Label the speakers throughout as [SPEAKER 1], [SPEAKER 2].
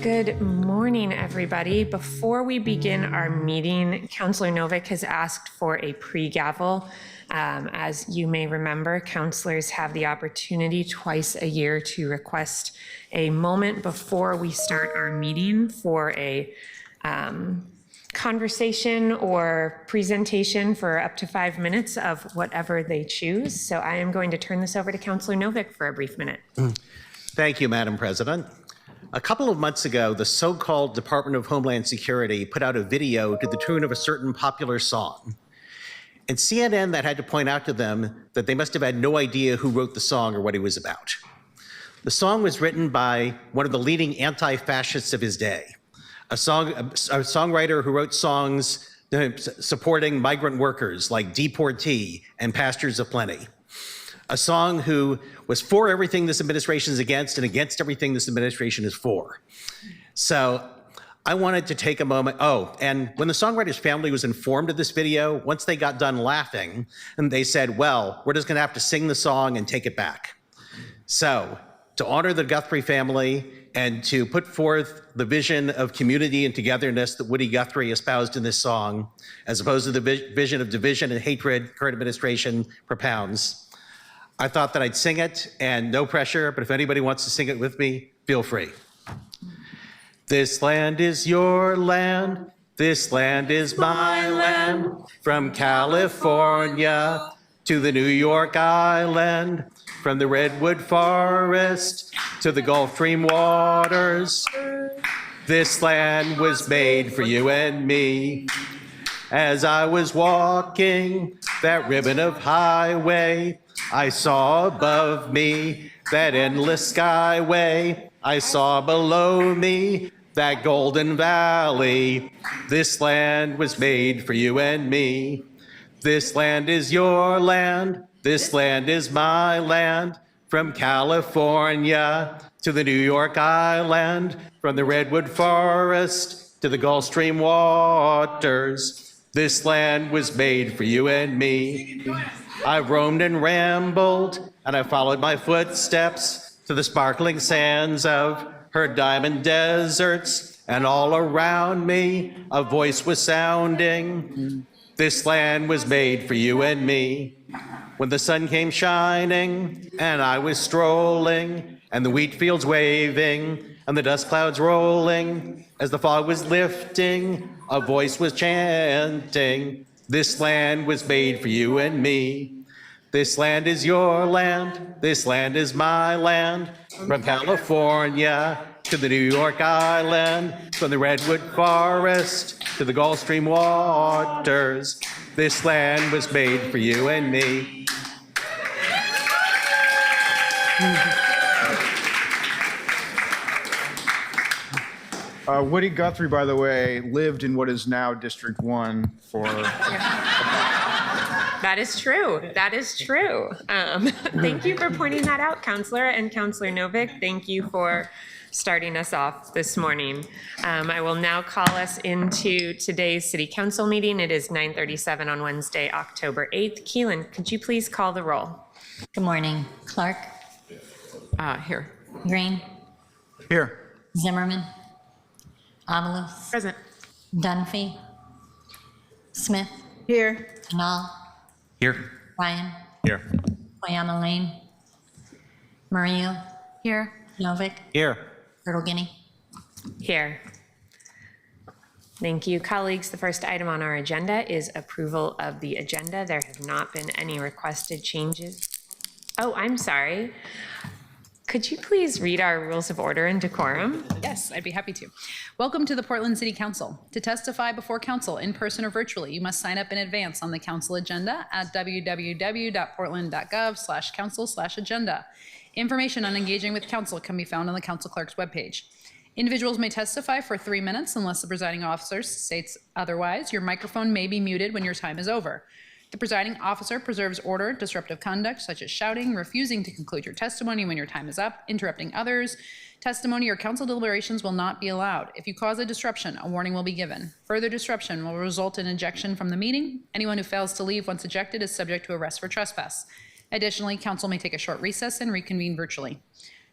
[SPEAKER 1] Good morning, everybody. Before we begin our meeting, Councillor Novick has asked for a pre-gavel. As you may remember, councillors have the opportunity twice a year to request a moment before we start our meeting for a conversation or presentation for up to 5 minutes of whatever they choose. So I am going to turn this over to Councillor Novick for a brief minute.
[SPEAKER 2] Thank you, Madam President. A couple of months ago, the so-called Department of Homeland Security put out a video to the tune of a certain popular song. And CNN that had to point out to them that they must have had no idea who wrote the song or what it was about. The song was written by one of the leading anti-fascists of his day, a songwriter who wrote songs supporting migrant workers like Deportee and Pastures of Plenty. A song who was for everything this administration is against and against everything this administration is for. So I wanted to take a moment. Oh, and when the songwriter's family was informed of this video, once they got done laughing, and they said, well, we're just gonna have to sing the song and take it back. So to honor the Guthrie family and to put forth the vision of community and togetherness that Woody Guthrie espoused in this song, as opposed to the vision of division and hatred current administration propounds, I thought that I'd sing it, and no pressure, but if anybody wants to sing it with me, feel free. This land is your land, this land is my land, from California to the New York Island, from the Redwood Forest to the Gulf Stream waters. This land was made for you and me. As I was walking that ribbon of highway, I saw above me that endless skyway. I saw below me that golden valley. This land was made for you and me. This land is your land. This land is my land. From California to the New York Island, from the Redwood Forest to the Gulf Stream waters. This land was made for you and me. I roamed and rambled, and I followed my footsteps to the sparkling sands of her diamond deserts, and all around me a voice was sounding. This land was made for you and me. When the sun came shining, and I was strolling, and the wheat fields waving, and the dust clouds rolling, as the fog was lifting, a voice was chanting. This land was made for you and me. This land is your land. This land is my land. From California to the New York Island, from the Redwood Forest to the Gulf Stream waters. This land was made for you and me.
[SPEAKER 3] Woody Guthrie, by the way, lived in what is now District 1 for...
[SPEAKER 1] That is true. That is true. Thank you for pointing that out, Councillor, and Councillor Novick. Thank you for starting us off this morning. I will now call us into today's City Council meeting. It is 9:37 on Wednesday, October 8th. Keelan, could you please call the roll?
[SPEAKER 4] Good morning. Clark?
[SPEAKER 1] Here.
[SPEAKER 4] Green?
[SPEAKER 3] Here.
[SPEAKER 4] Zimmerman? Amalus?
[SPEAKER 1] Present.
[SPEAKER 4] Dunphy? Smith?
[SPEAKER 1] Here.
[SPEAKER 4] Canal?
[SPEAKER 2] Here.
[SPEAKER 4] Ryan?
[SPEAKER 2] Here.
[SPEAKER 4] Oyama Lane? Murillo?
[SPEAKER 1] Here.
[SPEAKER 4] Novick?
[SPEAKER 2] Here.
[SPEAKER 4] Turtle Guinea?
[SPEAKER 1] Here. Thank you, colleagues. The first item on our agenda is approval of the agenda. There have not been any requested changes. Oh, I'm sorry. Could you please read our rules of order and decorum?
[SPEAKER 5] Yes, I'd be happy to. Welcome to the Portland City Council. To testify before council in person or virtually, you must sign up in advance on the council agenda at www.portland.gov/council/agenda. Information on engaging with council can be found on the council clerk's webpage. Individuals may testify for 3 minutes unless the presiding officer states otherwise. Your microphone may be muted when your time is over. The presiding officer preserves order. Disruptive conduct such as shouting, refusing to conclude your testimony when your time is up, interrupting others' testimony or council deliberations will not be allowed. If you cause a disruption, a warning will be given. Further disruption will result in ejection from the meeting. Anyone who fails to leave once ejected is subject to arrest for trespass. Additionally, council may take a short recess and reconvene virtually.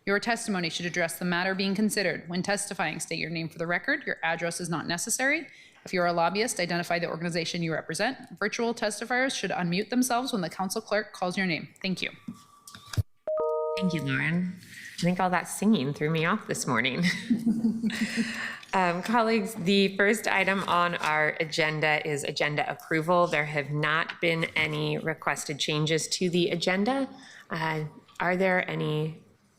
[SPEAKER 5] Your testimony should address the matter being considered. When testifying, state your name for the record. Your address is not necessary. If you're a lobbyist, identify the organization you represent. Virtual testifiers should unmute themselves when the council clerk calls your name. Thank you.
[SPEAKER 1] Thank you, Lauren. I think all that singing threw me off this morning. Colleagues, the first item on our agenda is agenda approval. There have not been any requested changes to the agenda. Are there any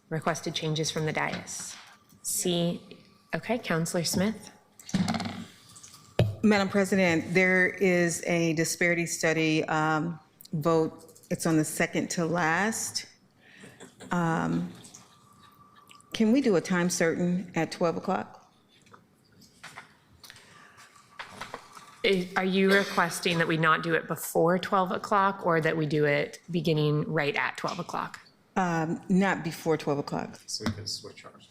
[SPEAKER 1] requested changes from the dais? Okay, Councillor Smith.
[SPEAKER 6] Madam President, there is a disparity study vote. It's on the second to last. Can we do a time certain at 12 o'clock?
[SPEAKER 1] Are you requesting that we not do it before 12 o'clock or that we do it beginning right at 12 o'clock?
[SPEAKER 6] Not before 12 o'clock.
[SPEAKER 3] So we can switch ours.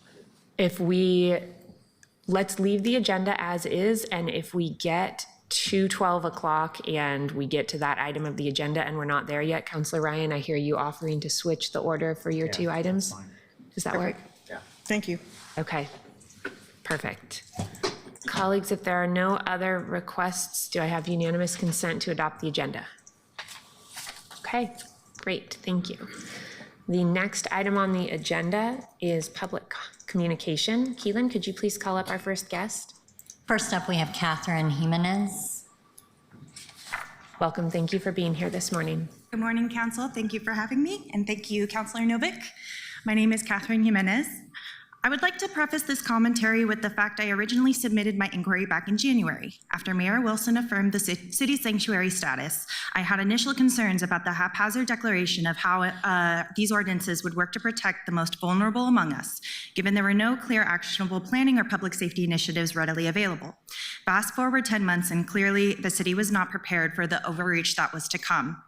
[SPEAKER 1] Let's leave the agenda as is, and if we get to 12 o'clock and we get to that item of the agenda and we're not there yet, Councillor Ryan, I hear you offering to switch the order for your two items. Does that work?
[SPEAKER 3] Yeah.
[SPEAKER 6] Thank you.
[SPEAKER 1] Okay, perfect. Colleagues, if there are no other requests, do I have unanimous consent to adopt the agenda? Okay, great, thank you. The next item on the agenda is public communication. Keelan, could you please call up our first guest?
[SPEAKER 4] First up, we have Catherine Jimenez.
[SPEAKER 1] Welcome, thank you for being here this morning.
[SPEAKER 7] Good morning, Council. Thank you for having me, and thank you, Councillor Novick. My name is Catherine Jimenez. I would like to preface this commentary with the fact I originally submitted my inquiry back in January. After Mayor Wilson affirmed the city sanctuary status, I had initial concerns about the haphazard declaration of how these ordinances would work to protect the most vulnerable among us, given there were no clear actionable planning or public safety initiatives readily available. Fast forward 10 months, and clearly the city was not prepared for the overreach that was to come.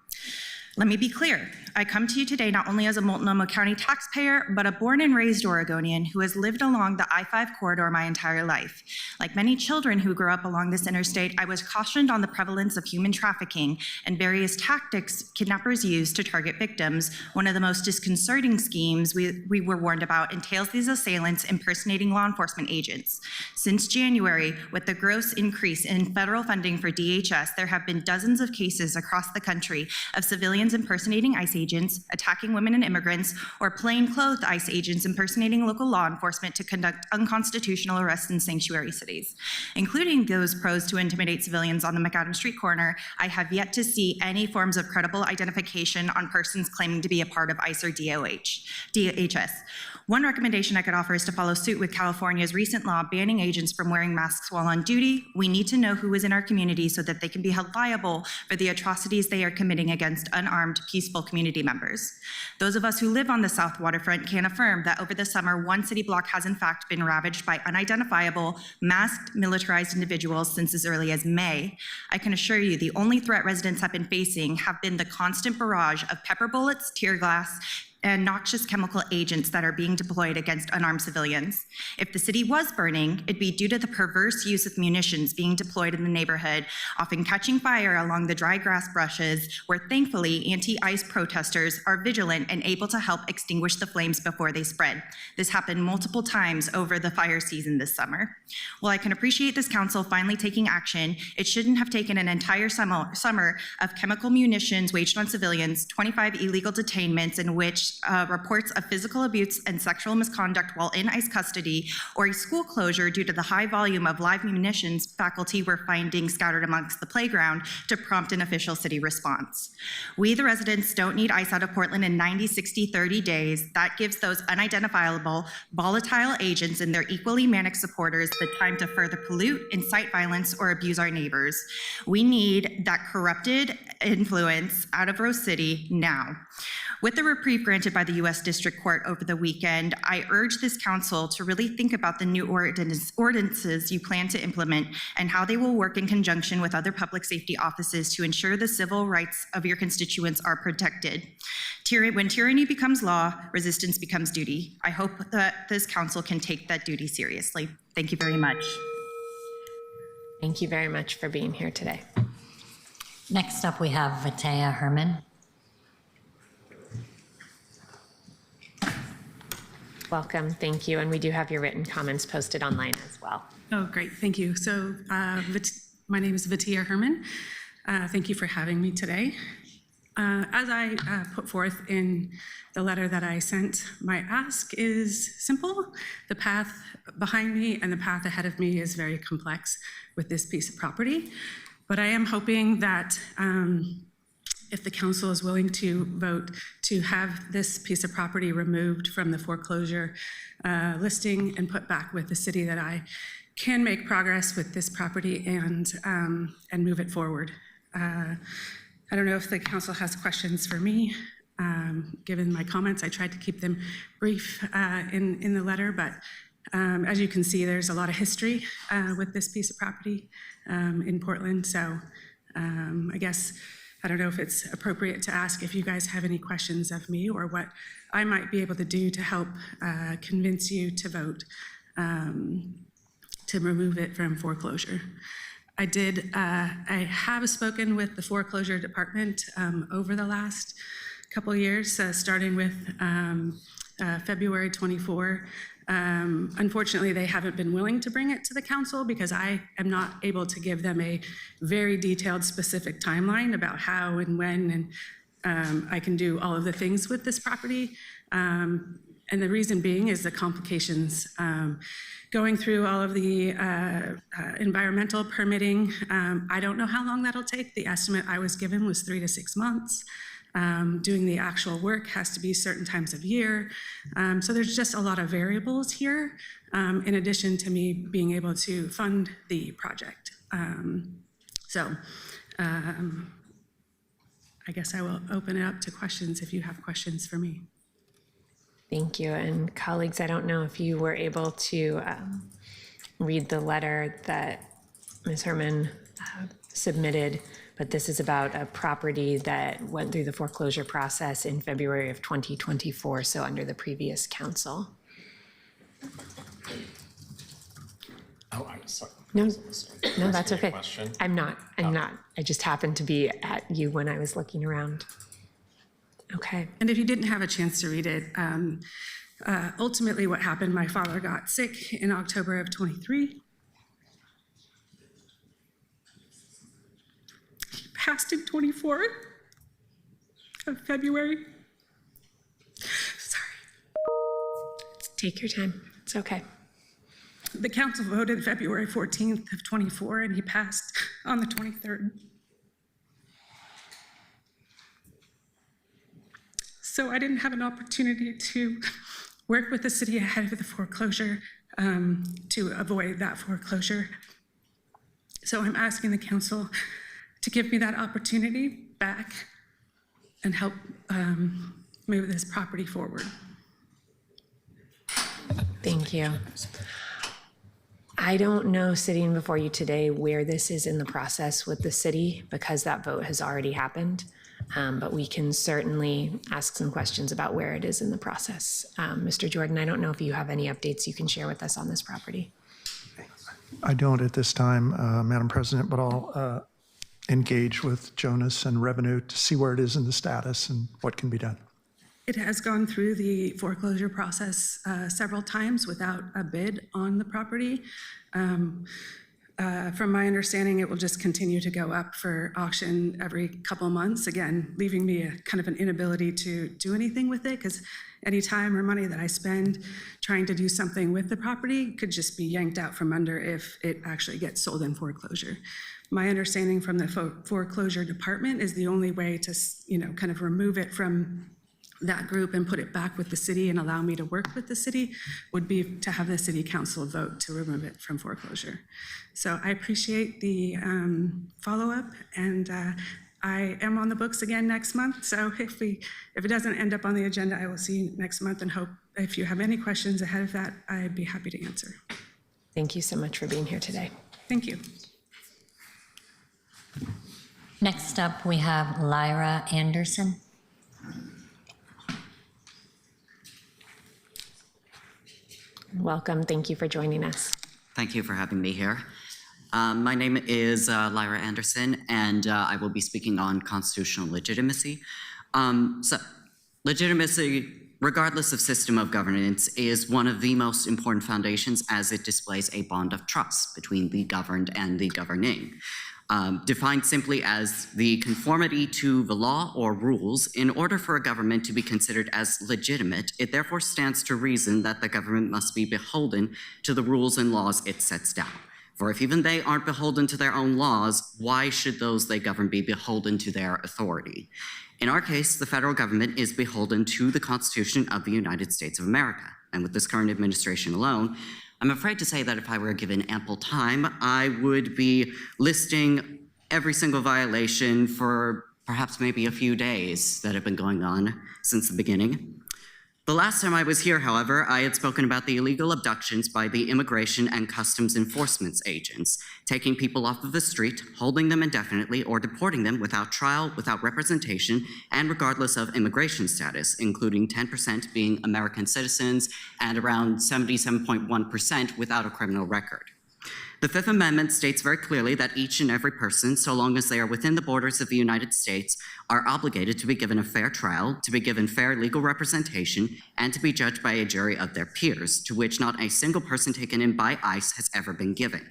[SPEAKER 7] Let me be clear. I come to you today not only as a Multnomah County taxpayer, but a born and raised Oregonian who has lived along the I-5 corridor my entire life. Like many children who grew up along this interstate, I was cautioned on the prevalence of human trafficking and various tactics kidnappers use to target victims. One of the most disconcerting schemes we were warned about entails these assailants impersonating law enforcement agents. Since January, with the gross increase in federal funding for DHS, there have been dozens of cases across the country of civilians impersonating ICE agents, attacking women and immigrants, or plainclothed ICE agents impersonating local law enforcement to conduct unconstitutional arrests in sanctuary cities. Including those pros to intimidate civilians on the McAdam Street corner, I have yet to see any forms of credible identification on persons claiming to be a part of ICE or DHS. One recommendation I could offer is to follow suit with California's recent law banning agents from wearing masks while on duty. We need to know who is in our community so that they can be held liable for the atrocities they are committing against unarmed, peaceful community members. Those of us who live on the South Waterfront can affirm that over the summer, one city block has in fact been ravaged by unidentifiable, masked, militarized individuals since as early as May. I can assure you the only threat residents have been facing have been the constant barrage of pepper bullets, tear gas, and noxious chemical agents that are being deployed against unarmed civilians. If the city was burning, it'd be due to the perverse use of munitions being deployed in the neighborhood, often catching fire along the dry grass brushes, where thankfully anti-ICE protesters are vigilant and able to help extinguish the flames before they spread. This happened multiple times over the fire season this summer. While I can appreciate this council finally taking action, it shouldn't have taken an entire summer of chemical munitions waged on civilians, 25 illegal detainments in which reports of physical abuse and sexual misconduct while in ICE custody, or a school closure due to the high volume of live munitions faculty were finding scattered amongst the playground to prompt an official city response. We, the residents, don't need ICE out of Portland in 90, 60, 30 days. That gives those unidentifiable, volatile agents and their equally manic supporters the time to further pollute, incite violence, or abuse our neighbors. We need that corrupted influence out of Rose City now. With the reprieve granted by the U.S. District Court over the weekend, I urge this council to really think about the new ordinances you plan to implement and how they will work in conjunction with other public safety offices to ensure the civil rights of your constituents are protected. When tyranny becomes law, resistance becomes duty. I hope that this council can take that duty seriously. Thank you very much.
[SPEAKER 1] Thank you very much for being here today.
[SPEAKER 4] Next up, we have Vatea Herman.
[SPEAKER 1] Welcome, thank you. And we do have your written comments posted online as well.
[SPEAKER 8] Oh, great, thank you. So my name is Vatia Herman. Thank you for having me today. As I put forth in the letter that I sent, my ask is simple. The path behind me and the path ahead of me is very complex with this piece of property. But I am hoping that if the council is willing to vote to have this piece of property removed from the foreclosure listing and put back with the city, that I can make progress with this property and move it forward. I don't know if the council has questions for me. Given my comments, I tried to keep them brief in the letter, but as you can see, there's a lot of history with this piece of property in Portland. So I guess, I don't know if it's appropriate to ask if you guys have any questions of me or what I might be able to do to help convince you to vote to remove it from foreclosure. I have spoken with the foreclosure department over the last couple of years, starting with February 24. Unfortunately, they haven't been willing to bring it to the council because I am not able to give them a very detailed, specific timeline about how and when and I can do all of the things with this property. And the reason being is the complications. Going through all of the environmental permitting, I don't know how long that'll take. The estimate I was given was 3 to 6 months. Doing the actual work has to be certain times of year. So there's just a lot of variables here, in addition to me being able to fund the project. I guess I will open it up to questions if you have questions for me.
[SPEAKER 1] Thank you. And colleagues, I don't know if you were able to read the letter that Ms. Herman submitted, but this is about a property that went through the foreclosure process in February of 2024, so under the previous council.
[SPEAKER 9] Oh, I'm sorry.
[SPEAKER 1] No,
[SPEAKER 9] Sorry.
[SPEAKER 1] no, that's
[SPEAKER 9] Answer your
[SPEAKER 1] okay.
[SPEAKER 9] question.
[SPEAKER 1] I'm not. I just happened to be at you when I was looking around. Okay.
[SPEAKER 8] And if you didn't have a chance to read it, ultimately what happened, my father got sick in October of 23. He passed in 24th of February. Sorry.
[SPEAKER 1] Take your time. It's okay.
[SPEAKER 8] The council voted February 14th of 24, and he passed on the 23rd. So I didn't have an opportunity to work with the city ahead of the foreclosure to avoid that foreclosure. So I'm asking the council to give me that opportunity back and help move this property forward.
[SPEAKER 1] Thank you. I don't know, sitting before you today, where this is in the process with the city because that vote has already happened. But we can certainly ask some questions about where it is in the process. Mr. Jordan, I don't know if you have any updates you can share with us on this property.
[SPEAKER 10] I don't at this time, Madam President, but I'll engage with Jonas and Revenue to see where it is in the status and what can be done.
[SPEAKER 8] It has gone through the foreclosure process several times without a bid on the property. From my understanding, it will just continue to go up for auction every couple of months, again, leaving me a kind of an inability to do anything with it because any time or money that I spend trying to do something with the property could just be yanked out from under if it actually gets sold in foreclosure. My understanding from the foreclosure department is the only way to, kind of remove it from that group and put it back with the city and allow me to work with the city would be to have the city council vote to remove it from foreclosure. So I appreciate the follow-up, and I am on the books again next month. So if it doesn't end up on the agenda, I will see you next month and hope if you have any questions ahead of that, I'd be happy to answer.
[SPEAKER 1] Thank you so much for being here today.
[SPEAKER 8] Thank you.
[SPEAKER 4] Next up, we have Lyra Anderson.
[SPEAKER 1] Welcome. Thank you for joining us.
[SPEAKER 11] Thank you for having me here. My name is Lyra Anderson, and I will be speaking on constitutional legitimacy. So legitimacy regardless of system of governance, is one of the most important foundations as it displays a bond of trust between the governed and the governing. Defined simply as the conformity to the law or rules. In order for a government to be considered as legitimate, it therefore stands to reason that the government must be beholden to the rules and laws it sets down. For if even they aren't beholden to their own laws, why should those they govern be beholden to their authority? In our case, the federal government is beholden to the Constitution of the United States of America. And with this current administration alone, I'm afraid to say that if I were given ample time, I would be listing every single violation for perhaps maybe a few days that have been going on since the beginning. The last time I was here, however, I had spoken about the illegal abductions by the Immigration and Customs Enforcement agents, taking people off of the street, holding them indefinitely, or deporting them without trial, without representation, and regardless of immigration status, including 10% being American citizens and around 77.1% without a criminal record. The Fifth Amendment states very clearly that each and every person, so long as they are within the borders of the United States, are obligated to be given a fair trial, to be given fair legal representation, and to be judged by a jury of their peers, to which not a single person taken in by ICE has ever been given.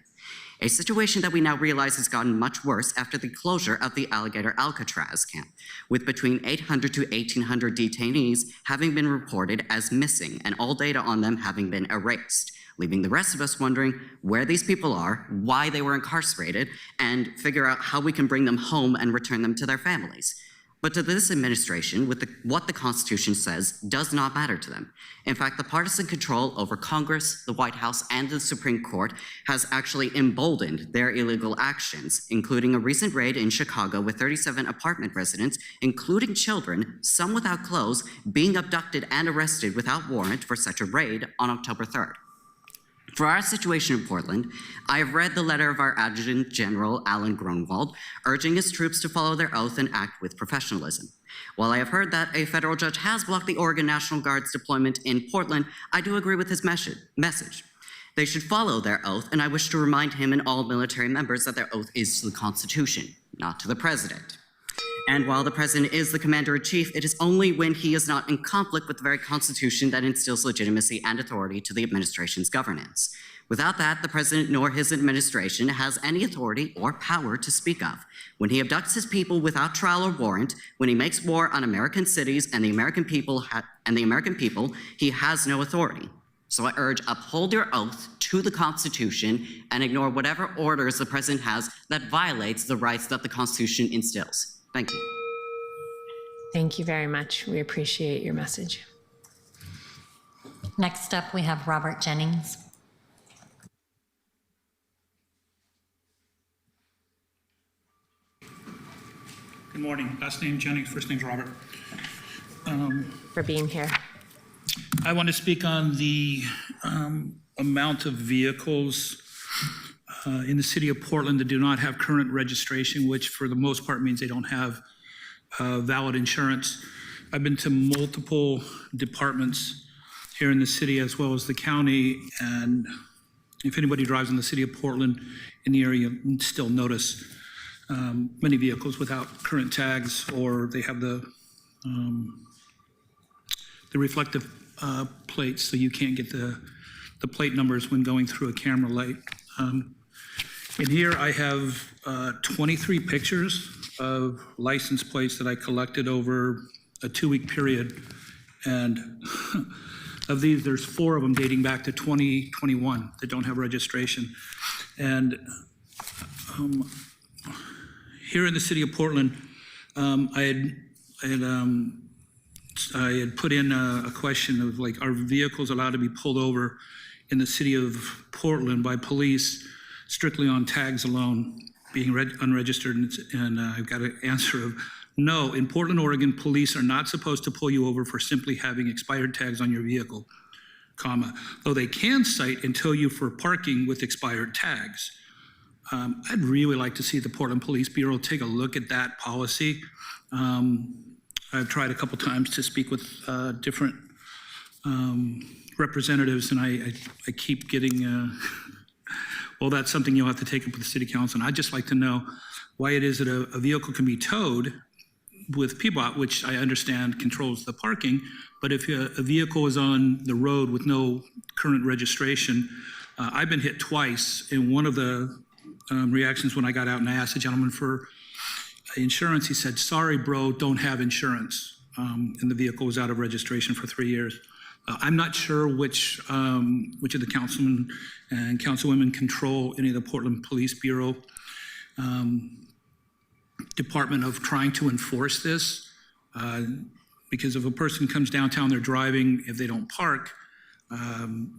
[SPEAKER 11] A situation that we now realize has gotten much worse after the closure of the Alligator Alcatraz camp, with between 800 to 1,800 detainees having been reported as missing and all data on them having been erased, leaving the rest of us wondering where these people are, why they were incarcerated, and figure out how we can bring them home and return them to their families. But to this administration, what the Constitution says does not matter to them. In fact, the partisan control over Congress, the White House, and the Supreme Court has actually emboldened their illegal actions, including a recent raid in Chicago with 37 apartment residents, including children, some without clothes, being abducted and arrested without warrant for such a raid on October 3rd. For our situation in Portland, I have read the letter of our Adjutant General, Alan Grunwald, urging his troops to follow their oath and act with professionalism. While I have heard that a federal judge has blocked the Oregon National Guard's deployment in Portland, I do agree with his message. They should follow their oath, and I wish to remind him and all military members that their oath is to the Constitution, not to the President. And while the President is the Commander-in-Chief, it is only when he is not in conflict with the very Constitution that instills legitimacy and authority to the administration's governance. Without that, the President nor his administration has any authority or power to speak of. When he abducts his people without trial or warrant, when he makes war on American cities and the American people, he has no authority. So I urge, uphold your oath to the Constitution and ignore whatever orders the President has that violates the rights that the Constitution instills. Thank you.
[SPEAKER 1] Thank you very much. We appreciate your message.
[SPEAKER 4] Next up, we have Robert Jennings.
[SPEAKER 12] Good morning. Last name Jennings, first name's Robert.
[SPEAKER 1] For being here.
[SPEAKER 12] I want to speak on the amount of vehicles in the city of Portland that do not have current registration, which for the most part means they don't have valid insurance. I've been to multiple departments here in the city as well as the county, and if anybody drives in the city of Portland in the area, you still notice many vehicles without current tags, or they have the reflective plates, so you can't get the plate numbers when going through a camera light. In here, I have 23 pictures of license plates that I collected over a 2-week period. And of these, there's 4 of them dating back to 2021 that don't have registration. And here in the city of Portland, I had put in a question of, like, are vehicles allowed to be pulled over in the city of Portland by police strictly on tags alone, being unregistered? And I've got an answer of no. In Portland, Oregon, police are not supposed to pull you over for simply having expired tags on your vehicle, comma, though they can cite and tow you for parking with expired tags. I'd really like to see the Portland Police Bureau take a look at that policy. I've tried a couple times to speak with different representatives, and I keep getting, well, that's something you'll have to take up with the city council. And I'd just like to know why it is that a vehicle can be towed with PBOT, which I understand controls the parking, but if a vehicle is on the road with no current registration, I've been hit twice, and one of the reactions when I got out and I asked the gentleman for insurance, he said, "Sorry, bro, don't have insurance." And the vehicle was out of registration for 3 years. I'm not sure which of the councilmen and councilwomen control any of the Portland Police Bureau department of trying to enforce this. Because if a person comes downtown, they're driving, if they don't park,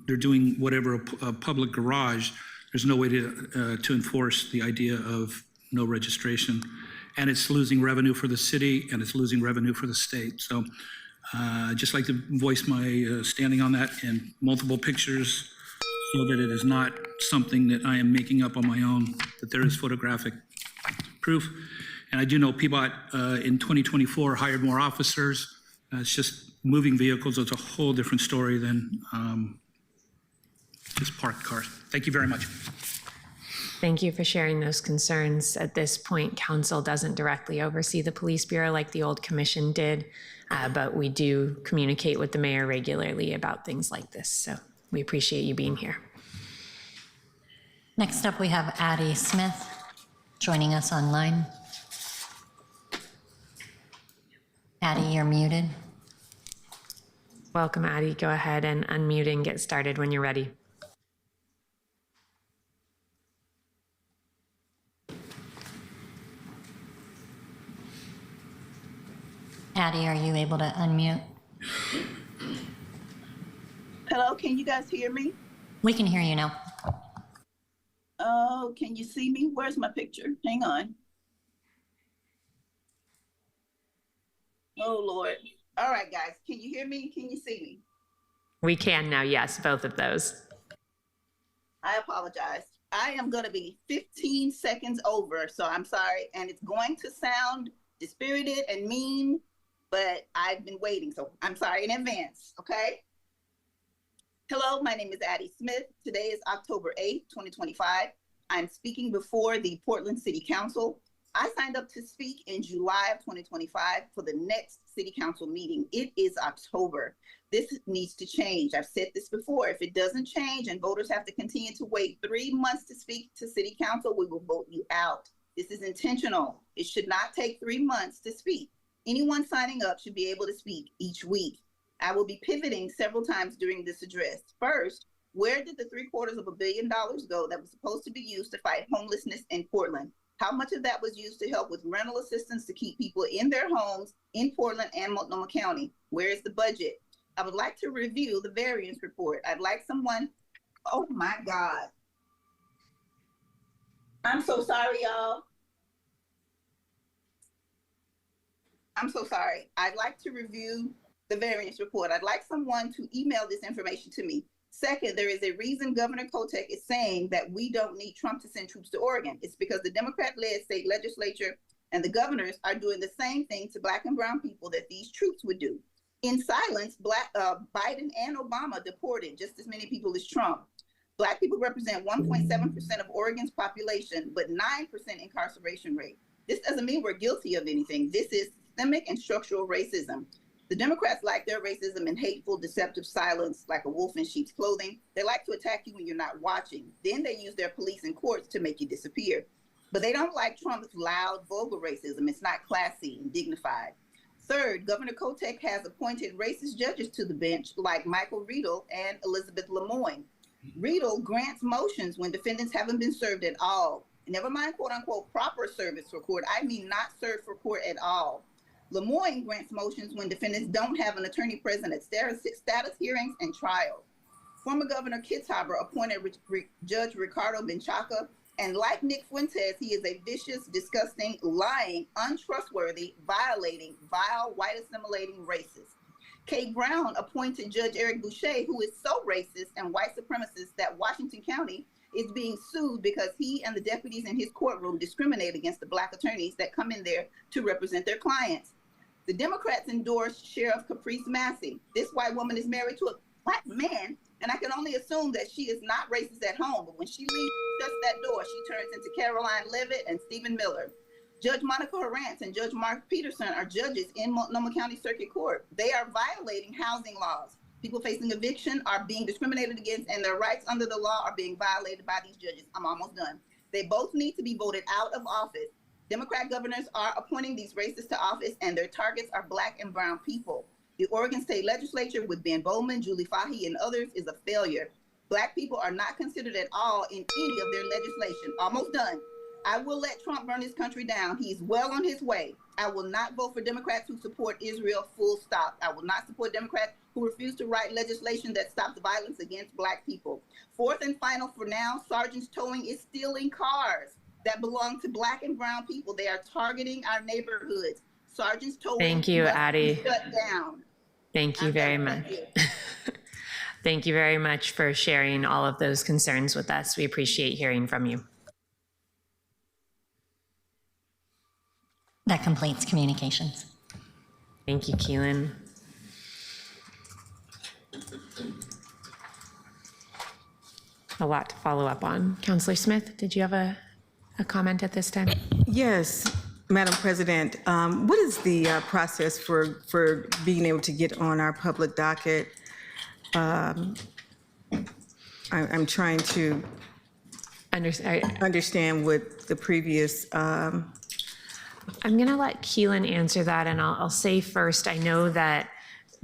[SPEAKER 12] they're doing whatever a public garage, there's no way to enforce the idea of no registration. And it's losing revenue for the city and it's losing revenue for the state. So I'd just like to voice my standing on that in multiple pictures so that it is not something that I am making up on my own, that there is photographic proof. And I do know PBOT in 2024 hired more officers. It's just moving vehicles. It's a whole different story than just parked cars. Thank you very much.
[SPEAKER 1] Thank you for sharing those concerns. At this point, council doesn't directly oversee the police bureau like the old commission did, but we do communicate with the mayor regularly about things like this. So we appreciate you being here.
[SPEAKER 4] Next up, we have Addie Smith joining us online. Addie, you're muted.
[SPEAKER 1] Welcome, Addie. Go ahead and unmute and get started when you're ready.
[SPEAKER 4] Addie, are you able to unmute?
[SPEAKER 13] Hello, can you guys hear me?
[SPEAKER 4] We can hear you now.
[SPEAKER 13] Oh, can you see me? Where's my picture? Hang on. Oh, Lord. All right, guys, can you hear me? Can you see me?
[SPEAKER 1] We can now, yes, both of those.
[SPEAKER 13] I apologize. I am going to be 15 seconds over, so I'm sorry. And it's going to sound dispirited and mean, but I've been waiting, so I'm sorry in advance, okay? Hello, my name is Addie Smith. Today is October 8th, 2025. I'm speaking before the Portland City Council. I signed up to speak in July of 2025 for the next City Council meeting. It is October. This needs to change. I've said this before. If it doesn't change and voters have to continue to wait 3 months to speak to City Council, we will vote you out. This is intentional. It should not take 3 months to speak. Anyone signing up should be able to speak each week. I will be pivoting several times during this address. First, where did the $750 million go that was supposed to be used to fight homelessness in Portland? How much of that was used to help with rental assistance to keep people in their homes in Portland and Multnomah County? Where is the budget? I would like to review the variance report. I'd like someone, oh my God. I'm so sorry, y'all. I'm so sorry. I'd like to review the variance report. I'd like someone to email this information to me. Second, there is a reason Governor Kotek is saying that we don't need Trump to send troops to Oregon. It's because the Democrat-led state legislature and the governors are doing the same thing to Black and brown people that these troops would do. In silence, Biden and Obama deported just as many people as Trump. Black people represent 1.7% of Oregon's population, but 9% incarceration rate. This doesn't mean we're guilty of anything. This is systemic and structural racism. The Democrats like their racism in hateful, deceptive silence, like a wolf in sheep's clothing. They like to attack you when you're not watching. Then they use their police and courts to make you disappear. But they don't like Trump's loud, vulgar racism. It's not classy and dignified. Third, Governor Kotek has appointed racist judges to the bench like Michael Riedel and Elizabeth Lemoyne. Riedel grants motions when defendants haven't been served at all. Never mind, quote unquote, proper service for court. I mean not served for court at all. Lemoyne grants motions when defendants don't have an attorney present at status hearings and trials. Former Governor Kitzhaber appointed Judge Ricardo Menchaca, and like Nick Fuentes, he is a vicious, disgusting, lying, untrustworthy, violating, vile, white assimilating racist. Kay Brown appointed Judge Eric Boucher, who is so racist and white supremacist that Washington County is being sued because he and the deputies in his courtroom discriminate against the Black attorneys that come in there to represent their clients. The Democrats endorsed Sheriff Caprice Massey. This white woman is married to a Black man, and I can only assume that she is not racist at home, but when she leaves just that door, she turns into Caroline Levitt and Stephen Miller. Judge Monica Harrance and Judge Mark Peterson are judges in Multnomah County Circuit Court. They are violating housing laws. People facing eviction are being discriminated against, and their rights under the law are being violated by these judges. I'm almost done. They both need to be voted out of office. Democrat governors are appointing these racists to office, and their targets are Black and brown people. The Oregon State Legislature with Ben Bowman, Julie Fahey, and others is a failure. Black people are not considered at all in any of their legislation. Almost done. I will let Trump burn his country down. He's well on his way. I will not vote for Democrats who support Israel, full stop. I will not support Democrats who refuse to write legislation that stops violence against Black people. Fourth and final for now, Sergeants Towing is stealing cars that belong to Black and brown people. They are targeting our neighborhoods. Sergeants Towing
[SPEAKER 1] Thank you,
[SPEAKER 13] must
[SPEAKER 1] Addie.
[SPEAKER 13] be shut down.
[SPEAKER 1] Thank you very much. Thank you very much for sharing all of those concerns with us. We appreciate hearing from you.
[SPEAKER 4] That completes communications.
[SPEAKER 1] Thank you, Keelan. A lot to follow up on. Councillor Smith, did you have a comment at this time?
[SPEAKER 6] Yes, Madam President. What is the process for being able to get on our public docket? I'm trying to understand what the previous.
[SPEAKER 1] I'm going to let Keelan answer that, and I'll say first, I know that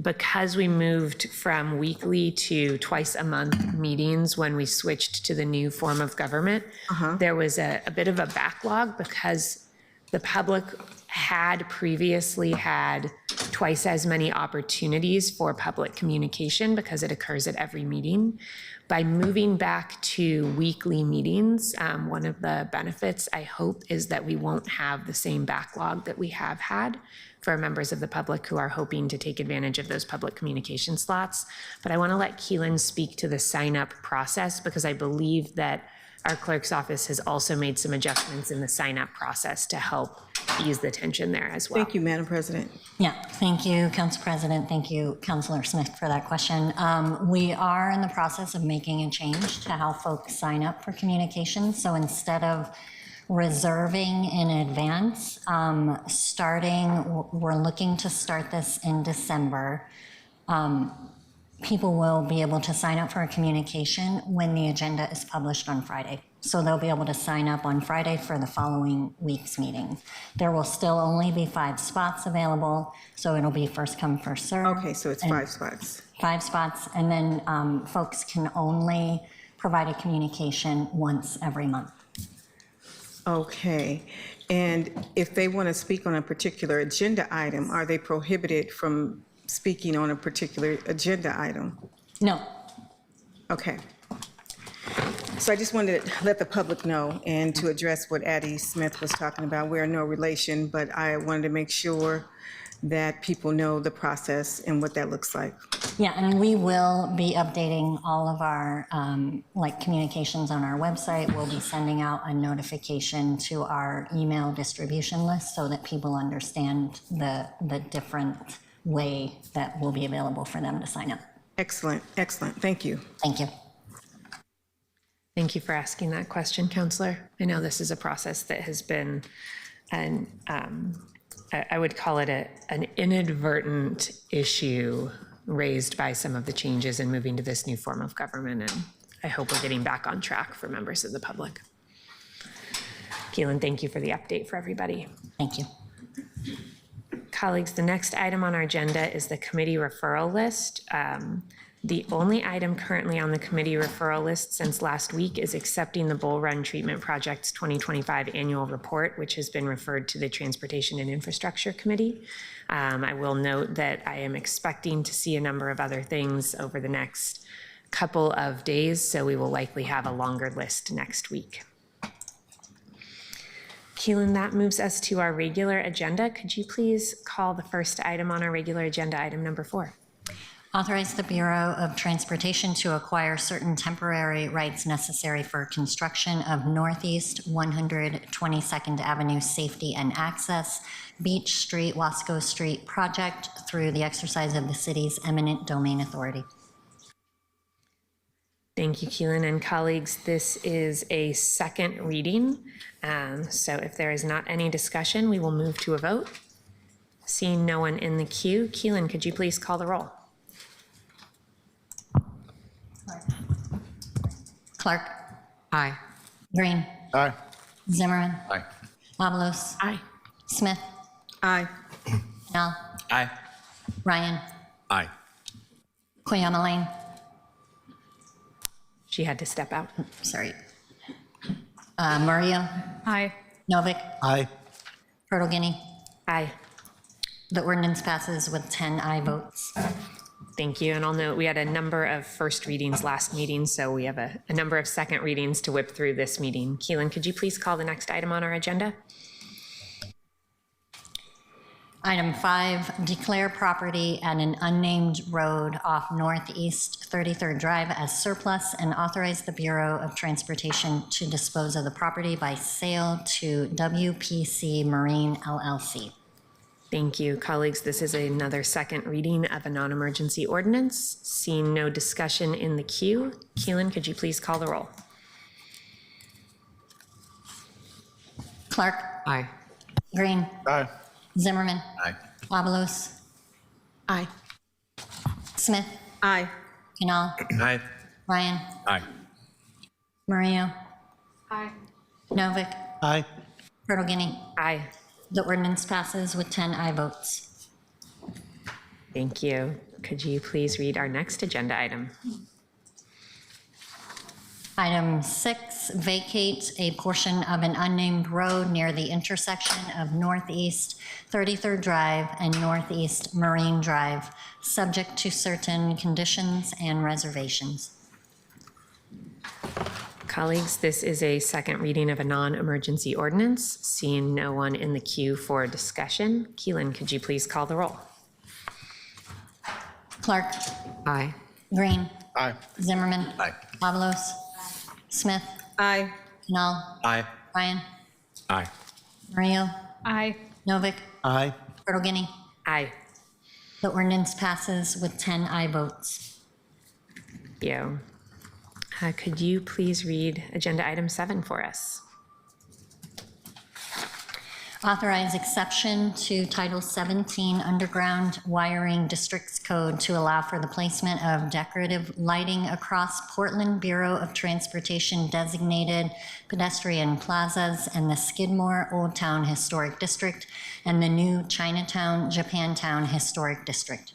[SPEAKER 1] because we moved from weekly to twice a month meetings when we switched to the new form of government, there was a bit of a backlog because the public had previously had twice as many opportunities for public communication because it occurs at every meeting. By moving back to weekly meetings, one of the benefits, I hope, is that we won't have the same backlog that we have had for members of the public who are hoping to take advantage of those public communication slots. But I want to let Keelan speak to the sign-up process because I believe that our clerk's office has also made some adjustments in the sign-up process to help ease the tension there as well.
[SPEAKER 6] Thank you, Madam President.
[SPEAKER 4] Yeah, thank you, Council President. Thank you, Councilor Smith, for that question. We are in the process of making a change to how folks sign up for communication. So instead of reserving in advance, we're looking to start this in December. People will be able to sign up for a communication when the agenda is published on Friday. So they'll be able to sign up on Friday for the following week's meeting. There will still only be 5 spots available, so it'll be first come, first serve.
[SPEAKER 6] Okay, so it's 5 spots.
[SPEAKER 4] 5 spots, and then folks can only provide a communication once every month.
[SPEAKER 6] Okay, and if they want to speak on a particular agenda item, are they prohibited from speaking on a particular agenda item?
[SPEAKER 4] No.
[SPEAKER 6] Okay. So I just wanted to let the public know and to address what Addie Smith was talking about. We're no relation, but I wanted to make sure that people know the process and what that looks like.
[SPEAKER 4] Yeah, and we will be updating all of our communications on our website. We'll be sending out a notification to our email distribution list so that people understand the different way that will be available for them to sign up.
[SPEAKER 6] Excellent, excellent. Thank you.
[SPEAKER 4] Thank you.
[SPEAKER 1] Thank you for asking that question, Councillor. I know this is a process that has been, I would call it an inadvertent issue raised by some of the changes in moving to this new form of government, and I hope we're getting back on track for members of the public. Keelan, thank you for the update for everybody.
[SPEAKER 4] Thank you.
[SPEAKER 1] Colleagues, the next item on our agenda is the committee referral list. The only item currently on the committee referral list since last week is accepting the Bull Run Treatment Project's 2025 annual report, which has been referred to the Transportation and Infrastructure Committee. I will note that I am expecting to see a number of other things over the next couple of days, so we will likely have a longer list next week. Keelan, that moves us to our regular agenda. Could you please call the first item on our regular agenda, item number 4?
[SPEAKER 4] Authorize the Bureau of Transportation to acquire certain temporary rights necessary for construction of Northeast 122nd Avenue Safety and Access, Beach Street, Wasco Street project through the exercise of the city's eminent domain authority.
[SPEAKER 1] Thank you, Keelan. And colleagues, this is a second reading. So if there is not any discussion, we will move to a vote. Seeing no one in the queue, Keelan, could you please call the roll?
[SPEAKER 4] Clark.
[SPEAKER 1] Aye.
[SPEAKER 4] Green.
[SPEAKER 3] Aye.
[SPEAKER 4] Zimmerman.
[SPEAKER 9] Aye.
[SPEAKER 4] Avalos.
[SPEAKER 1] Aye.
[SPEAKER 4] Smith.
[SPEAKER 6] Aye.
[SPEAKER 4] Canal.
[SPEAKER 9] Aye.
[SPEAKER 4] Ryan.
[SPEAKER 9] Aye.
[SPEAKER 4] Koyama Lane.
[SPEAKER 1] She had to step out.
[SPEAKER 4] Sorry. Murillo.
[SPEAKER 5] Aye.
[SPEAKER 4] Novick.
[SPEAKER 2] Aye.
[SPEAKER 4] Turtle Guinea.
[SPEAKER 1] Aye.
[SPEAKER 4] The ordinance passes with 10 aye votes.
[SPEAKER 1] Thank you. And I'll note we had a number of first readings last meeting, so we have a number of second readings to whip through this meeting. Keelan, could you please call the next item on our agenda?
[SPEAKER 4] Item 5, declare property at an unnamed road off Northeast 33rd Drive as surplus and authorize the Bureau of Transportation to dispose of the property by sale to WPC Marine LLC.
[SPEAKER 1] Thank you, colleagues. This is another second reading of a non-emergency ordinance. Seeing no discussion in the queue, Keelan, could you please call the roll?
[SPEAKER 4] Clark.
[SPEAKER 1] Aye.
[SPEAKER 4] Green.
[SPEAKER 3] Aye.
[SPEAKER 4] Zimmerman.
[SPEAKER 9] Aye.
[SPEAKER 4] Avalos.
[SPEAKER 6] Aye.
[SPEAKER 4] Smith.
[SPEAKER 6] Aye.
[SPEAKER 4] Canal.
[SPEAKER 9] Aye.
[SPEAKER 4] Ryan.
[SPEAKER 9] Aye.
[SPEAKER 4] Murillo.
[SPEAKER 5] Aye.
[SPEAKER 4] Novick.
[SPEAKER 2] Aye.
[SPEAKER 4] Turtle Guinea.
[SPEAKER 1] Aye.
[SPEAKER 4] The ordinance passes with 10 aye votes.
[SPEAKER 1] Thank you. Could you please read our next agenda item?
[SPEAKER 4] Item 6, vacate a portion of an unnamed road near the intersection of Northeast 33rd Drive and Northeast Marine Drive, subject to certain conditions and reservations.
[SPEAKER 1] Colleagues, this is a second reading of a non-emergency ordinance. Seeing no one in the queue for discussion, Keelan, could you please call the roll?
[SPEAKER 4] Clark.
[SPEAKER 1] Aye.
[SPEAKER 4] Green.
[SPEAKER 3] Aye.
[SPEAKER 4] Zimmerman.
[SPEAKER 9] Aye.
[SPEAKER 4] Avalos. Smith.
[SPEAKER 6] Aye.
[SPEAKER 4] Canal.
[SPEAKER 9] Aye.
[SPEAKER 4] Ryan.
[SPEAKER 9] Aye.
[SPEAKER 4] Murillo.
[SPEAKER 5] Aye.
[SPEAKER 4] Novick.
[SPEAKER 2] Aye.
[SPEAKER 4] Turtle Guinea.
[SPEAKER 1] Aye.
[SPEAKER 4] The ordinance passes with 10 aye votes.
[SPEAKER 1] Thank you. Could you please read agenda item 7 for us?
[SPEAKER 4] Authorize exception to Title 17 Underground Wiring Districts Code to allow for the placement of decorative lighting across Portland Bureau of Transportation designated pedestrian plazas and the Skidmore Old Town Historic District and the new Chinatown, Japantown Historic District.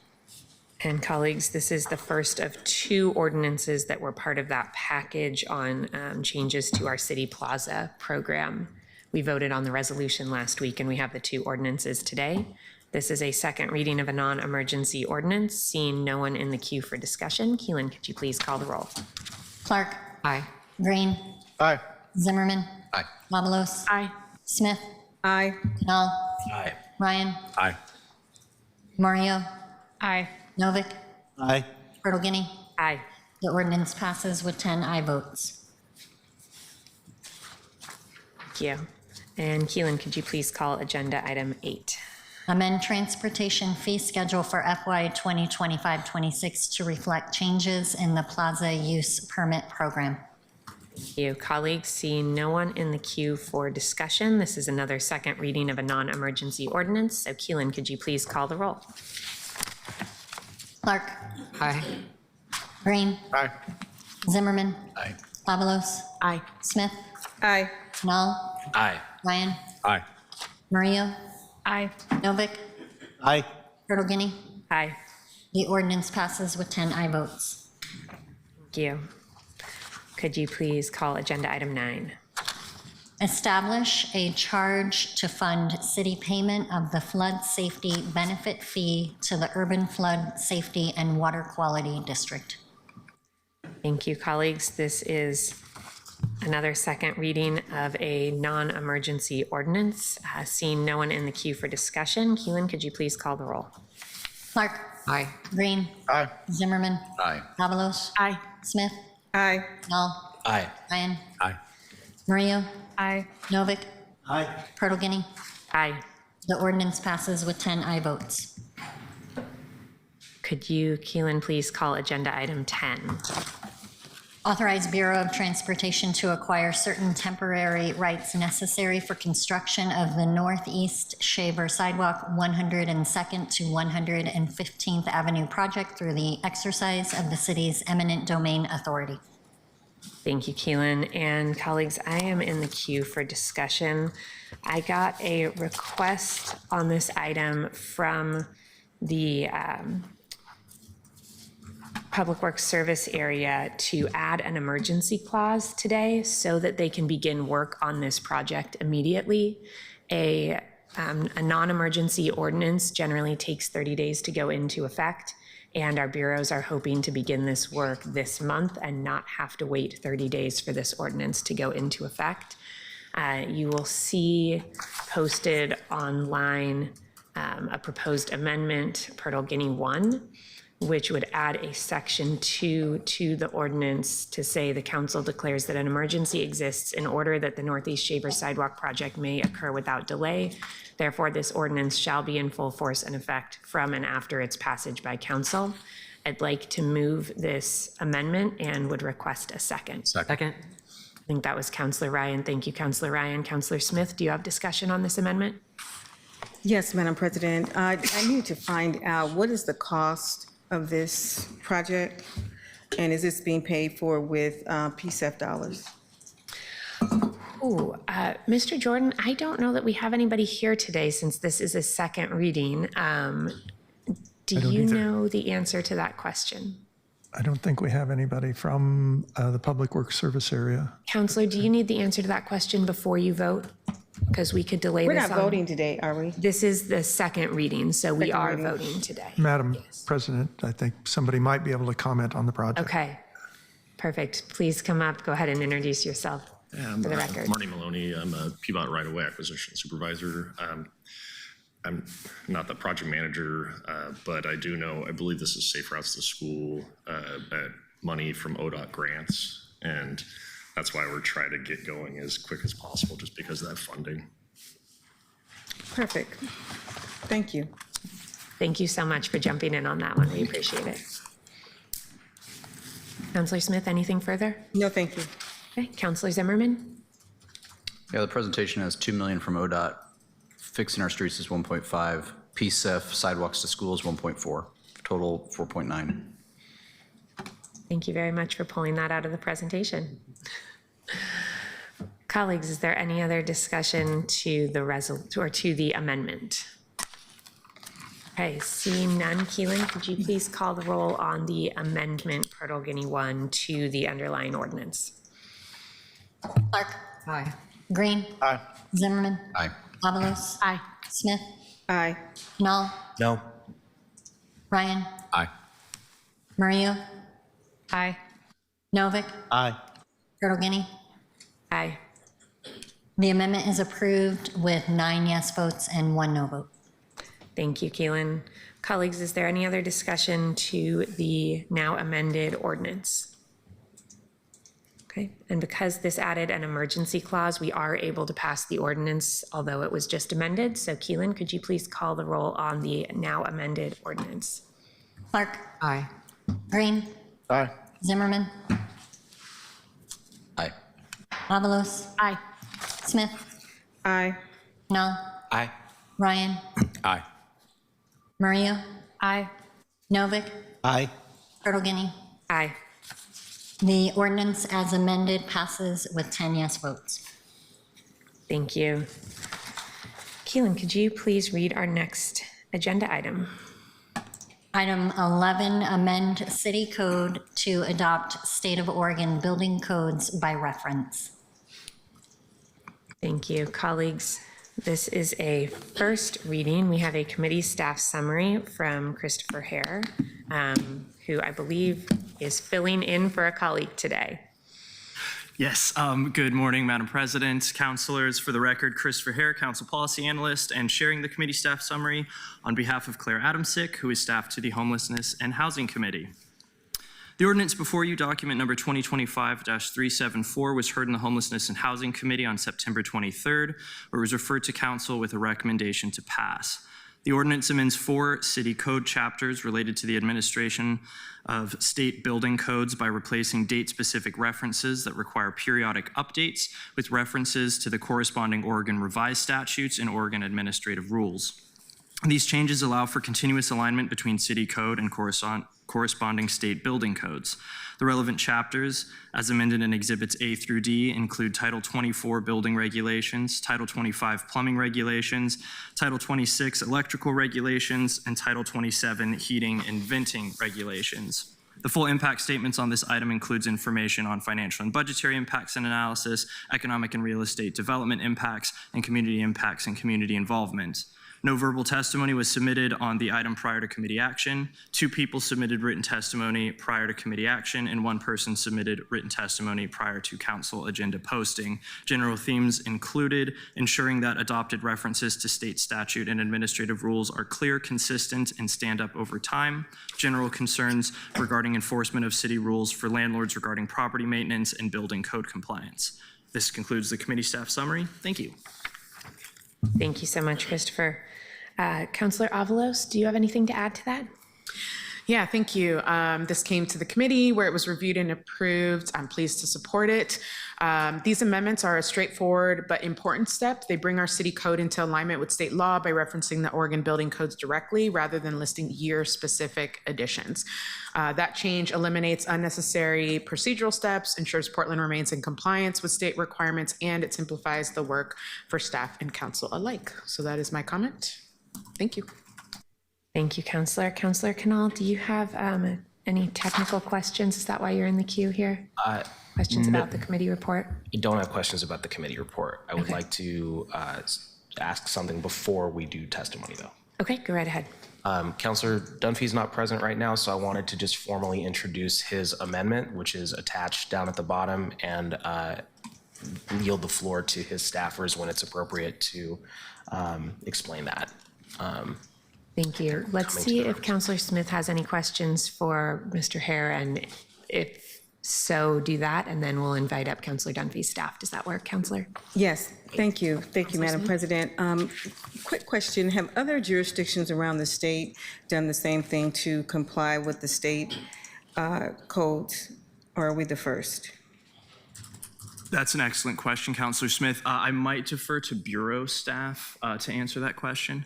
[SPEAKER 1] And colleagues, this is the first of 2 ordinances that were part of that package on changes to our City Plaza program. We voted on the resolution last week and we have the 2 ordinances today. This is a second reading of a non-emergency ordinance. Seeing no one in the queue for discussion, Keelan, could you please call the roll?
[SPEAKER 4] Clark.
[SPEAKER 1] Aye.
[SPEAKER 4] Green.
[SPEAKER 3] Aye.
[SPEAKER 4] Zimmerman.
[SPEAKER 9] Aye.
[SPEAKER 4] Avalos.
[SPEAKER 1] Aye.
[SPEAKER 4] Smith.
[SPEAKER 6] Aye.
[SPEAKER 4] Canal.
[SPEAKER 9] Aye.
[SPEAKER 4] Ryan.
[SPEAKER 9] Aye.
[SPEAKER 4] Mario.
[SPEAKER 5] Aye.
[SPEAKER 4] Novick.
[SPEAKER 2] Aye.
[SPEAKER 4] Turtle Guinea.
[SPEAKER 1] Aye.
[SPEAKER 4] The ordinance passes with 10 aye votes.
[SPEAKER 1] Thank you. And Keelan, could you please call agenda item 8?
[SPEAKER 4] Amend transportation fee schedule for FY 2025-26 to reflect changes in the plaza use permit program.
[SPEAKER 1] Thank you. Colleagues, seeing no one in the queue for discussion, this is another second reading of a non-emergency ordinance. So Keelan, could you please call the roll?
[SPEAKER 4] Clark.
[SPEAKER 1] Aye.
[SPEAKER 4] Green.
[SPEAKER 3] Aye.
[SPEAKER 4] Zimmerman.
[SPEAKER 9] Aye.
[SPEAKER 4] Avalos.
[SPEAKER 1] Aye.
[SPEAKER 4] Smith.
[SPEAKER 6] Aye.
[SPEAKER 4] Canal.
[SPEAKER 9] Aye.
[SPEAKER 4] Ryan.
[SPEAKER 9] Aye.
[SPEAKER 4] Murillo.
[SPEAKER 5] Aye.
[SPEAKER 4] Novick.
[SPEAKER 2] Aye.
[SPEAKER 4] Turtle Guinea.
[SPEAKER 1] Aye.
[SPEAKER 4] The ordinance passes with 10 aye votes.
[SPEAKER 1] Thank you. Could you please call agenda item 9?
[SPEAKER 4] Establish a charge to fund city payment of the flood safety benefit fee to the Urban Flood Safety and Water Quality District.
[SPEAKER 1] Thank you, colleagues. This is another second reading of a non-emergency ordinance. Seeing no one in the queue for discussion, Keelan, could you please call the roll?
[SPEAKER 4] Clark.
[SPEAKER 1] Aye.
[SPEAKER 4] Green.
[SPEAKER 3] Aye.
[SPEAKER 4] Zimmerman.
[SPEAKER 9] Aye.
[SPEAKER 4] Avalos.
[SPEAKER 1] Aye.
[SPEAKER 4] Smith.
[SPEAKER 6] Aye.
[SPEAKER 4] Canal.
[SPEAKER 9] Aye.
[SPEAKER 4] Ryan.
[SPEAKER 9] Aye.
[SPEAKER 4] Murillo.
[SPEAKER 5] Aye.
[SPEAKER 4] Novick.
[SPEAKER 2] Aye.
[SPEAKER 4] Turtle Guinea.
[SPEAKER 1] Aye.
[SPEAKER 4] The ordinance passes with 10 aye votes.
[SPEAKER 1] Could you, Keelan, please call agenda item 10?
[SPEAKER 4] Authorize Bureau of Transportation to acquire certain temporary rights necessary for construction of the Northeast Shaver Sidewalk 102nd to 115th Avenue project through the exercise of the city's eminent domain authority.
[SPEAKER 1] Thank you, Keelan. And colleagues, I am in the queue for discussion. I got a request on this item from the Public Works Service area to add an emergency clause today so that they can begin work on this project immediately. A non-emergency ordinance generally takes 30 days to go into effect, and our bureaus are hoping to begin this work this month and not have to wait 30 days for this ordinance to go into effect. You will see posted online a proposed amendment, Purtle Guinea 1, which would add a section 2 to the ordinance to say the council declares that an emergency exists in order that the Northeast Shaver Sidewalk project may occur without delay. Therefore, this ordinance shall be in full force and effect from and after its passage by council. I'd like to move this amendment and would request a second.
[SPEAKER 9] Second.
[SPEAKER 1] I think that was Councillor Ryan. Thank you, Councillor Ryan. Councillor Smith, do you have discussion on this amendment?
[SPEAKER 6] Yes, Madam President. I need to find out what is the cost of this project, and is this being paid for with PSEF dollars?
[SPEAKER 1] Mr. Jordan, I don't know that we have anybody here today since this is a second reading. Do you know the answer to that question?
[SPEAKER 10] I don't think we have anybody from the Public Works Service area.
[SPEAKER 1] Counselor, do you need the answer to that question before you vote? Because we could delay
[SPEAKER 6] We're
[SPEAKER 1] this
[SPEAKER 6] not voting today, are we?
[SPEAKER 1] This is the second reading, so we
[SPEAKER 6] Second
[SPEAKER 1] are
[SPEAKER 6] reading.
[SPEAKER 1] voting today.
[SPEAKER 10] Madam President, I think somebody might be able to comment on the project.
[SPEAKER 1] Okay, perfect. Please come up, go ahead and introduce yourself for the record.
[SPEAKER 14] Marty Maloney, I'm a Piedmont right-of-way acquisition supervisor. I'm not the project manager, but I do know, I believe this is Safe Routes to School money from ODOT grants, and that's why we're trying to get going as quick as possible, just because of that funding.
[SPEAKER 6] Perfect. Thank you.
[SPEAKER 1] Thank you so much for jumping in on that one. We appreciate it. Councillor Smith, anything further?
[SPEAKER 6] No, thank you.
[SPEAKER 1] Okay, Councillor Zimmerman?
[SPEAKER 15] Yeah, the presentation has 2 million from ODOT. Fixing our streets is 1.5. PSEF, sidewalks to schools, 1.4. Total 4.9.
[SPEAKER 1] Thank you very much for pulling that out of the presentation. Colleagues, is there any other discussion to the amendment? Okay, seeing none, Keelan, could you please call the roll on the amendment, Purtle Guinea 1, to the underlying ordinance?
[SPEAKER 4] Clark. Aye. Green.
[SPEAKER 3] Aye.
[SPEAKER 4] Zimmerman.
[SPEAKER 15] Aye.
[SPEAKER 4] Avalos.
[SPEAKER 1] Aye.
[SPEAKER 4] Smith.
[SPEAKER 6] Aye.
[SPEAKER 4] Null.
[SPEAKER 2] No.
[SPEAKER 4] Ryan.
[SPEAKER 15] Aye.
[SPEAKER 4] Mario.
[SPEAKER 1] Aye.
[SPEAKER 4] Novick.
[SPEAKER 2] Aye.
[SPEAKER 4] Purtle Guinea.
[SPEAKER 1] Aye.
[SPEAKER 4] The amendment is approved with 9 yes votes and 1 no vote.
[SPEAKER 1] Thank you, Keelan. Colleagues, is there any other discussion to the now amended ordinance? Okay, and because this added an emergency clause, we are able to pass the ordinance, although it was just amended. So Keelan, could you please call the roll on the now amended ordinance?
[SPEAKER 4] Clark.
[SPEAKER 1] Aye.
[SPEAKER 4] Green.
[SPEAKER 3] Aye.
[SPEAKER 4] Zimmerman.
[SPEAKER 15] Aye.
[SPEAKER 4] Avalos.
[SPEAKER 1] Aye.
[SPEAKER 4] Smith.
[SPEAKER 6] Aye.
[SPEAKER 4] Null.
[SPEAKER 15] Aye.
[SPEAKER 4] Ryan.
[SPEAKER 15] Aye.
[SPEAKER 4] Mario.
[SPEAKER 1] Aye.
[SPEAKER 4] Novick.
[SPEAKER 2] Aye.
[SPEAKER 4] Purtle Guinea.
[SPEAKER 1] Aye.
[SPEAKER 4] The ordinance as amended passes with 10 yes votes.
[SPEAKER 1] Thank you. Keelan, could you please read our next agenda item?
[SPEAKER 4] Item 11, amend city code to adopt state of Oregon building codes by reference.
[SPEAKER 1] Thank you, colleagues. This is a first reading. We have a committee staff summary from Christopher Hare, who I believe is filling in for a colleague today.
[SPEAKER 16] Yes, good morning, Madam President, councilors. For the record, Christopher Hare, Council Policy Analyst, and sharing the committee staff summary on behalf of Claire Adamsick, who is staff to the Homelessness and Housing Committee. The ordinance before you, document number 2025-374, was heard in the Homelessness and Housing Committee on September 23rd, where it was referred to council with a recommendation to pass. The ordinance amends 4 city code chapters related to the administration of state building codes by replacing date-specific references that require periodic updates with references to the corresponding Oregon revised statutes and Oregon administrative rules. These changes allow for continuous alignment between city code and corresponding state building codes. The relevant chapters, as amended in Exhibits A through D, include Title 24 Building Regulations, Title 25 Plumbing Regulations, Title 26 Electrical Regulations, and Title 27 Heating and Venting Regulations. The full impact statements on this item includes information on financial and budgetary impacts and analysis, economic and real estate development impacts, and community involvement. No verbal testimony was submitted on the item prior to committee action. 2 people submitted written testimony prior to committee action, and 1 person submitted written testimony prior to council agenda posting. General themes included ensuring that adopted references to state statute and administrative rules are clear, consistent, and stand up over time. General concerns regarding enforcement of city rules for landlords regarding property maintenance and building code compliance. This concludes the committee staff summary. Thank you.
[SPEAKER 1] Thank you so much, Christopher. Councillor Avalos, do you have anything to add to that?
[SPEAKER 17] Yeah, thank you. This came to the committee where it was reviewed and approved. I'm pleased to support it. These amendments are a straightforward but important step. They bring our city code into alignment with state law by referencing the Oregon building codes directly rather than listing year-specific additions. That change eliminates unnecessary procedural steps, ensures Portland remains in compliance with state requirements, and it simplifies the work for staff and council alike. So that is my comment. Thank you.
[SPEAKER 1] Thank you, Councillor. Councillor Canal, do you have any technical questions? Is that why you're in the queue here? Questions about the committee report?
[SPEAKER 9] I don't have questions about the committee report. I would like to ask something before we do testimony, though.
[SPEAKER 1] Okay, go right ahead.
[SPEAKER 9] Councillor Dunphy's not present right now, so I wanted to just formally introduce his amendment, which is attached down at the bottom, and yield the floor to his staffers when it's appropriate to explain that.
[SPEAKER 1] Thank you. Let's see if Councillor Smith has any questions for Mr. Hare, and if so, do that, and then we'll invite up Councillor Dunphy's staff. Does that work, Councillor?
[SPEAKER 6] Yes, thank you. Thank you, Madam President. Quick question, have other jurisdictions around the state done the same thing to comply with the state codes, or are we the first?
[SPEAKER 16] That's an excellent question, Councillor Smith. I might defer to Bureau staff to answer that question.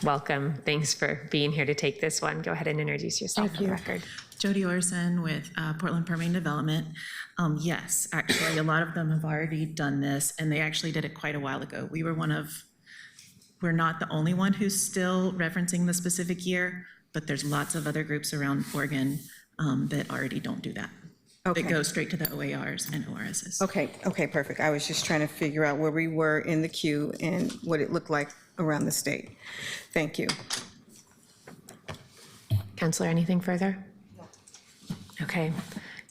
[SPEAKER 1] Welcome. Thanks for being here to take this one. Go ahead and introduce yourself for the record.
[SPEAKER 18] Jody Orson with Portland Permitting Development. Yes, actually, a lot of them have already done this, and they actually did it quite a while ago. We're not the only one who's still referencing the specific year, but there's lots of other groups around Oregon that already don't do that.
[SPEAKER 6] Okay.
[SPEAKER 18] That go straight to the OARs and ORSs.
[SPEAKER 6] Okay, perfect. I was just trying to figure out where we were in the queue and what it looked like around the state. Thank you.
[SPEAKER 1] Councillor, anything further? Okay.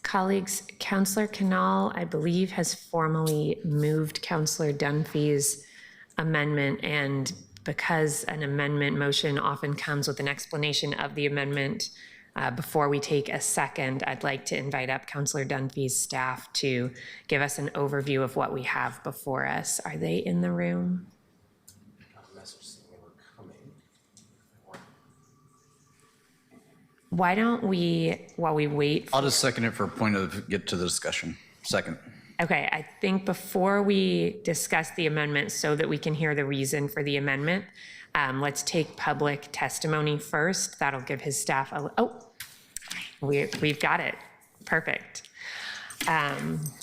[SPEAKER 1] Colleagues, Councillor Canal, I believe, has formally moved Councillor Dunphy's amendment, and because an amendment motion often comes with an explanation of the amendment, before we take a second, I'd like to invite up Councillor Dunphy's staff to give us an overview of what we have before us. Are they in the room? Why don't we, while we wait?
[SPEAKER 15] I'll just second it for a point of get to the discussion. Second.
[SPEAKER 1] Okay, I think before we discuss the amendment so that we can hear the reason for the amendment, let's take public testimony first. That'll give his staff we've got it. Perfect.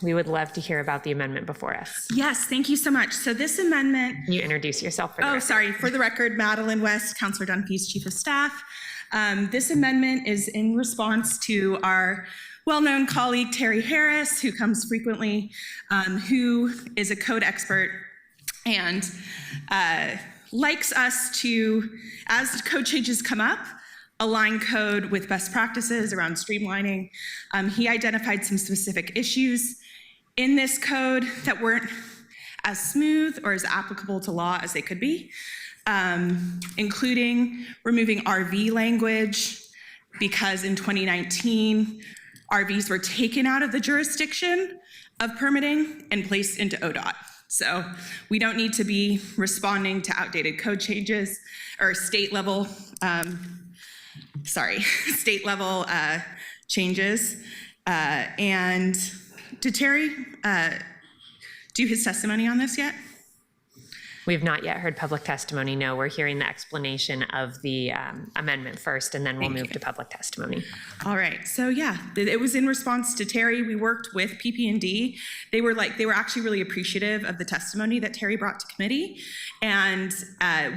[SPEAKER 1] We would love to hear about the amendment before us.
[SPEAKER 7] Yes, thank you so much. So this amendment.
[SPEAKER 1] Can you introduce yourself for the record?
[SPEAKER 7] Sorry. For the record, Madeline West, Councillor Dunphy's Chief of Staff. This amendment is in response to our well-known colleague, Terry Harris, who comes frequently, who is a code expert and likes us to, as code changes come up, align code with best practices around streamlining. He identified some specific issues in this code that weren't as smooth or as applicable to law as they could be, including removing RV language, because in 2019, RVs were taken out of the jurisdiction
[SPEAKER 19] of permitting and placed into ODOT. So we don't need to be responding to outdated code changes or state level changes. And did Terry do his testimony on this yet?
[SPEAKER 1] We've not yet heard public testimony. No, we're hearing the explanation of the amendment first, and then we'll move to public testimony.
[SPEAKER 19] All right, so yeah, it was in response to Terry. We worked with PP&D. They were actually really appreciative of the testimony that Terry brought to committee, and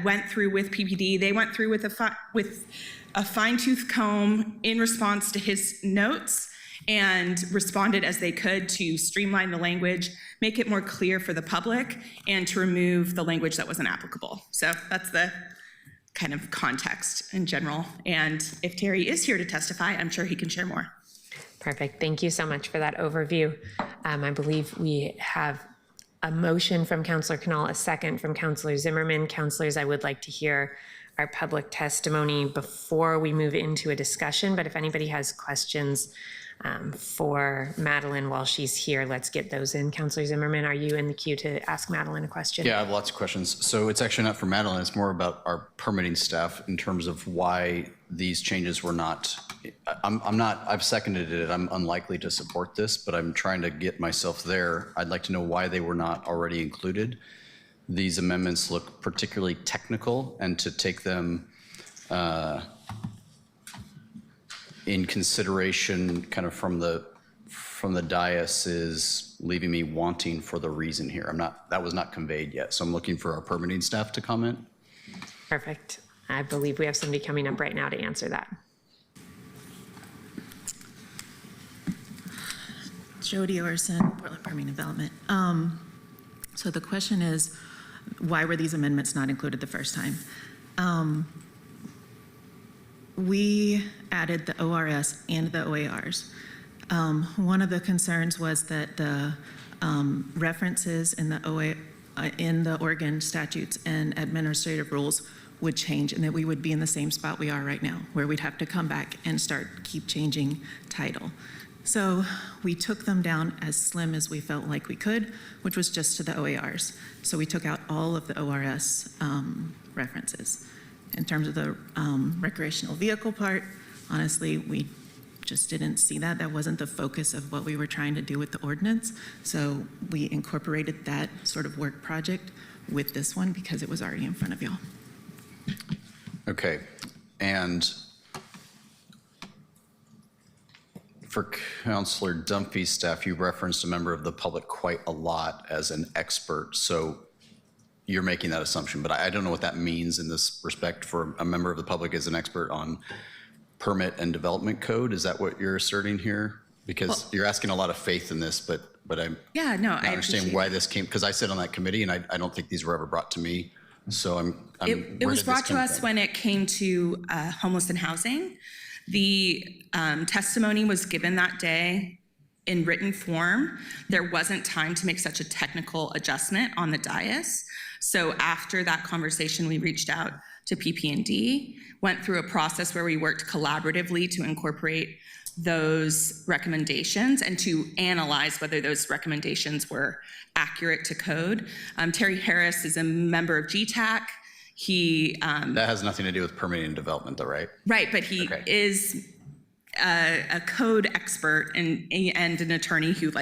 [SPEAKER 19] went through with PPD. They went through with a fine-tooth comb in response to his notes and responded as they could to streamline the language, make it more clear for the public, and to remove the language that wasn't applicable. So that's the kind of context in general. And if Terry is here to testify, I'm sure he can share more.
[SPEAKER 1] Perfect. Thank you so much for that overview. I believe we have a motion from Councillor Knoll, a second from Councillor Zimmerman. Councillors, I would like to hear our public testimony before we move into a discussion, but if anybody has questions for Madeline while she's here, let's get those in. Councillor Zimmerman, are you in the queue to ask Madeline a question?
[SPEAKER 15] Yeah, I have lots of questions. So it's actually not for Madeline, it's more about our permitting staff in terms of why these changes were not, I've seconded it, I'm unlikely to support this, but I'm trying to get myself there. I'd like to know why they were not already included. These amendments look particularly technical, and to take them in consideration kind of from the dais is leaving me wanting for the reason here. That was not conveyed yet, so I'm looking for our permitting staff to comment.
[SPEAKER 1] Perfect. I believe we have somebody coming up right now to answer that.
[SPEAKER 18] Jody Orson, Portland Permitting Development. So the question is, why were these amendments not included the first time? We added the ORS and the OARs. One of the concerns was that the references in the Oregon statutes and administrative rules would change, and that we would be in the same spot we are right now, where we'd have to come back and keep changing title. So we took them down as slim as we felt like we could, which was just to the OARs. So we took out all of the ORS references. In terms of the recreational vehicle part, honestly, we just didn't see that. That wasn't the focus of what we were trying to do with the ordinance. So we incorporated that sort of work project with this one because it was already in front of y'all.
[SPEAKER 15] Okay, and for Councillor Dunphy's staff, you referenced a member of the public quite a lot as an expert. So you're making that assumption, but I don't know what that means in this respect for a member of the public as an expert on permit and development code. Is that what you're asserting here? Because you're asking a lot of faith in this, but I understand why this came, because I sit on that committee and I don't think these were ever brought to me. So
[SPEAKER 19] it was brought to us when it came to homeless and housing. The testimony was given that day in written form. There wasn't time to make such a technical adjustment on the dais. So after that conversation, we reached out to PP&D, went through a process where we worked collaboratively to incorporate those recommendations and to analyze whether those recommendations were accurate to code. Terry Harris is a member of GTAC.
[SPEAKER 15] That has nothing to do with permitting and development though, right?
[SPEAKER 19] Right, but he is a code expert and an attorney who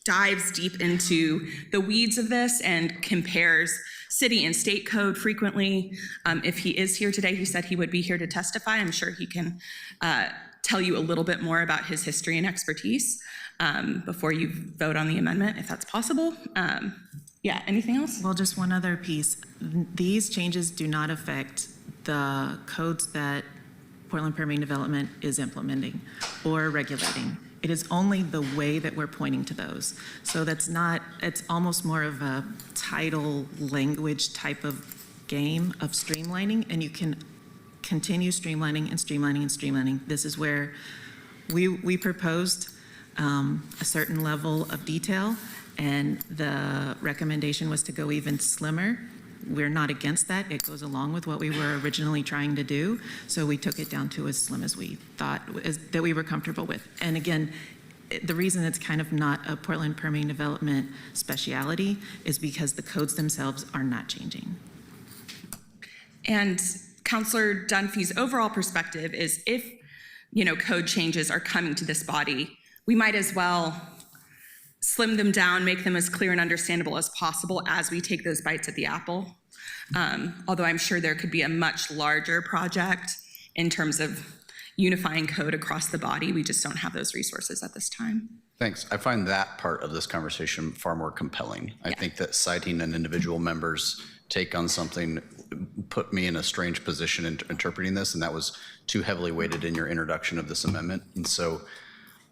[SPEAKER 19] dives deep into the weeds of this and compares city and state code frequently. If he is here today, he said he would be here to testify. I'm sure he can tell you a little bit more about his history and expertise before you vote on the amendment, if that's possible. Yeah, anything else?
[SPEAKER 18] Well, just one other piece. These changes do not affect the codes that Portland Permitting Development is implementing or regulating. It is only the way that we're pointing to those. So it's almost more of a title language type of game of streamlining, and you can continue streamlining and streamlining and streamlining. This is where we proposed a certain level of detail, and the recommendation was to go even slimmer. We're not against that. It goes along with what we were originally trying to do. So we took it down to as slim as we thought that we were comfortable with. And again, the reason it's kind of not a Portland Permitting Development speciality is because the codes themselves are not changing.
[SPEAKER 19] And Councillor Dunphy's overall perspective is if, code changes are coming to this body, we might as well slim them down, make them as clear and understandable as possible as we take those bites at the apple. Although I'm sure there could be a much larger project in terms of unifying code across the body. We just don't have those resources at this time.
[SPEAKER 15] Thanks. I find that part of this conversation far more compelling. I think that citing an individual member's take on something put me in a strange position in interpreting this, and that was too heavily weighted in your introduction of this amendment. And so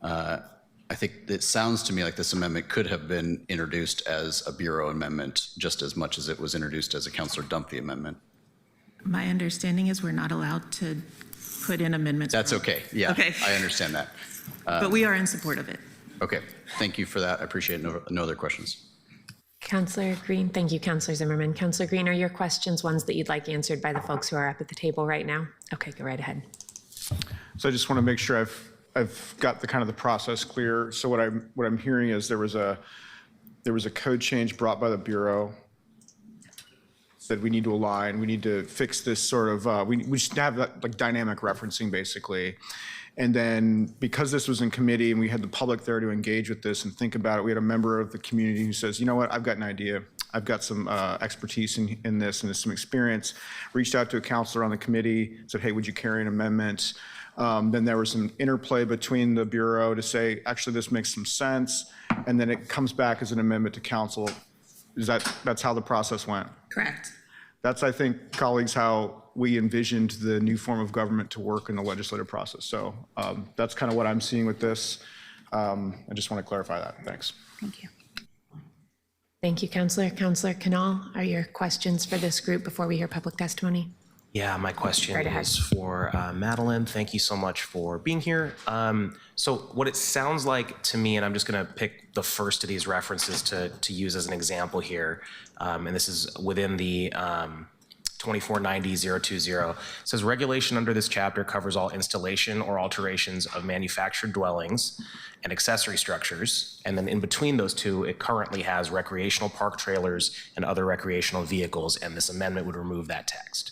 [SPEAKER 15] I think it sounds to me like this amendment could have been introduced as a Bureau amendment just as much as it was introduced as a Councillor Dunphy amendment.
[SPEAKER 18] My understanding is we're not allowed to put in amendments.
[SPEAKER 15] That's okay. Yeah,
[SPEAKER 18] okay.
[SPEAKER 15] I understand that.
[SPEAKER 18] But we are in support of it.
[SPEAKER 15] Okay, thank you for that. I appreciate it. No other questions.
[SPEAKER 1] Councillor Green, thank you, Councillor Zimmerman. Councillor Green, are your questions ones that you'd like answered by the folks who are up at the table right now? Okay, go right ahead.
[SPEAKER 3] So I just want to make sure I've got the process clear. So what I'm hearing is there was a code change brought by the Bureau. Said we need to align, we need to fix this sort of, we should have that like dynamic referencing basically. And then because this was in committee and we had the public there to engage with this and think about it, we had a member of the community who says, you know what, I've got an idea. I've got some expertise in this and some experience. Reached out to a counselor on the committee, said, hey, would you carry an amendment? Then there was some interplay between the Bureau to say, actually, this makes some sense. And then it comes back as an amendment to council. That's how the process went?
[SPEAKER 19] Correct.
[SPEAKER 3] That's, I think, colleagues, how we envisioned the new form of government to work in the legislative process. So that's kind of what I'm seeing with this. I just want to clarify that. Thanks.
[SPEAKER 19] Thank you.
[SPEAKER 1] Thank you, Councillor. Councillor Canal, are your questions for this group before we hear public testimony?
[SPEAKER 9] Yeah, my question is for Madeline. Thank you so much for being here. So what it sounds like to me, and I'm just going to pick the first of these references to use as an example here, and this is within the 2490-020, says regulation under this chapter covers all installation or alterations of manufactured dwellings and accessory structures. And then in between those two, it currently has recreational park trailers and other recreational vehicles, and this amendment would remove that text.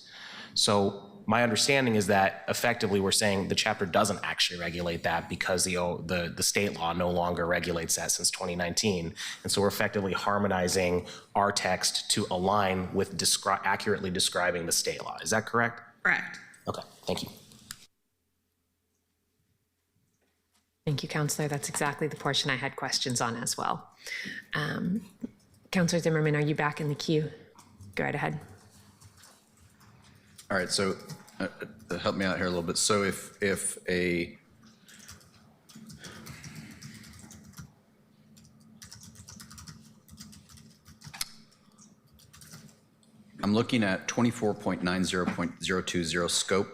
[SPEAKER 9] So my understanding is that effectively we're saying the chapter doesn't actually regulate that because the state law no longer regulates that since 2019. And so we're effectively harmonizing our text to align with accurately describing the state law. Is that correct?
[SPEAKER 19] Correct.
[SPEAKER 9] Okay, thank you.
[SPEAKER 1] Thank you, Councillor. That's exactly the portion I had questions on as well. Councillor Zimmerman, are you back in the queue? Go right ahead.
[SPEAKER 15] All right, so help me out here a little bit. So if I'm looking at 24.90.020 scope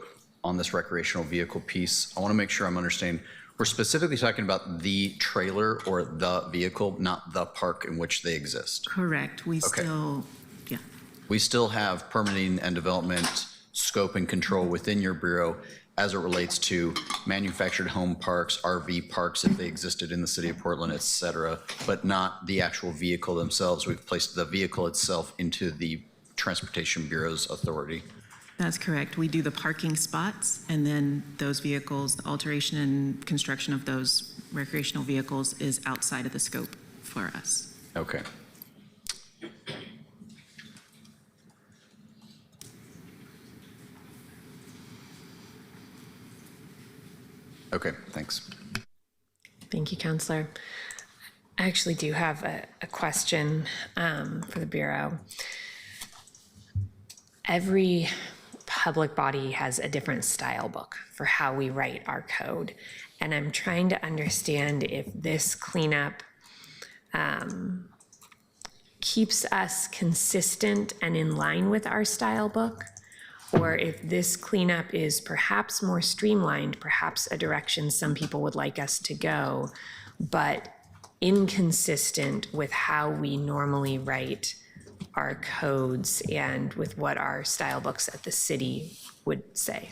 [SPEAKER 15] on this recreational vehicle piece. I want to make sure I'm understanding. We're specifically talking about the trailer or the vehicle, not the park in which they exist.
[SPEAKER 18] Correct. We still
[SPEAKER 15] have permitting and development scope and control within your Bureau as it relates to manufactured home parks, RV parks, if they existed in the city of Portland, et cetera, but not the actual vehicle themselves. We've placed the vehicle itself into the Transportation Bureau's authority.
[SPEAKER 18] That's correct. We do the parking spots, and then those vehicles, the alteration and construction of those recreational vehicles is outside of the scope for us.
[SPEAKER 15] Okay. Okay, thanks.
[SPEAKER 1] Thank you, Councillor. I actually do have a question for the Bureau. Every public body has a different style book for how we write our code. And I'm trying to understand if this cleanup keeps us consistent and in line with our style book, or if this cleanup is perhaps more streamlined, perhaps a direction some people would like us to go, but inconsistent with how we normally write our codes and with what our style books at the city would say.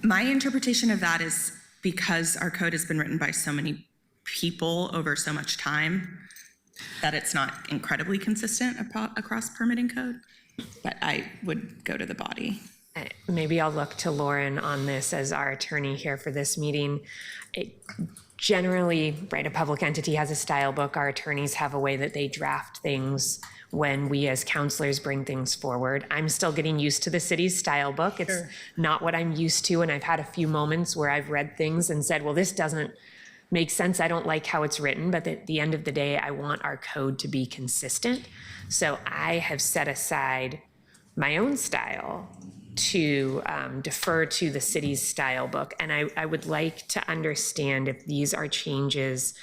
[SPEAKER 19] My interpretation of that is because our code has been written by so many people over so much time that it's not incredibly consistent across permitting code, but I would go to the body.
[SPEAKER 1] Maybe I'll look to Lauren on this as our attorney here for this meeting. Generally, right, a public entity has a style book. Our attorneys have a way that they draft things when we as counselors bring things forward. I'm still getting used to the city's style book. It's not what I'm used to, and I've had a few moments where I've read things and said, well, this doesn't make sense. I don't like how it's written, but at the end of the day, I want our code to be consistent. So I have set aside my own style to defer to the city's style book. And I would like to understand if these are changes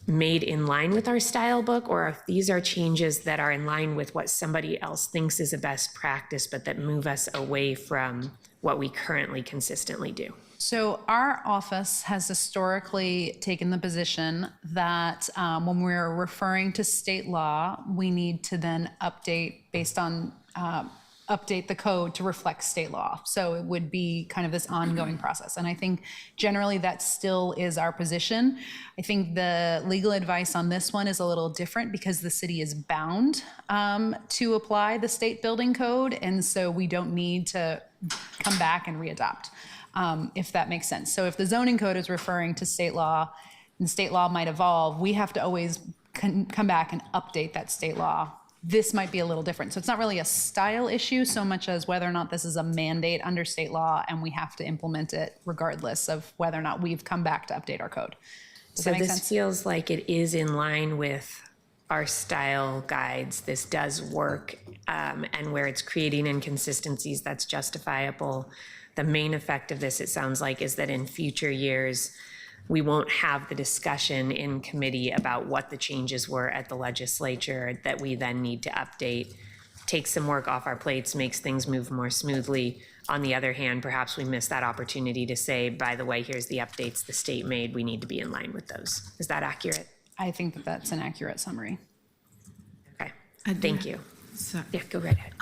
[SPEAKER 1] made in line with our style book, or if these are changes that are in line with what somebody else thinks is a best practice, but that move us away from what we currently consistently do.
[SPEAKER 5] So our office has historically taken the position that when we're referring to state law, we need to then update based on update the code to reflect state law. So it would be kind of this ongoing process. And I think generally that still is our position. I think the legal advice on this one is a little different because the city is bound to apply the state building code. And so we don't need to come back and readopt, if that makes sense. So if the zoning code is referring to state law and state law might evolve, we have to always come back and update that state law. This might be a little different. So it's not really a style issue so much as whether or not this is a mandate under state law and we have to implement it regardless of whether or not we've come back to update our code. Does
[SPEAKER 1] So
[SPEAKER 5] that make
[SPEAKER 1] this
[SPEAKER 5] sense?
[SPEAKER 1] feels like it is in line with our style guides. This does work, and where it's creating inconsistencies, that's justifiable. The main effect of this, it sounds like, is that in future years, we won't have the discussion in committee about what the changes were at the legislature that we then need to update, take some work off our plates, makes things move more smoothly. On the other hand, perhaps we miss that opportunity to say, by the way, here's the updates the state made. We need to be in line with those. Is that accurate?
[SPEAKER 5] I think that that's an accurate summary.
[SPEAKER 1] Okay, thank you.
[SPEAKER 18] So,
[SPEAKER 1] Yeah, go right ahead.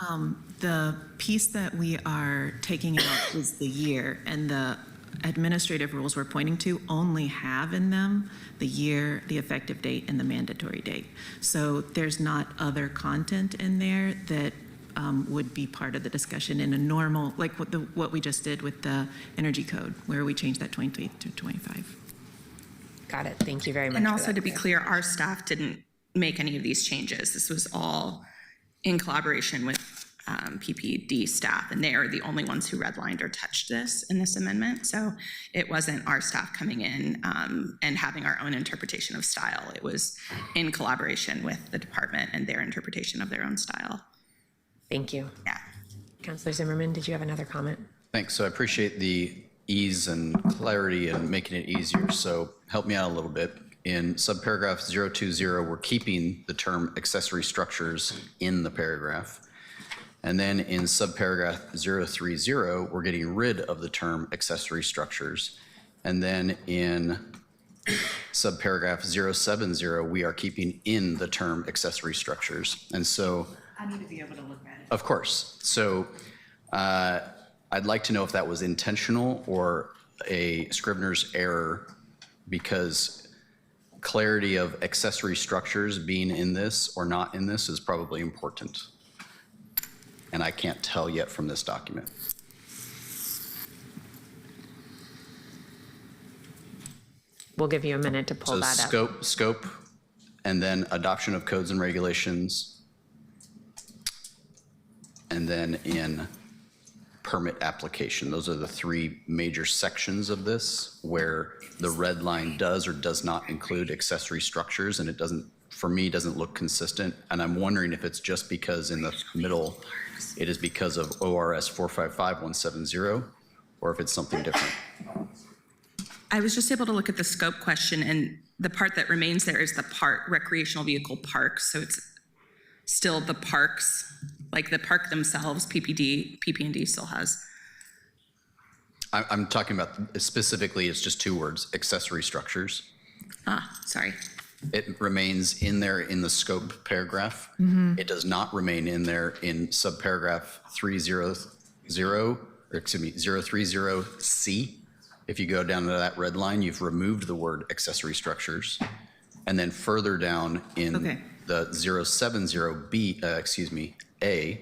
[SPEAKER 18] the piece that we are taking out is the year, and the administrative rules we're pointing to only have in them the year, the effective date, and the mandatory date. So there's not other content in there that would be part of the discussion in a normal, like what we just did with the energy code, where we changed that 23 to 25.
[SPEAKER 1] Got it. Thank you very much.
[SPEAKER 19] And
[SPEAKER 1] for
[SPEAKER 19] also
[SPEAKER 1] that
[SPEAKER 19] to be clear, our staff didn't make any of these changes. This was all in collaboration with PPD staff, and they are the only ones who redlined or touched this in this amendment. So it wasn't our staff coming in and having our own interpretation of style. It was in collaboration with the department and their interpretation of their own style.
[SPEAKER 1] Thank you.
[SPEAKER 19] Yeah.
[SPEAKER 1] Councilor Zimmerman, did you have another comment?
[SPEAKER 15] Thanks. So I appreciate the ease and clarity and making it easier. So help me out a little bit. In subparagraph 020, we're keeping the term accessory structures in the paragraph. And then in subparagraph 030, we're getting rid of the term accessory structures. And then in subparagraph 070, we are keeping in the term accessory structures. And so,
[SPEAKER 18] I need to be able to look at it.
[SPEAKER 15] of course. So I'd like to know if that was intentional or a Scrivener's error, because clarity of accessory structures being in this or not in this is probably important. And I can't tell yet from this document.
[SPEAKER 1] We'll give you a minute to pull that up.
[SPEAKER 15] Scope, and then adoption of codes and regulations. And then in permit application. Those are the three major sections of this where the red line does or does not include accessory structures, and it doesn't, for me, doesn't look consistent. And I'm wondering if it's just because in the middle, it is because of ORS 455170, or if it's something different.
[SPEAKER 19] I was just able to look at the scope question, and the part that remains there is the part recreational vehicle parks. So it's still the parks, like the park themselves, PP&D still has.
[SPEAKER 15] I'm talking about specifically, it's just two words, accessory structures.
[SPEAKER 19] Sorry.
[SPEAKER 15] It remains in there in the scope paragraph. It does not remain in there in subparagraph 300, 030C. If you go down to that red line, you've removed the word accessory structures. And then further down in the 070B, A,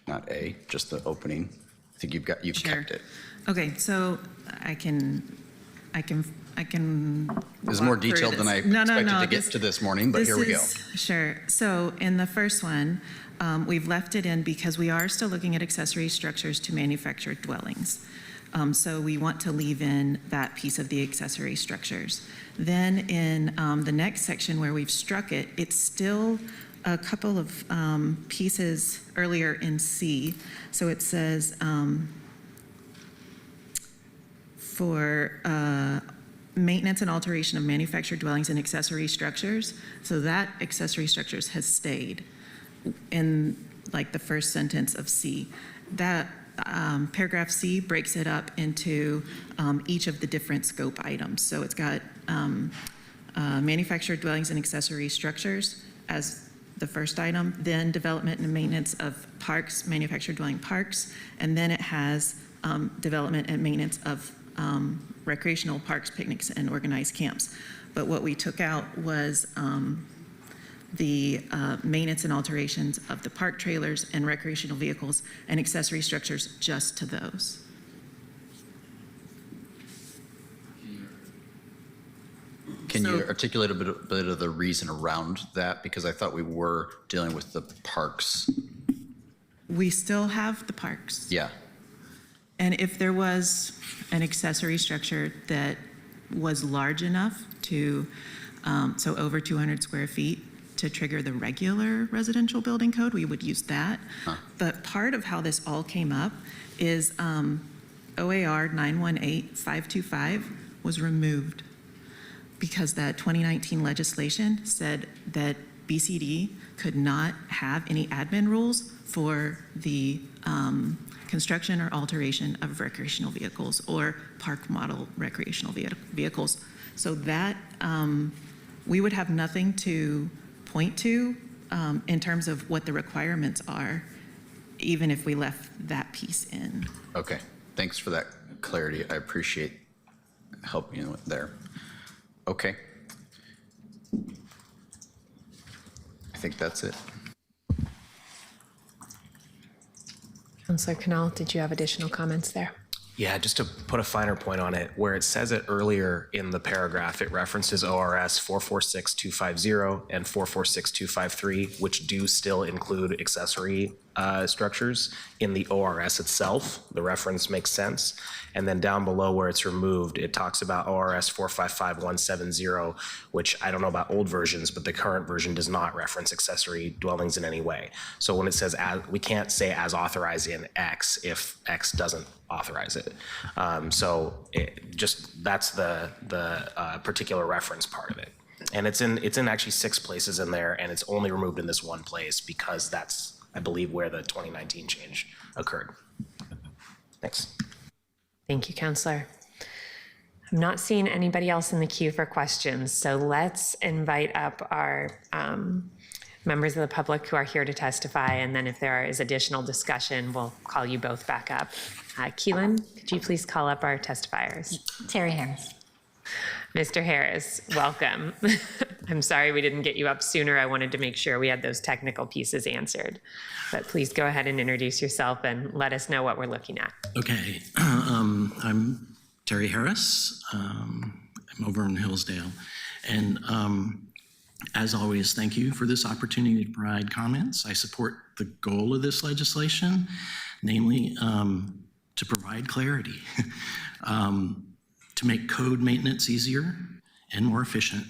[SPEAKER 15] not A, just the opening. I think you've kept it.
[SPEAKER 18] Okay, so I can.
[SPEAKER 15] It's more detailed than I expected to get to this morning, but here we go.
[SPEAKER 18] Sure. So in the first one, we've left it in because we are still looking at accessory structures to manufactured dwellings. So we want to leave in that piece of the accessory structures. Then in the next section where we've struck it, it's still a couple of pieces earlier in C. So it says for maintenance and alteration of manufactured dwellings and accessory structures. So that accessory structures has stayed in like the first sentence of C. That paragraph C breaks it up into each of the different scope items. So it's got manufactured dwellings and accessory structures as the first item, then development and maintenance of parks, manufactured dwelling parks, and then it has development and maintenance of recreational parks, picnics, and organized camps. But what we took out was the maintenance and alterations of the park trailers and recreational vehicles and accessory structures just to those.
[SPEAKER 15] Can you articulate a bit of the reason around that? Because I thought we were dealing with the parks.
[SPEAKER 18] We still have the parks.
[SPEAKER 15] Yeah.
[SPEAKER 18] And if there was an accessory structure that was large enough to, so over 200 square feet, to trigger the regular residential building code, we would use that. But part of how this all came up is OAR 918525 was removed because that 2019 legislation said that BCD could not have any admin rules for the construction or alteration of recreational vehicles or park model recreational vehicles. So that we would have nothing to point to in terms of what the requirements are, even if we left that piece in.
[SPEAKER 15] Okay, thanks for that clarity. I appreciate helping you there. Okay. I think that's it.
[SPEAKER 1] Councillor Canal, did you have additional comments there?
[SPEAKER 9] Yeah, just to put a finer point on it, where it says it earlier in the paragraph, it references ORS 446250 and 446253, which do still include accessory structures. In the ORS itself, the reference makes sense. And then down below where it's removed, it talks about ORS 455170, which I don't know about old versions, but the current version does not reference accessory dwellings in any way. So when it says as, we can't say as authorized in X if X doesn't authorize it. So that's the particular reference part of it. And it's in actually 6 places in there, and it's only removed in this one place because that's, I believe, where the 2019 change occurred. Thanks.
[SPEAKER 1] Thank you, Councillor. I'm not seeing anybody else in the queue for questions, so let's invite up our members of the public who are here to testify, and then if there is additional discussion, we'll call you both back up. Keelan, could you please call up our testifiers?
[SPEAKER 4] Terry Harris.
[SPEAKER 1] Mr. Harris, welcome. I'm sorry we didn't get you up sooner. I wanted to make sure we had those technical pieces answered. But please go ahead and introduce yourself and let us know what we're looking at.
[SPEAKER 20] Okay, I'm Terry Harris. I'm over in Hillsdale. And as always, thank you for this opportunity to provide comments. I support the goal of this legislation, namely to provide clarity, to make code maintenance easier and more efficient.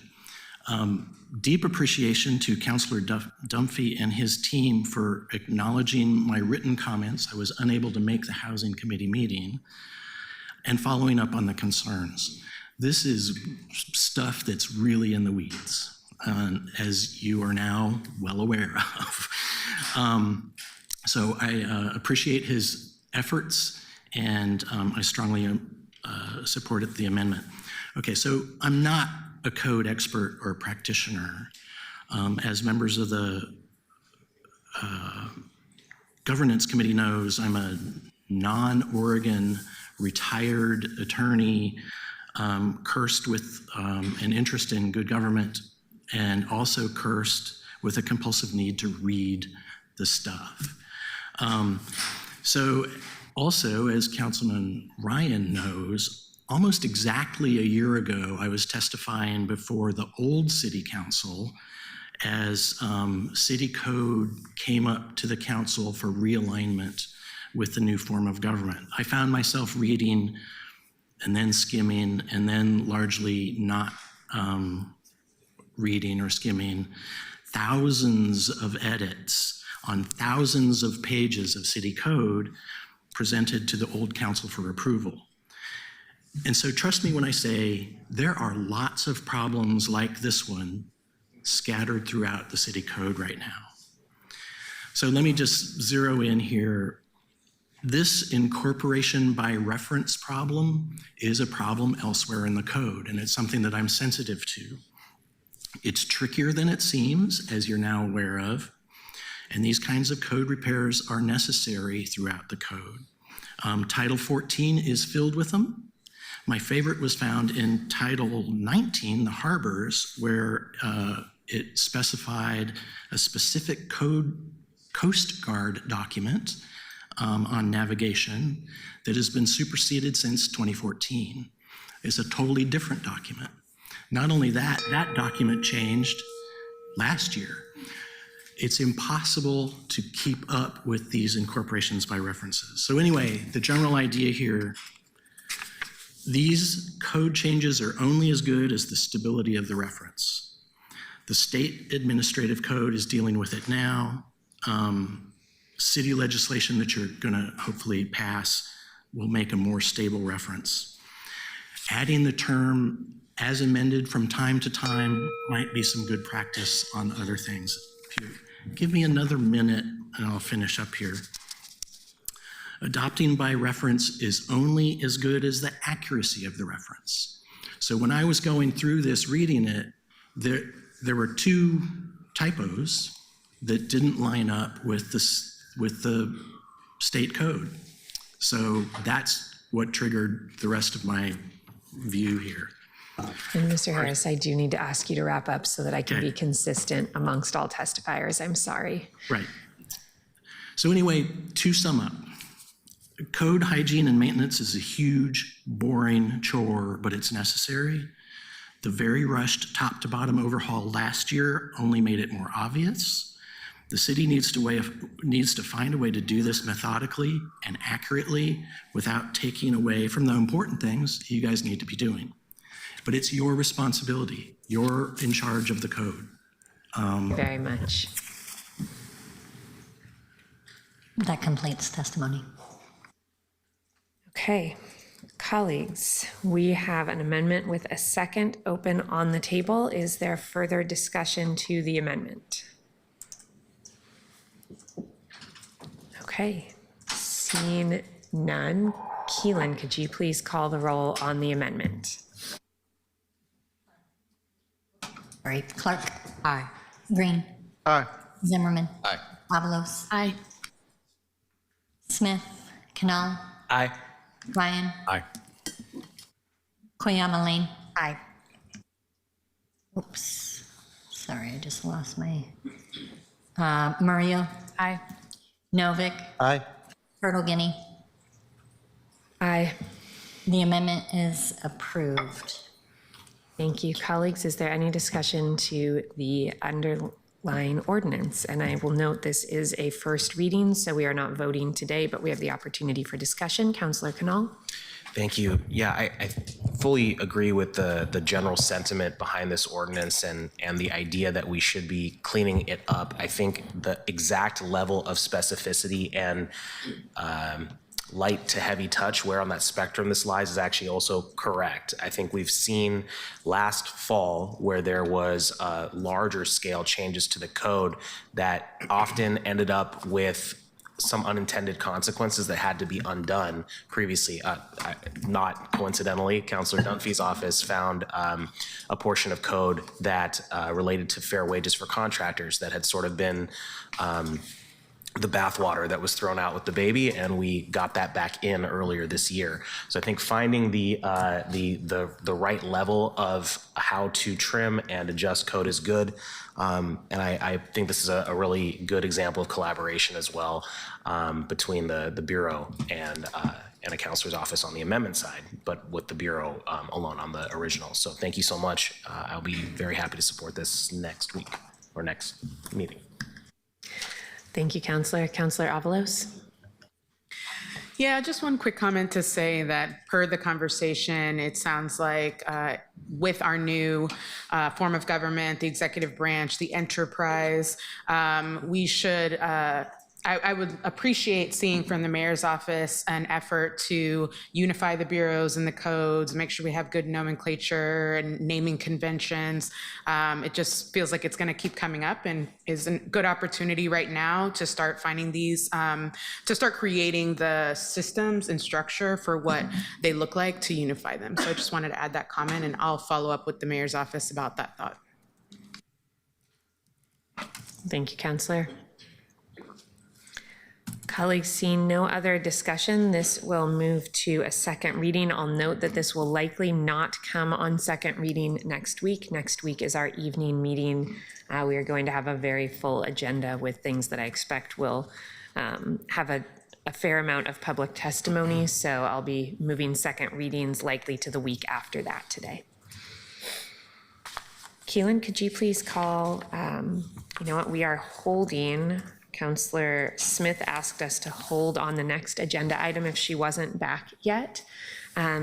[SPEAKER 20] Deep appreciation to Councillor Dunphy and his team for acknowledging my written comments. I was unable to make the Housing Committee meeting and following up on the concerns. This is stuff that's really in the weeds, as you are now well aware of. So I appreciate his efforts, and I strongly supported the amendment. Okay, so I'm not a code expert or practitioner. As members of the governance committee knows, I'm a non-Oregon retired attorney, cursed with an interest in good government, and also cursed with a compulsive need to read the stuff. So also, as Councilman Ryan knows, almost exactly a year ago, I was testifying before the old city council as city code came up to the council for realignment with the new form of government. I found myself reading and then skimming and then largely not reading or skimming thousands of edits on thousands of pages of city code presented to the old council for approval. And so trust me when I say there are lots of problems like this one scattered throughout the city code right now. So let me just zero in here. This incorporation by reference problem is a problem elsewhere in the code, and it's something that I'm sensitive to. It's trickier than it seems, as you're now aware of, and these kinds of code repairs are necessary throughout the code. Title 14 is filled with them. My favorite was found in Title 19, the harbors, where it specified a specific Coast Guard document on navigation that has been superseded since 2014. It's a totally different document. Not only that, that document changed last year. It's impossible to keep up with these incorporations by references. So anyway, the general idea here, these code changes are only as good as the stability of the reference. The state administrative code is dealing with it now. City legislation that you're gonna hopefully pass will make a more stable reference. Adding the term as amended from time to time might be some good practice on other things. If you give me another minute and I'll finish up here. Adopting by reference is only as good as the accuracy of the reference. So when I was going through this, reading it, there were two typos that didn't line up with the state code. So that's what triggered the rest of my view here.
[SPEAKER 1] And Mr. Harris, I do need to ask you to wrap up so that I can be consistent amongst all testifiers. I'm sorry.
[SPEAKER 20] Right. So anyway, to sum up, code hygiene and maintenance is a huge, boring chore, but it's necessary. The very rushed top to bottom overhaul last year only made it more obvious. The city needs to find a way to do this methodically and accurately without taking away from the important things you guys need to be doing. But it's your responsibility. You're in charge of the code.
[SPEAKER 1] Very much.
[SPEAKER 4] That completes testimony.
[SPEAKER 1] Okay, colleagues, we have an amendment with a second open on the table. Is there further discussion to the amendment? Okay, seeing none. Keelan, could you please call the roll on the amendment?
[SPEAKER 4] All right, Clark.
[SPEAKER 1] Aye.
[SPEAKER 4] Green.
[SPEAKER 3] Aye.
[SPEAKER 4] Zimmerman.
[SPEAKER 15] Aye.
[SPEAKER 4] Avalos.
[SPEAKER 17] Aye.
[SPEAKER 4] Smith. Canal.
[SPEAKER 9] Aye.
[SPEAKER 4] Ryan.
[SPEAKER 15] Aye.
[SPEAKER 4] Koyama Lane. Aye. Oops. Sorry, I just lost my. Murillo.
[SPEAKER 17] Aye.
[SPEAKER 4] Novick.
[SPEAKER 2] Aye.
[SPEAKER 4] Turtle Guinea.
[SPEAKER 1] Aye.
[SPEAKER 4] The amendment is approved.
[SPEAKER 1] Thank you, colleagues. Is there any discussion to the underlying ordinance? And I will note this is a first reading, so we are not voting today, but we have the opportunity for discussion. Councillor Canal.
[SPEAKER 9] Thank you. Yeah, I fully agree with the general sentiment behind this ordinance and the idea that we should be cleaning it up. I think the exact level of specificity and light to heavy touch, where on that spectrum this lies, is actually also correct. I think we've seen last fall where there was larger scale changes to the code that often ended up with some unintended consequences that had to be undone previously. Not coincidentally, Councillor Dunphy's office found a portion of code that related to fair wages for contractors that had sort of been the bathwater that was thrown out with the baby, and we got that back in earlier this year. So I think finding the right level of how to trim and adjust code is good. And I think this is a really good example of collaboration as well between the Bureau and a counselor's office on the amendment side, but with the Bureau alone on the original. So thank you so much. I'll be very happy to support this next week or next meeting.
[SPEAKER 1] Thank you, Counselor. Counselor Avalos?
[SPEAKER 17] Yeah, just one quick comment to say that per the conversation, it sounds like with our new form of government, the executive branch, the enterprise, we should, I would appreciate seeing from the mayor's office an effort to unify the bureaus and the codes, make sure we have good nomenclature and naming conventions. It just feels like it's going to keep coming up and is a good opportunity right now to start finding these, to start creating the systems and structure for what they look like to unify them. So I just wanted to add that comment, and I'll follow up with the mayor's office about that thought.
[SPEAKER 1] Thank you, Counselor. Colleagues, seeing no other discussion, this will move to a second reading. I'll note that this will likely not come on second reading next week. Next week is our evening meeting. We are going to have a very full agenda with things that I expect will have a fair amount of public testimony. So I'll be moving second readings likely to the week after that today. Keelan, could you please call, you know what, we are holding, Counselor Smith asked us to hold on the next agenda item if she wasn't back yet.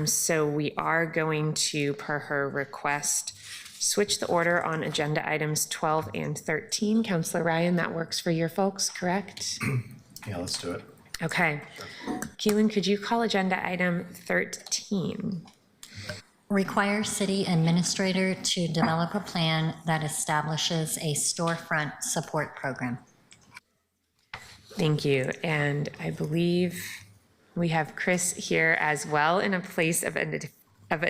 [SPEAKER 1] So we are going to, per her request, switch the order on agenda items 12 and 13. Counselor Ryan, that works for your folks, correct?
[SPEAKER 15] Yeah, let's do it.
[SPEAKER 1] Okay. Keelan, could you call agenda item 13?
[SPEAKER 4] Require city administrator to develop a plan that establishes a storefront support program.
[SPEAKER 1] Thank you. And I believe we have Chris here as well in a place of a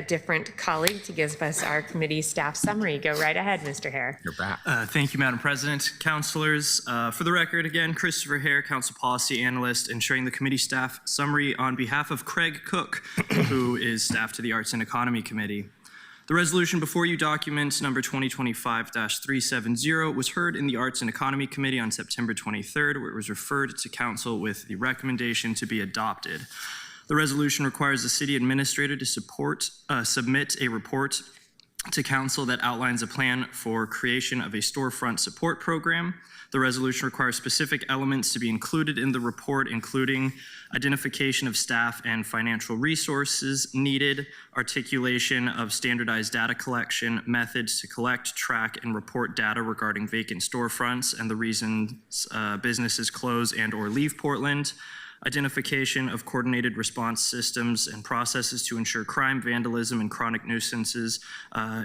[SPEAKER 1] different colleague to give us our committee staff summary. Go right ahead, Mr. Hare.
[SPEAKER 16] You're back. Thank you, Madam President. Councilors, for the record, again, Christopher Hare, Council Policy Analyst, and sharing the committee staff summary on behalf of Craig Cook, who is staff to the Arts and Economy Committee. The resolution before you, document number 2025-370, was heard in the Arts and Economy Committee on September 23rd, where it was referred to Council with the recommendation to be adopted. The resolution requires the city administrator to submit a report to Council that outlines a plan for creation of a storefront support program. The resolution requires specific elements to be included in the report, including identification of staff and financial resources needed, articulation of standardized data collection methods to collect, track, and report data regarding vacant storefronts and the reasons businesses close and or leave Portland, identification of coordinated response systems and processes to ensure crime, vandalism, and chronic nuisances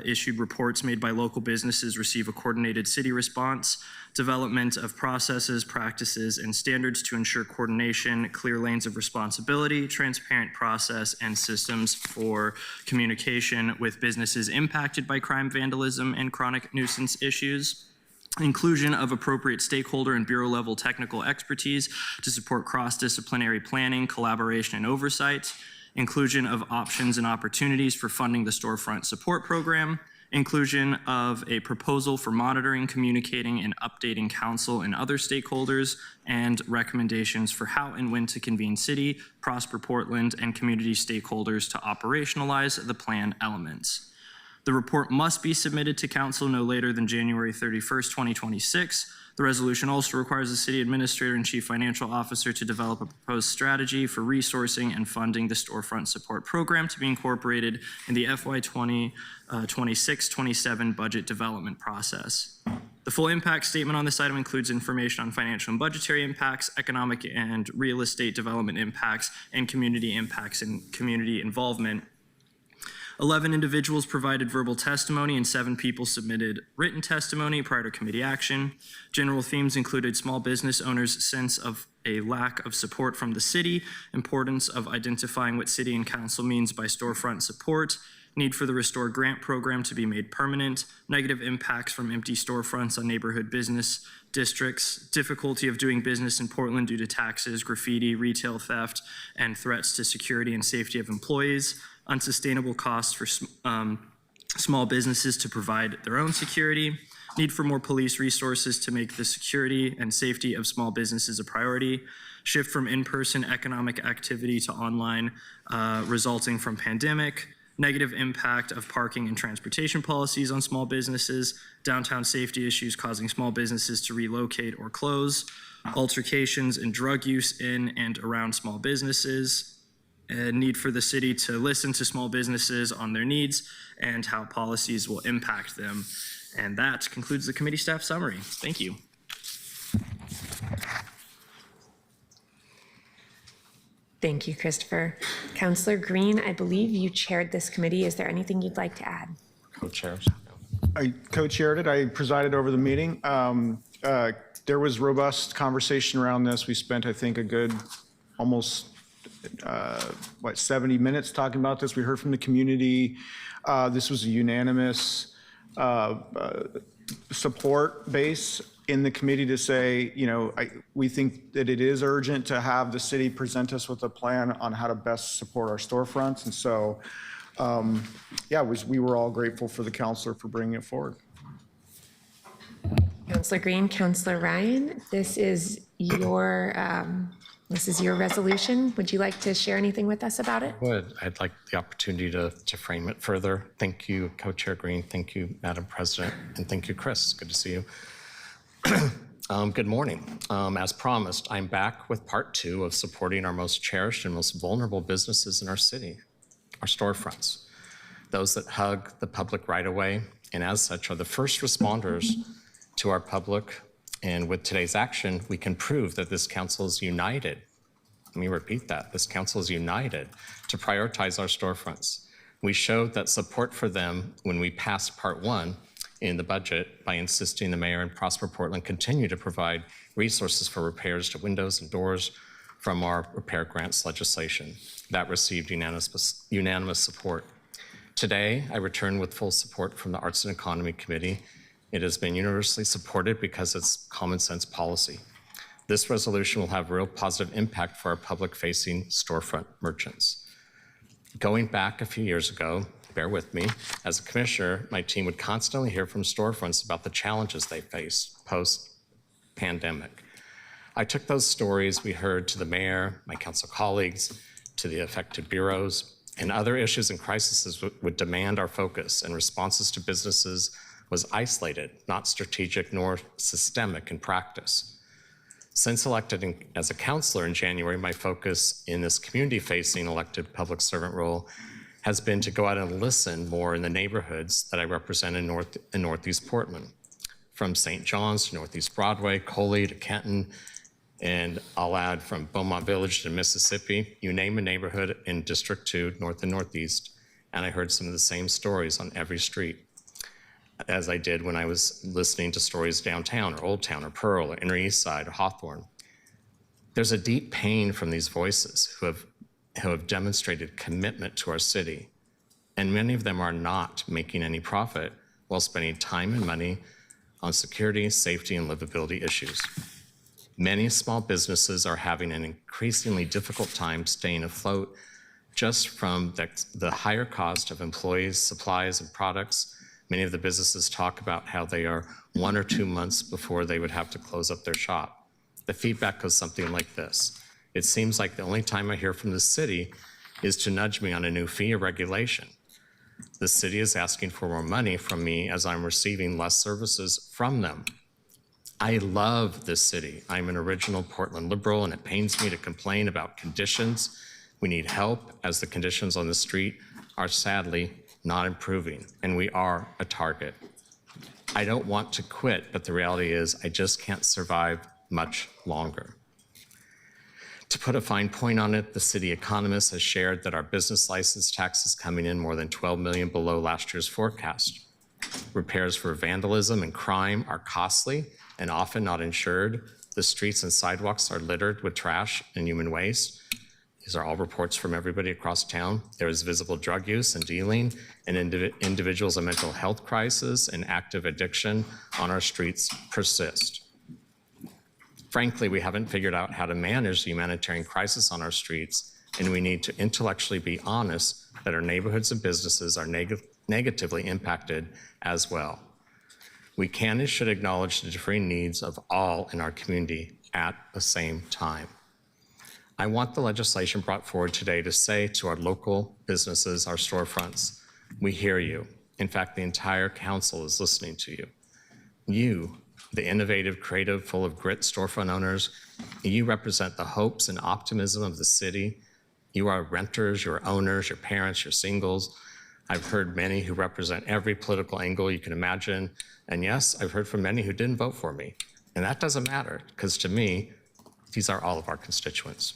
[SPEAKER 16] issued reports made by local businesses receive a coordinated city response, development of processes, practices, and standards to ensure coordination, clear lanes of responsibility, transparent process, and systems for communication with businesses impacted by crime, vandalism, and chronic nuisance issues. Inclusion of appropriate stakeholder and bureau level technical expertise to support cross-disciplinary planning, collaboration, and oversight. Inclusion of options and opportunities for funding the storefront support program. Inclusion of a proposal for monitoring, communicating, and updating council and other stakeholders, and recommendations for how and when to convene city, Prosper Portland, and community stakeholders to operationalize the plan elements. The report must be submitted to council no later than January 31st, 2026. The resolution also requires the city administrator and chief financial officer to develop a proposed strategy for resourcing and funding the storefront support program to be incorporated in the FY 26-27 budget development process. The full impact statement on this item includes information on financial and budgetary impacts, economic and real estate development impacts, and community impacts and community involvement. 11 individuals provided verbal testimony and 7 people submitted written testimony prior to committee action. General themes included small business owners' sense of a lack of support from the city, importance of identifying what city and council means by storefront support, need for the Restore Grant Program to be made permanent, negative impacts from empty storefronts on neighborhood business districts, difficulty of doing business in Portland due to taxes, graffiti, retail theft, and threats to security and safety of employees, unsustainable costs for small businesses to provide their own security, need for more police resources to make the security and safety of small businesses a priority, shift from in-person economic activity to online resulting from pandemic, negative impact of parking and transportation policies on small businesses, downtown safety issues causing small businesses to relocate or close, altercations and drug use in and around small businesses, a need for the city to listen to small businesses on their needs and how policies will impact them. And that concludes the committee staff summary. Thank you.
[SPEAKER 1] Thank you, Christopher. Councillor Green, I believe you chaired this committee. Is there anything you'd like to add?
[SPEAKER 3] Co-chairs. I co-chaired it. I presided over the meeting. There was robust conversation around this. We spent, I think, a good almost 70 minutes talking about this. We heard from the community. This was a unanimous support base in the committee to say, we think that it is urgent to have the city present us with a plan on how to best support our storefronts. And so, we were all grateful for the councilor for bringing it forward.
[SPEAKER 1] Councillor Green, Councillor Ryan, this is your resolution. Would you like to share anything with us about it?
[SPEAKER 21] I'd like the opportunity to frame it further. Thank you, Co-Chair Green. Thank you, Madam President. And thank you, Chris. Good to see you. Good morning. As promised, I'm back with part 2 of supporting our most cherished and most vulnerable businesses in our city, our storefronts, those that hug the public right away, and as such are the first responders to our public. And with today's action, we can prove that this council is united. Let me repeat that. This council is united to prioritize our storefronts. We showed that support for them when we passed part 1 in the budget by insisting the mayor and Prosper Portland continue to provide resources for repairs to windows and doors from our repair grants legislation. That received unanimous support. Today, I return with full support from the Arts and Economy Committee. It has been universally supported because it's common sense policy. This resolution will have real positive impact for our public-facing storefront merchants. Going back a few years ago, bear with me, as a commissioner, my team would constantly hear from storefronts about the challenges they face post-pandemic. I took those stories we heard to the mayor, my council colleagues, to the affected bureaus, and other issues and crises would demand our focus, and responses to businesses was isolated, not strategic nor systemic in practice. Since elected as a councilor in January, my focus in this community-facing elected public servant role has been to go out and listen more in the neighborhoods that I represent in Northeast Portland, from St. John's to Northeast Broadway, Coley to Kenton, and I'll add from Beaumont Village to Mississippi, you name a neighborhood in District 2, North and Northeast, and I heard some of the same stories on every street as I did when I was listening to stories downtown or Old Town or Pearl or Inner East Side or Hawthorne. There's a deep pain from these voices who have demonstrated commitment to our city, and many of them are not making any profit while spending time and money on security, safety, and livability issues. Many small businesses are having an increasingly difficult time staying afloat just from the higher cost of employees, supplies, and products. Many of the businesses talk about how they are 1 or 2 months before they would have to close up their shop. The feedback goes something like this. It seems like the only time I hear from the city is to nudge me on a new fee or regulation. The city is asking for more money from me as I'm receiving less services from them. I love this city. I'm an original Portland liberal, and it pains me to complain about conditions. We need help as the conditions on the street are sadly not improving, and we are a target. I don't want to quit, but the reality is I just can't survive much longer. To put a fine point on it, the city economist has shared that our business license tax is coming in more than $12 million below last year's forecast. Repairs for vandalism and crime are costly and often not insured. The streets and sidewalks are littered with trash and human waste. These are all reports from everybody across town. There is visible drug use and dealing, and individuals in mental health crisis and active addiction on our streets persist. Frankly, we haven't figured out how to manage the humanitarian crisis on our streets, and we need to intellectually be honest that our neighborhoods and businesses are negatively impacted as well. We can and should acknowledge the differing needs of all in our community at the same time. I want the legislation brought forward today to say to our local businesses, our storefronts, we hear you. In fact, the entire council is listening to you. You, the innovative, creative, full of grit storefront owners, you represent the hopes and optimism of the city. You are renters, your owners, your parents, your singles. I've heard many who represent every political angle you can imagine. And yes, I've heard from many who didn't vote for me. And that doesn't matter, because to me, these are all of our constituents.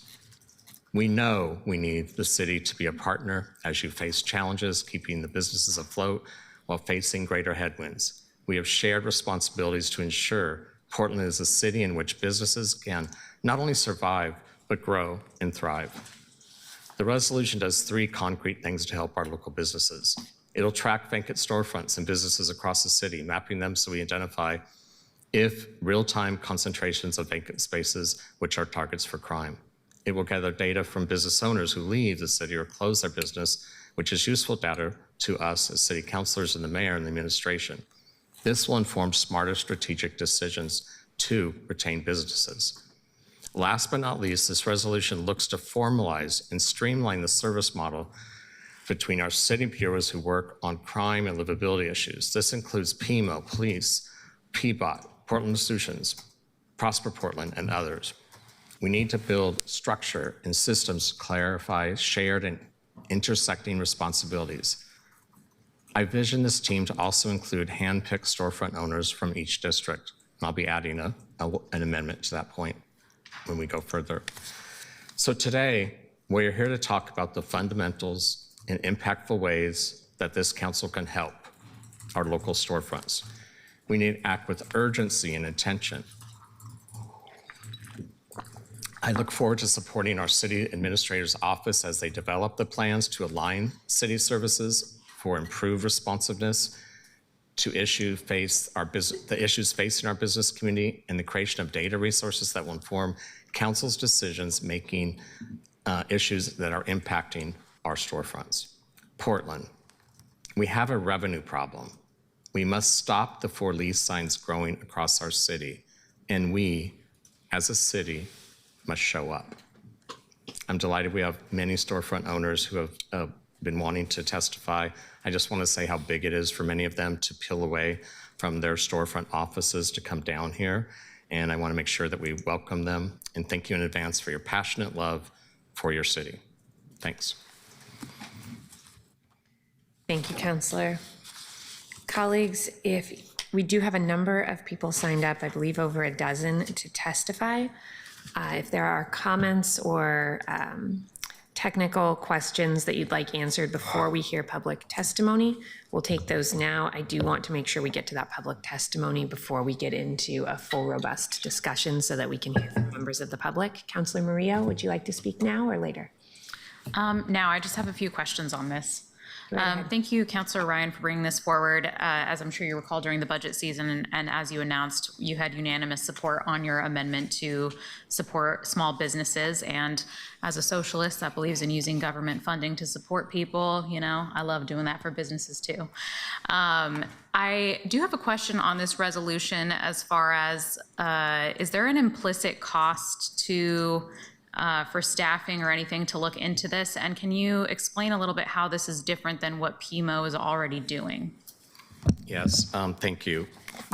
[SPEAKER 21] We know we need the city to be a partner as you face challenges, keeping the businesses afloat while facing greater headwinds. We have shared responsibilities to ensure Portland is a city in which businesses can not only survive, but grow and thrive. The resolution does 3 concrete things to help our local businesses. It'll track vacant storefronts and businesses across the city, mapping them so we identify if real-time concentrations of vacant spaces, which are targets for crime. It will gather data from business owners who leave the city or close their business, which is useful data to us as city councilors and the mayor and the administration. This will inform smarter strategic decisions to retain businesses. Last but not least, this resolution looks to formalize and streamline the service model between our city bureaus who work on crime and livability issues. This includes PMO, police, PBOT, Portland Solutions, Prosper Portland, and others. We need to build structure and systems to clarify shared and intersecting responsibilities. I vision this team to also include hand-picked storefront owners from each district. And I'll be adding an amendment to that point when we go further. So today, we're here to talk about the fundamentals and impactful ways that this council can help our local storefronts. We need to act with urgency and intention. I look forward to supporting our city administrator's office as they develop the plans to align city services for improved responsiveness to the issues facing our business community and the creation of data resources that will inform council's decisions making issues that are impacting our storefronts. Portland, we have a revenue problem. We must stop the for lease signs growing across our city, and we, as a city, must show up. I'm delighted we have many storefront owners who have been wanting to testify. I just want to say how big it is for many of them to peel away from their storefront offices to come down here. And I want to make sure that we welcome them and thank you in advance for your passionate love for your city. Thanks.
[SPEAKER 1] Thank you, Councillor. Colleagues, if we do have a number of people signed up, I believe over a dozen, to testify. If there are comments or technical questions that you'd like answered before we hear public testimony, we'll take those now. I do want to make sure we get to that public testimony before we get into a full, robust discussion so that we can hear from members of the public. Councillor Murillo, would you like to speak now or later?
[SPEAKER 8] Now, I just have a few questions on this. Thank you, Councillor Ryan, for bringing this forward. As I'm sure you recall, during the budget season, and as you announced, you had unanimous support on your amendment to support small businesses. And as a socialist that believes in using government funding to support people, you know, I love doing that for businesses too. I do have a question on this resolution as far as, is there an implicit cost to for staffing or anything to look into this? And can you explain a little bit how this is different than what PMO is already doing?
[SPEAKER 21] Yes, thank you.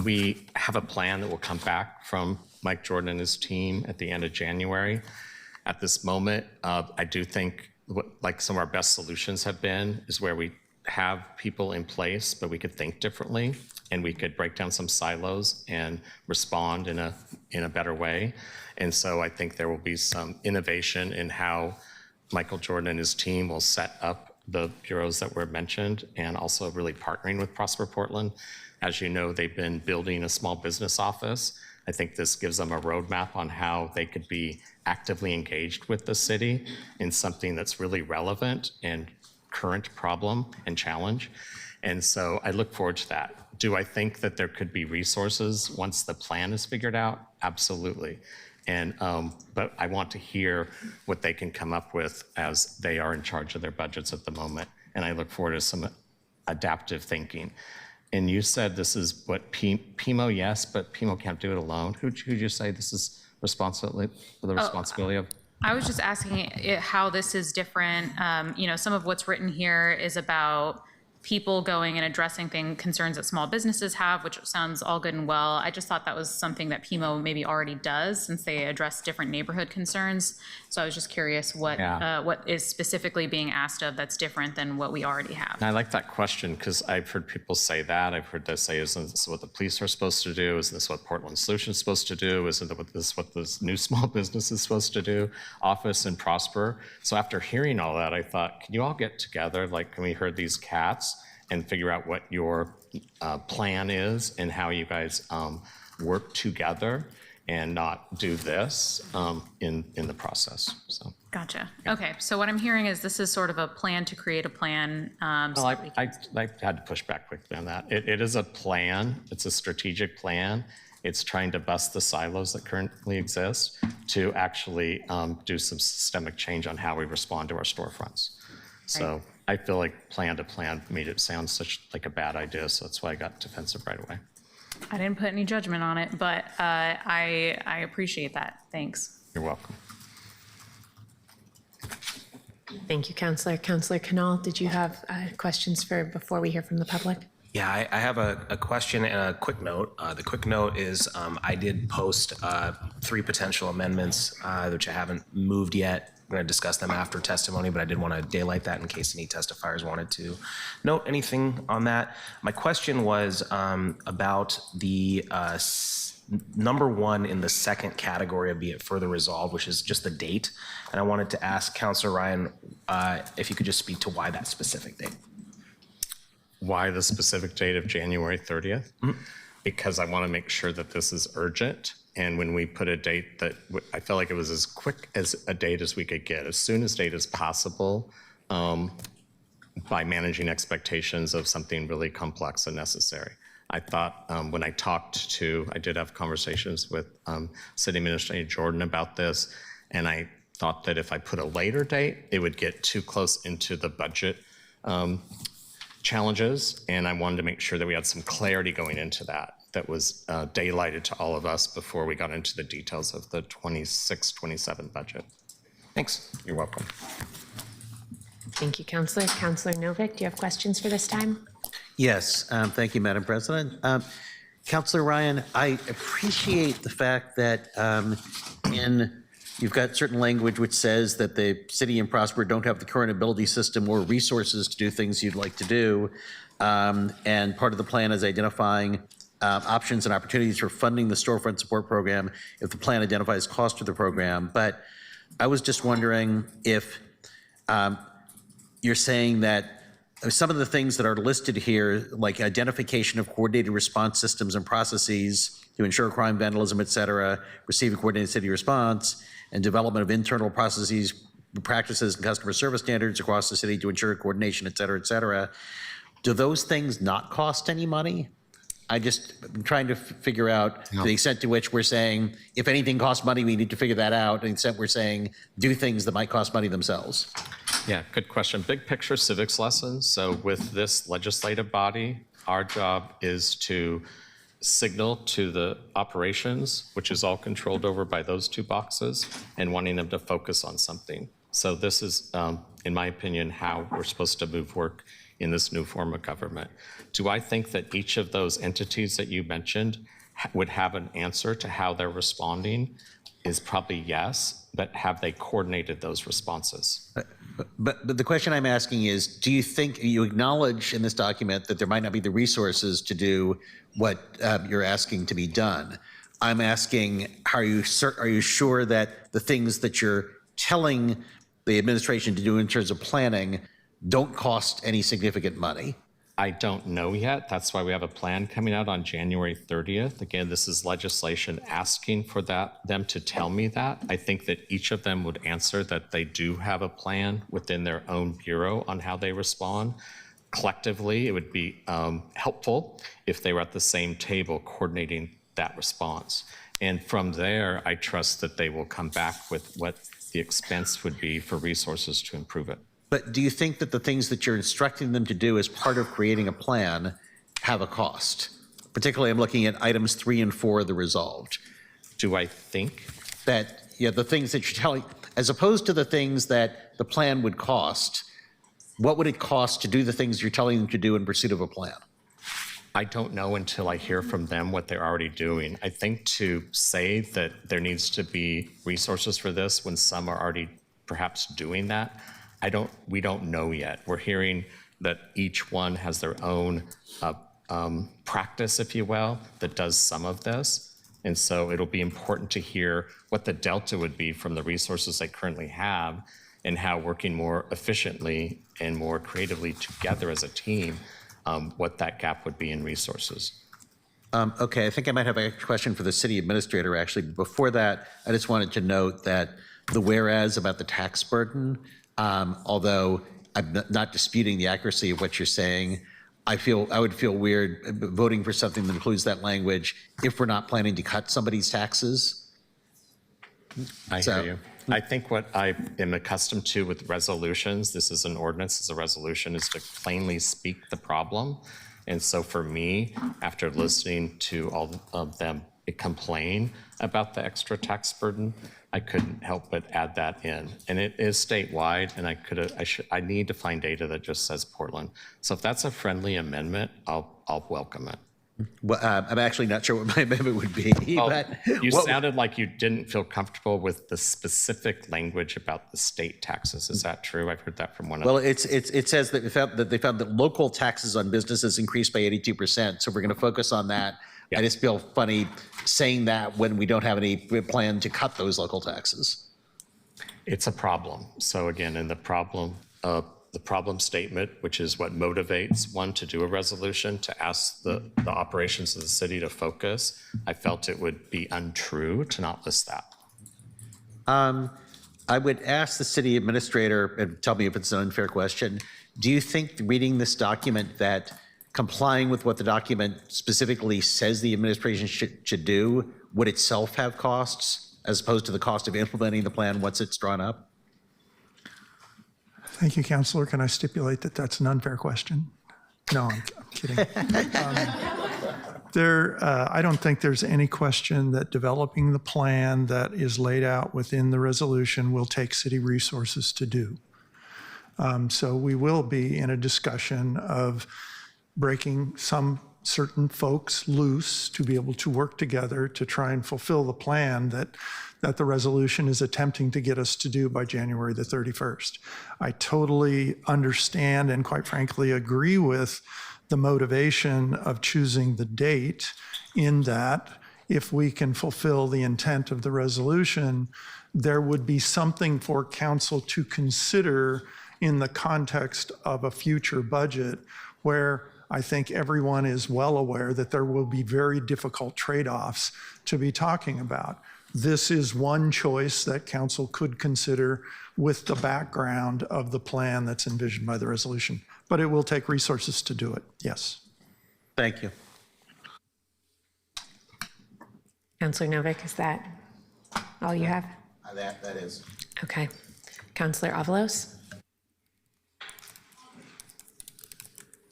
[SPEAKER 21] We have a plan that will come back from Mike Jordan and his team at the end of January. At this moment, I do think like some of our best solutions have been is where we have people in place, but we could think differently and we could break down some silos and respond in a better way. And so I think there will be some innovation in how Michael Jordan and his team will set up the bureaus that were mentioned, and also really partnering with Prosper Portland. As you know, they've been building a small business office. I think this gives them a roadmap on how they could be actively engaged with the city in something that's really relevant and current problem and challenge. And so I look forward to that. Do I think that there could be resources once the plan is figured out? Absolutely. And, but I want to hear what they can come up with as they are in charge of their budgets at the moment. And I look forward to some adaptive thinking. And you said this is what PIMO, yes, but PIMO can't do it alone. Who'd you say this is the responsibility of?
[SPEAKER 8] I was just asking how this is different. You know, some of what's written here is about people going and addressing concerns that small businesses have, which sounds all good and well. I just thought that was something that PIMO maybe already does, since they address different neighborhood concerns. So I was just curious what is specifically being asked of that's different than what we already have.
[SPEAKER 21] And I like that question because I've heard people say that. I've heard them say, isn't this what the police are supposed to do? Isn't this what Portland Solutions is supposed to do? Isn't this what this new small business is supposed to do? Office and Prosper. So after hearing all that, I thought, can you all get together? Like, can we herd these cats and figure out what your plan is and how you guys work together and not do this in the process. So.
[SPEAKER 8] Gotcha. Okay, so what I'm hearing is this is sort of a plan to create a plan.
[SPEAKER 21] Well, I had to push back quickly on that. It is a plan. It's a strategic plan. It's trying to bust the silos that currently exist to actually do some systemic change on how we respond to our storefronts. So. Right. I feel like plan to plan made it sound such like a bad idea, so that's why I got defensive right away.
[SPEAKER 8] I didn't put any judgment on it, but I appreciate that. Thanks.
[SPEAKER 21] You're welcome.
[SPEAKER 1] Thank you, Councillor. Councillor Canal, did you have questions before we hear from the public?
[SPEAKER 9] Yeah, I have a question and a quick note. The quick note is I did post 3 potential amendments, which I haven't moved yet. I'm going to discuss them after testimony, but I did want to daylight that in case any testifiers wanted to note anything on that. My question was about the number 1 in the second category of be it further resolved, which is just the date. And I wanted to ask Councilor Ryan if you could just speak to why that specific date.
[SPEAKER 21] Why the specific date of January 30th? Mm-hmm. Because I want to make sure that this is urgent. And when we put a date that I felt like it was as quick as a date as we could get, as soon as date as possible, by managing expectations of something really complex and necessary. I thought when I did have conversations with City Administrator Jordan about this, and I thought that if I put a later date, it would get too close into the budget challenges, and I wanted to make sure that we had some clarity going into that was daylighted to all of us before we got into the details of the 26-27 budget.
[SPEAKER 9] Thanks.
[SPEAKER 21] You're welcome.
[SPEAKER 1] Thank you, Councillor. Councillor Novick, do you have questions for this time?
[SPEAKER 2] Yes, thank you, Madam President. Councillor Ryan, I appreciate the fact that you've got certain language which says that the city and Prosper don't have the current ability system or resources to do things you'd like to do. And part of the plan is identifying options and opportunities for funding the storefront support program if the plan identifies cost to the program. But I was just wondering if you're saying that some of the things that are listed here, like identification of coordinated response systems and processes to ensure crime, vandalism, et cetera, receive a coordinated city response, and development of internal processes, practices, and customer service standards across the city to ensure coordination, et cetera, do those things not cost any money? I'm trying to figure out the extent to which we're saying, if anything costs money, we need to figure that out, and the extent we're saying, do things that might cost money themselves.
[SPEAKER 21] Yeah, good question. Big picture civics lessons. So with this legislative body, our job is to signal to the operations, which is all controlled over by those 2 boxes, and wanting them to focus on something. So this is, in my opinion, how we're supposed to move work in this new form of government. Do I think that each of those entities that you mentioned would have an answer to how they're responding? Is probably yes, but have they coordinated those responses?
[SPEAKER 2] But the question I'm asking is, do you think you acknowledge in this document that there might not be the resources to do what you're asking to be done? I'm asking, are you sure that the things that you're telling the administration to do in terms of planning don't cost any significant money?
[SPEAKER 21] I don't know yet. That's why we have a plan coming out on January 30th. Again, this is legislation asking for them to tell me that. I think that each of them would answer that they do have a plan within their own bureau on how they respond. Collectively, it would be helpful if they were at the same table coordinating that response. And from there, I trust that they will come back with what the expense would be for resources to improve it.
[SPEAKER 2] But do you think that the things that you're instructing them to do as part of creating a plan have a cost? Particularly, I'm looking at items 3 and 4 of the resolved.
[SPEAKER 21] Do I think?
[SPEAKER 2] That, yeah, the things that you're telling, as opposed to the things that the plan would cost, what would it cost to do the things you're telling them to do in pursuit of a plan?
[SPEAKER 21] I don't know until I hear from them what they're already doing. I think to say that there needs to be resources for this when some are already perhaps doing that, we don't know yet. We're hearing that each one has their own practice, if you will, that does some of this. And so it'll be important to hear what the delta would be from the resources they currently have and how working more efficiently and more creatively together as a team, what that gap would be in resources.
[SPEAKER 2] Okay, I think I might have a question for the city administrator, actually. Before that, I just wanted to note that the whereas about the tax burden, although I'm not disputing the accuracy of what you're saying, I would feel weird voting for something that includes that language if we're not planning to cut somebody's taxes.
[SPEAKER 21] I hear you. I think what I am accustomed to with resolutions, this is an ordinance, is a resolution, is to plainly speak the problem. And so for me, after listening to all of them complain about the extra tax burden, I couldn't help but add that in. And it is statewide, and I need to find data that just says Portland. So if that's a friendly amendment, I'll welcome it.
[SPEAKER 2] Well, I'm actually not sure what my amendment would be. But
[SPEAKER 21] you sounded like you didn't feel comfortable with the specific language about the state taxes. Is that true? I've heard that from one of them.
[SPEAKER 2] Well, it says that they found that local taxes on businesses increased by 82%. So we're going to focus on that. I just feel funny saying that when we don't have any plan to cut those local taxes.
[SPEAKER 21] It's a problem. So again, in the problem statement, which is what motivates one to do a resolution, to ask the operations of the city to focus, I felt it would be untrue to not list that.
[SPEAKER 2] I would ask the city administrator, and tell me if it's an unfair question, do you think reading this document that complying with what the document specifically says the administration should do would itself have costs as opposed to the cost of implementing the plan once it's drawn up?
[SPEAKER 10] Thank you, Councilor. Can I stipulate that that's an unfair question? No, I'm kidding. I don't think there's any question that developing the plan that is laid out within the resolution will take city resources to do. So we will be in a discussion of breaking some certain folks loose to be able to work together to try and fulfill the plan that the resolution is attempting to get us to do by January the 31st. I totally understand and quite frankly agree with the motivation of choosing the date, in that if we can fulfill the intent of the resolution, there would be something for council to consider in the context of a future budget where I think everyone is well aware that there will be very difficult trade-offs to be talking about. This is one choice that council could consider with the background of the plan that's envisioned by the resolution. But it will take resources to do it, yes.
[SPEAKER 2] Thank you.
[SPEAKER 1] Councilor Novick, is that all you have?
[SPEAKER 2] That is.
[SPEAKER 1] Okay. Councilor Avalos?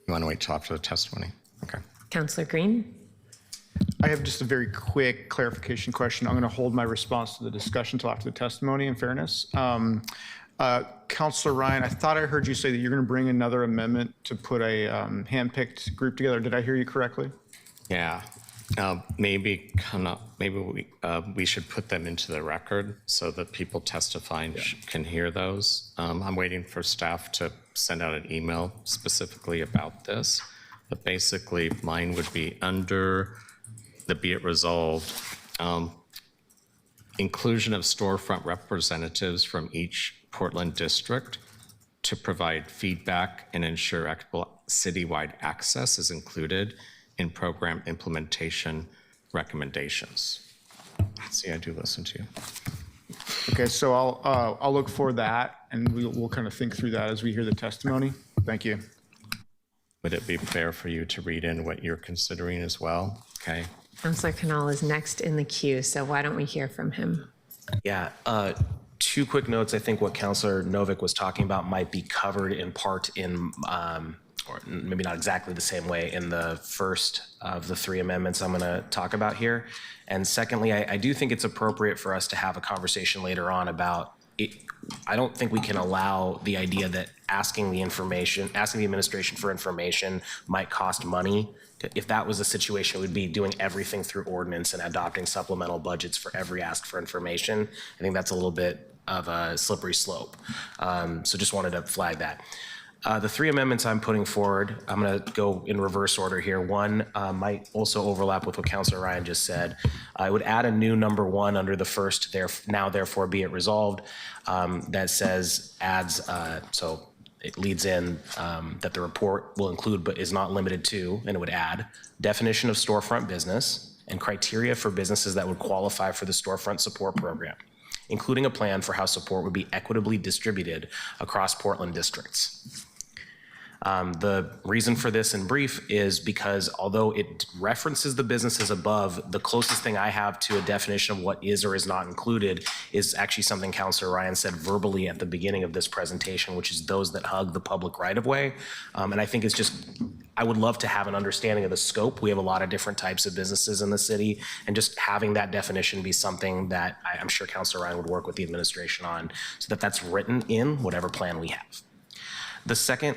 [SPEAKER 21] You want to wait till after the testimony? Okay.
[SPEAKER 1] Councilor Green?
[SPEAKER 3] I have just a very quick clarification question. I'm going to hold my response to the discussion until after the testimony, in fairness. Councilor Ryan, I thought I heard you say that you're going to bring another amendment to put a handpicked group together. Did I hear you correctly?
[SPEAKER 21] Yeah. Maybe we should put them into the record so that people testifying can hear those. I'm waiting for staff to send out an email specifically about this. But basically, mine would be under the be it resolved, inclusion of storefront representatives from each Portland district to provide feedback and ensure equitable citywide access is included in program implementation recommendations. See, I do listen to you.
[SPEAKER 3] Okay, so I'll look for that, and we'll kind of think through that as we hear the testimony. Thank you.
[SPEAKER 21] Would it be fair for you to read in what you're considering as well? Okay.
[SPEAKER 1] Councillor Canal is next in the queue, so why don't we hear from him?
[SPEAKER 9] Yeah, two quick notes. I think what Councillor Novick was talking about might be covered in part in, or maybe not exactly the same way, in the first of the three amendments I'm going to talk about here. And secondly, I do think it's appropriate for us to have a conversation later on about it. I don't think we can allow the idea that asking the administration for information might cost money. If that was a situation, we'd be doing everything through ordinance and adopting supplemental budgets for every ask for information. I think that's a little bit of a slippery slope. So just wanted to flag that. The three amendments I'm putting forward, I'm going to go in reverse order here. One might also overlap with what Councillor Ryan just said. I would add a new number 1 under the first, now therefore be it resolved, that says so it leads in that the report will include but is not limited to, and it would add, definition of storefront business and criteria for businesses that would qualify for the storefront support program, including a plan for how support would be equitably distributed across Portland districts. The reason for this in brief is because although it references the businesses above, the closest thing I have to a definition of what is or is not included is actually something Councillor Ryan said verbally at the beginning of this presentation, which is those that hug the public right-of-way. And I think it's just, I would love to have an understanding of the scope. We have a lot of different types of businesses in the city, and just having that definition be something that I'm sure Councillor Ryan would work with the administration on so that that's written in whatever plan we have. The second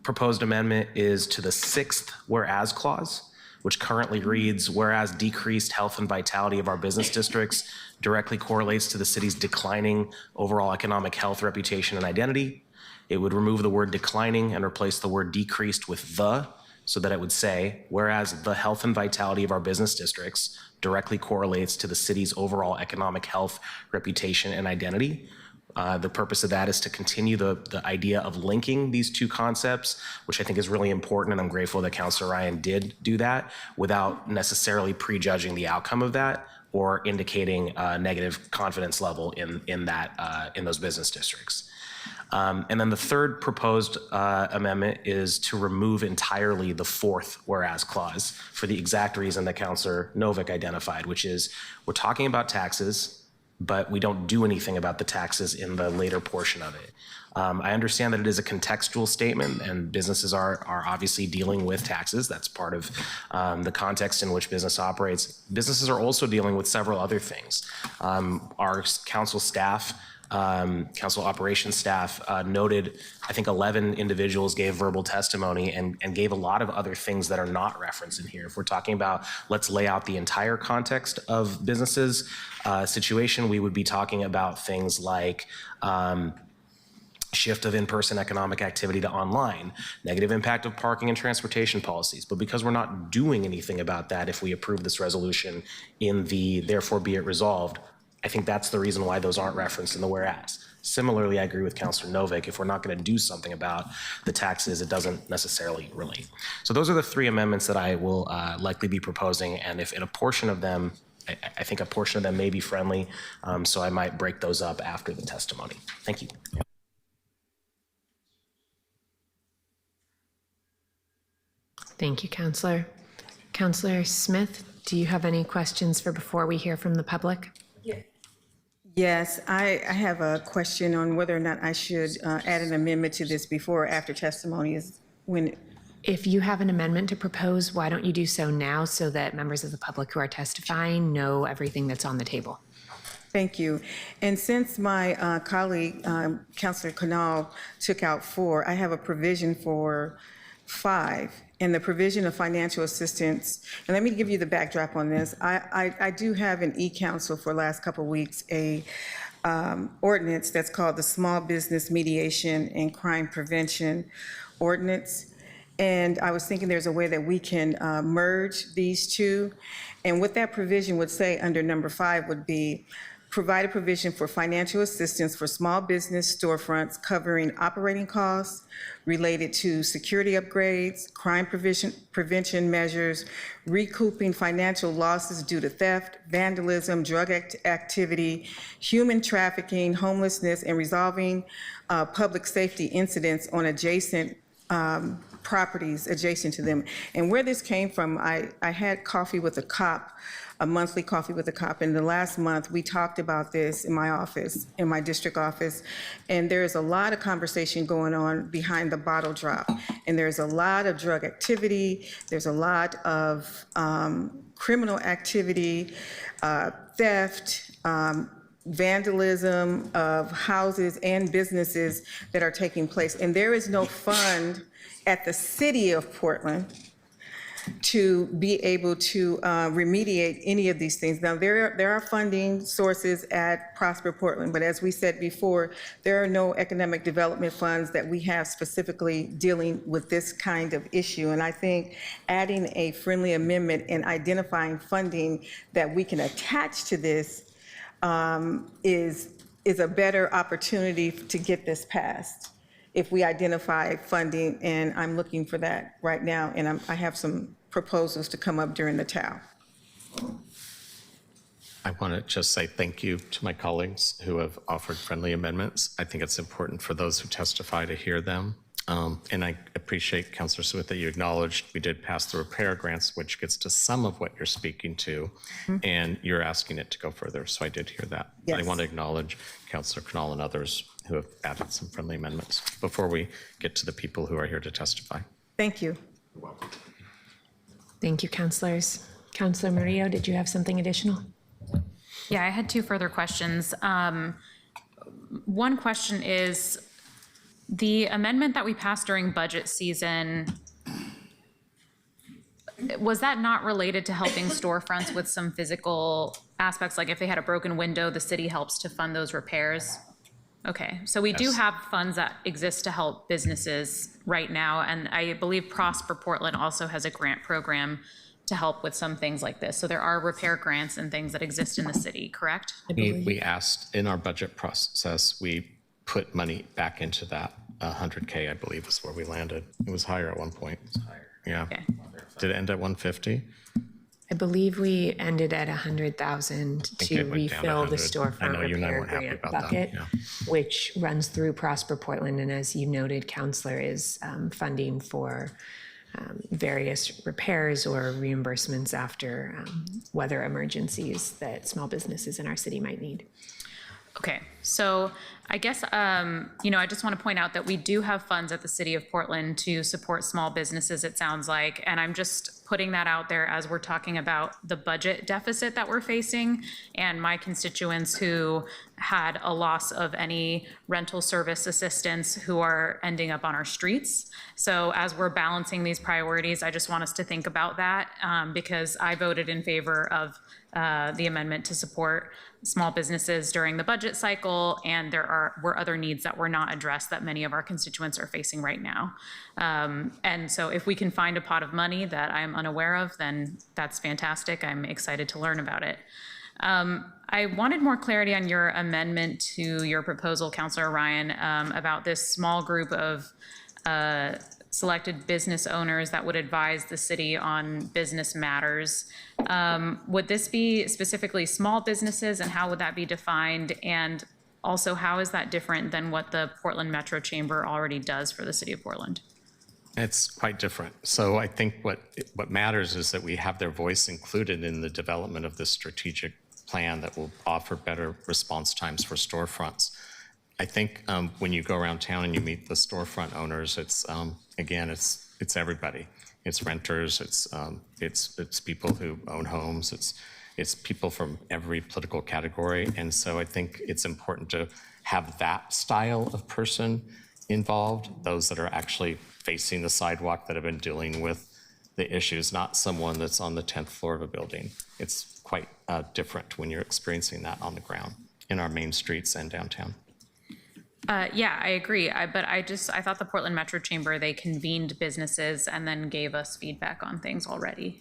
[SPEAKER 9] proposed amendment is to the 6th whereas clause, which currently reads, whereas decreased health and vitality of our business districts directly correlates to the city's declining overall economic health, reputation, and identity. It would remove the word declining and replace the word decreased with the, so that it would say, whereas the health and vitality of our business districts directly correlates to the city's overall economic health, reputation, and identity. The purpose of that is to continue the idea of linking these two concepts, which I think is really important, and I'm grateful that Councillor Ryan did do that without necessarily prejudging the outcome of that or indicating a negative confidence level in those business districts. And then the third proposed amendment is to remove entirely the 4th whereas clause for the exact reason that Councillor Novick identified, which is we're talking about taxes, but we don't do anything about the taxes in the later portion of it. I understand that it is a contextual statement, and businesses are obviously dealing with taxes. That's part of the context in which business operates. Businesses are also dealing with several other things. Our council staff, council operations staff noted, I think 11 individuals gave verbal testimony and gave a lot of other things that are not referenced in here. If we're talking about, let's lay out the entire context of businesses situation, we would be talking about things like shift of in-person economic activity to online, negative impact of parking and transportation policies. But because we're not doing anything about that, if we approve this resolution in the therefore be it resolved, I think that's the reason why those aren't referenced in the whereas. Similarly, I agree with Councillor Novick. If we're not going to do something about the taxes, it doesn't necessarily relate. So those are the three amendments that I will likely be proposing. And if in a portion of them, I think a portion of them may be friendly, so I might break those up after the testimony. Thank you.
[SPEAKER 1] Thank you, Councillor. Councillor Smith, do you have any questions for before we hear from the public?
[SPEAKER 6] Yes, I have a question on whether or not I should add an amendment to this before or after testimony is when.
[SPEAKER 1] If you have an amendment to propose, why don't you do so now so that members of the public who are testifying know everything that's on the table?
[SPEAKER 6] Thank you. And since my colleague, Councillor Canal, took out 4, I have a provision for 5. And the provision of financial assistance, and let me give you the backdrop on this. I do have an e-council for the last couple of weeks, a ordinance that's called the Small Business Mediation and Crime Prevention Ordinance. And I was thinking there's a way that we can merge these two. And what that provision would say under number 5 would be provide a provision for financial assistance for small business storefronts covering operating costs related to security upgrades, crime prevention measures, recouping financial losses due to theft, vandalism, drug activity, human trafficking, homelessness, and resolving public safety incidents on adjacent properties adjacent to them. And where this came from, I had coffee with a cop, a monthly coffee with a cop, and the last month we talked about this in my office, in my district office, and there's a lot of conversation going on behind the bottle drop, and there's a lot of drug activity, there's a lot of criminal activity, theft, vandalism of houses and businesses that are taking place, and there is no fund at the city of Portland to be able to remediate any of these things. Now, there are funding sources at Prosper Portland, but as we said before, there are no economic development funds that we have specifically dealing with this kind of issue. And I think adding a friendly amendment and identifying funding that we can attach to this is a better opportunity to get this passed if we identify funding, and I'm looking for that right now, and I have some proposals to come up during the TAO.
[SPEAKER 21] I want to just say thank you to my colleagues who have offered friendly amendments. I think it's important for those who testify to hear them. And I appreciate, Councilor Smith, that you acknowledged we did pass the repair grants, which gets to some of what you're speaking to, and you're asking it to go further. So I did hear that.
[SPEAKER 6] Yes.
[SPEAKER 21] I want to acknowledge Councilor Knoll and others who have added some friendly amendments before we get to the people who are here to testify.
[SPEAKER 6] Thank you.
[SPEAKER 21] You're welcome.
[SPEAKER 1] Thank you, councilors. Councilor Murillo, did you have something additional?
[SPEAKER 8] Yeah, I had two further questions. One question is, the amendment that we passed during budget season, was that not related to helping storefronts with some physical aspects? Like if they had a broken window, the city helps to fund those repairs? Okay, so we do have funds that exist to help businesses right now, and I believe Prosper Portland also has a grant program to help with some things like this. So there are repair grants and things that exist in the city, correct?
[SPEAKER 21] We asked in our budget process, we put money back into that. 100K, I believe, is where we landed. It was higher at one point. It was higher. Yeah.
[SPEAKER 1] Okay.
[SPEAKER 21] Did it end at 150?
[SPEAKER 1] I believe we ended at 100,000 to refill the storefront repair grant bucket, which runs through Prosper Portland. And as you noted, Councilor, is funding for various repairs or reimbursements after weather emergencies that small businesses in our city might need.
[SPEAKER 8] Okay, so I guess, I just want to point out that we do have funds at the City of Portland to support small businesses, it sounds like, and I'm just putting that out there as we're talking about the budget deficit that we're facing and my constituents who had a loss of any rental service assistance who are ending up on our streets. So as we're balancing these priorities, I just want us to think about that because I voted in favor of the amendment to support small businesses during the budget cycle, and were other needs that were not addressed that many of our constituents are facing right now. And so if we can find a pot of money that I'm unaware of, then that's fantastic. I'm excited to learn about it. I wanted more clarity on your amendment to your proposal, Councilor Ryan, about this small group of selected business owners that would advise the city on business matters. Would this be specifically small businesses, and how would that be defined? And also, how is that different than what the Portland Metro Chamber already does for the city of Portland?
[SPEAKER 21] It's quite different. So I think what matters is that we have their voice included in the development of this strategic plan that will offer better response times for storefronts. I think when you go around town and you meet the storefront owners, it's again, it's everybody. It's renters. It's people who own homes. It's people from every political category. And so I think it's important to have that style of person involved. Those that are actually facing the sidewalk, that have been dealing with the issues, not someone that's on the 10th floor of a building. It's quite different when you're experiencing that on the ground in our main streets and downtown.
[SPEAKER 8] Yeah, I agree. But I thought the Portland Metro Chamber, they convened businesses and then gave us feedback on things already.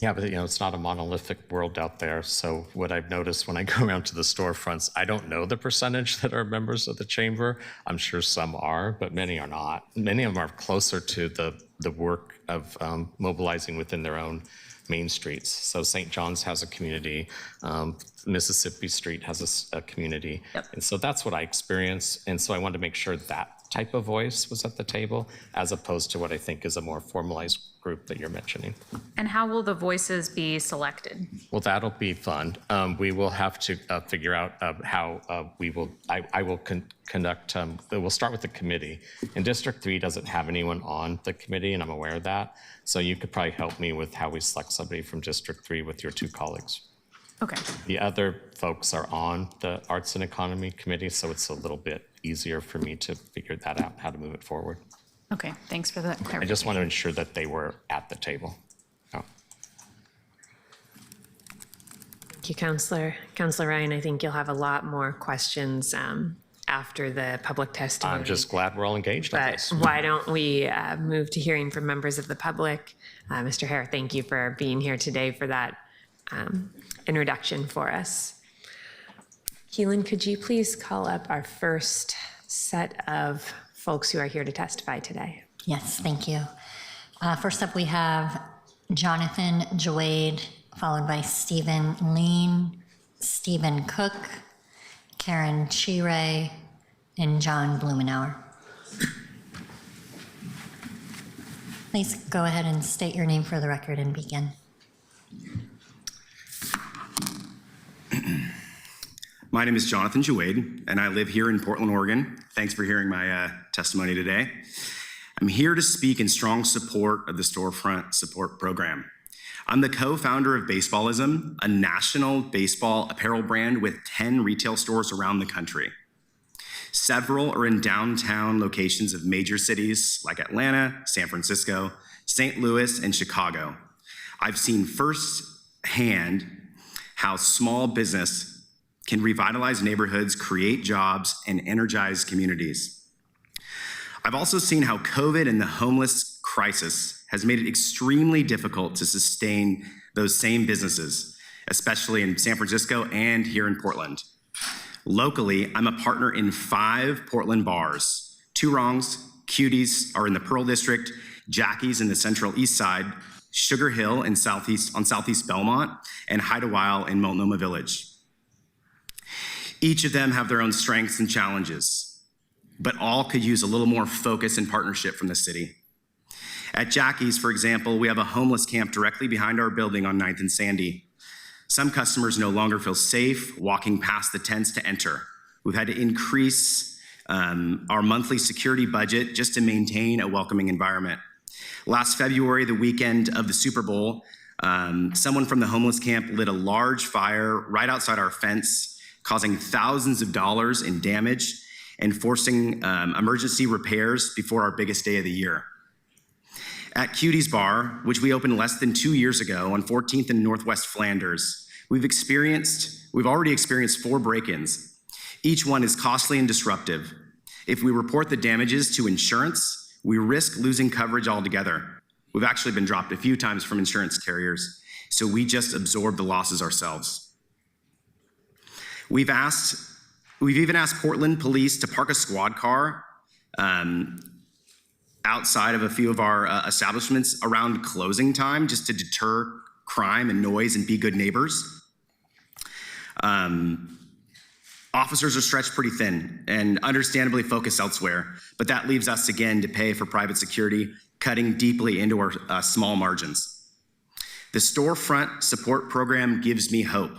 [SPEAKER 21] Yeah, but it's not a monolithic world out there. So what I've noticed when I go around to the storefronts, I don't know the percentage that are members of the chamber. I'm sure some are, but many are not. Many of them are closer to the work of mobilizing within their own main streets. So St. John's has a community, Mississippi Street has a community.
[SPEAKER 8] Yep.
[SPEAKER 21] And so that's what I experience. And so I wanted to make sure that type of voice was at the table, as opposed to what I think is a more formalized group that you're mentioning.
[SPEAKER 8] And how will the voices be selected?
[SPEAKER 21] Well, that'll be fun. We will have to figure out how I will conduct, we'll start with the committee. And District 3 doesn't have anyone on the committee, and I'm aware of that. So you could probably help me with how we select somebody from District 3 with your 2 colleagues.
[SPEAKER 8] Okay.
[SPEAKER 21] The other folks are on the Arts and Economy Committee, so it's a little bit easier for me to figure that out, how to move it forward.
[SPEAKER 8] Okay, thanks for that clarification.
[SPEAKER 21] I just want to ensure that they were at the table. Oh.
[SPEAKER 1] Thank you, Councillor. Councillor Ryan, I think you'll have a lot more questions after the public testimony.
[SPEAKER 21] I'm just glad we're all engaged on this.
[SPEAKER 1] But why don't we move to hearing from members of the public? Mr. Hare, thank you for being here today for that introduction for us. Keelan, could you please call up our first set of folks who are here to testify today?
[SPEAKER 4] Yes, thank you. First up, we have Jonathan Jawade, followed by Stephen Lean, Stephen Cook, Karen Chire, and John Blumenauer. Please go ahead and state your name for the record and begin.
[SPEAKER 11] My name is Jonathan Jawade, and I live here in Portland, Oregon. Thanks for hearing my testimony today. I'm here to speak in strong support of the Storefront Support Program. I'm the co-founder of Baseballism, a national baseball apparel brand with 10 retail stores around the country. Several are in downtown locations of major cities like Atlanta, San Francisco, St. Louis, and Chicago. I've seen firsthand how small business can revitalize neighborhoods, create jobs, and energize communities. I've also seen how COVID and the homeless crisis has made it extremely difficult to sustain those same businesses, especially in San Francisco and here in Portland. Locally, I'm a partner in 5 Portland bars. 2 Wrongs, Cuties are in the Pearl District, Jackie's in the Central East Side, Sugar Hill in Southeast Belmont, and Hide-A-While in Multnomah Village. Each of them have their own strengths and challenges, but all could use a little more focus and partnership from the city. At Jackie's, for example, we have a homeless camp directly behind our building on 9th and Sandy. Some customers no longer feel safe walking past the tents to enter. We've had to increase our monthly security budget just to maintain a welcoming environment. Last February, the weekend of the Super Bowl, someone from the homeless camp lit a large fire right outside our fence, causing thousands of dollars in damage and forcing emergency repairs before our biggest day of the year. At Cutie's Bar, which we opened less than 2 years ago on 14th and Northwest Flanders, we've already experienced 4 break-ins. Each one is costly and disruptive. If we report the damages to insurance, we risk losing coverage altogether. We've actually been dropped a few times from insurance carriers, so we just absorb the losses ourselves. We've even asked Portland police to park a squad car outside of a few of our establishments around closing time just to deter crime and noise and be good neighbors. Officers are stretched pretty thin and understandably focused elsewhere, but that leaves us again to pay for private security, cutting deeply into our small margins. The Storefront Support Program gives me hope.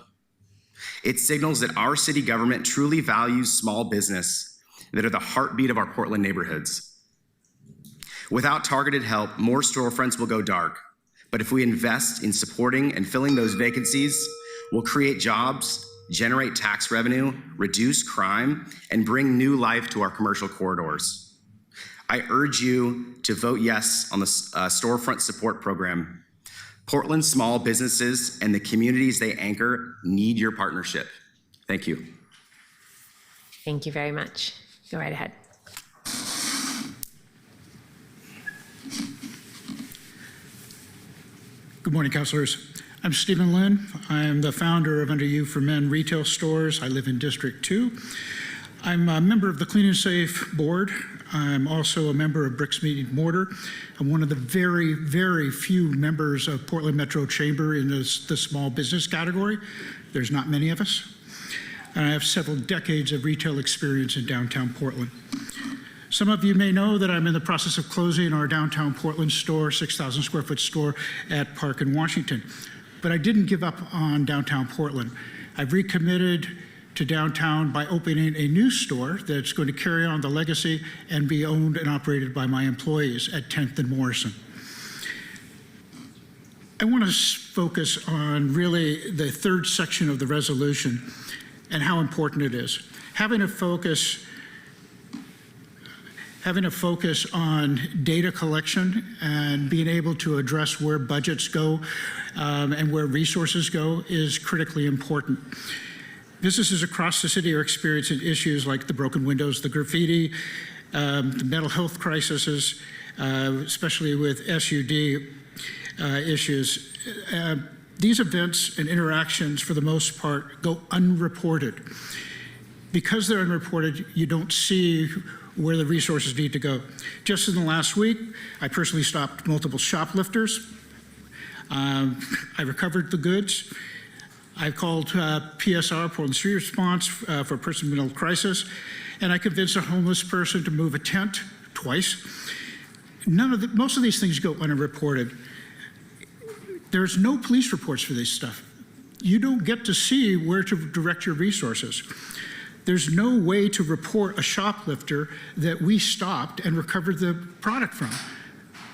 [SPEAKER 11] It signals that our city government truly values small business that are the heartbeat of our Portland neighborhoods. Without targeted help, more storefronts will go dark. But if we invest in supporting and filling those vacancies, we'll create jobs, generate tax revenue, reduce crime, and bring new life to our commercial corridors. I urge you to vote yes on the Storefront Support Program. Portland's small businesses and the communities they anchor need your partnership. Thank you.
[SPEAKER 1] Thank you very much. Go right ahead.
[SPEAKER 12] Good morning, councilors. I'm Stephen Lynn. I am the founder of Under You for Men retail stores. I live in District 2. I'm a member of the Clean and Safe Board. I'm also a member of Bricks Meat and Mortar. I'm one of the very, very few members of Portland Metro Chamber in the small business category. There's not many of us. And I have several decades of retail experience in downtown Portland. Some of you may know that I'm in the process of closing our downtown Portland store, 6,000 square foot store at Park in Washington. But I didn't give up on downtown Portland. I've recommitted to downtown by opening a new store that's going to carry on the legacy and be owned and operated by my employees at 10th and Morrison. I want to focus on really the third section of the resolution and how important it is. Having a focus on data collection and being able to address where budgets go and where resources go is critically important. Businesses across the city are experiencing issues like the broken windows, the graffiti, the mental health crises, especially with SUD issues. These events and interactions, for the most part, go unreported. Because they're unreported, you don't see where the resources need to go. Just in the last week, I personally stopped multiple shoplifters. I recovered the goods. I called PSR, Portland Street Response, for a person in mental crisis, and I convinced a homeless person to move a tent twice. Most of these things go unreported. There's no police reports for this stuff. You don't get to see where to direct your resources. There's no way to report a shoplifter that we stopped and recovered the product from.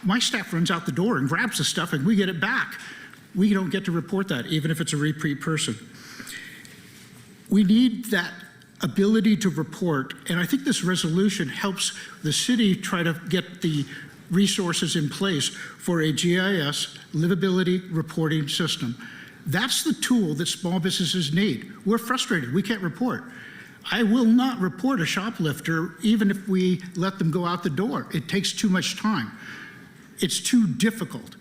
[SPEAKER 12] My staff runs out the door and grabs the stuff and we get it back. We don't get to report that, even if it's a repeat person. We need that ability to report, and I think this resolution helps the city try to get the resources in place for a GIS livability reporting system. That's the tool that small businesses need. We're frustrated, we can't report. I will not report a shoplifter even if we let them go out the door. It takes too much time. It's too difficult.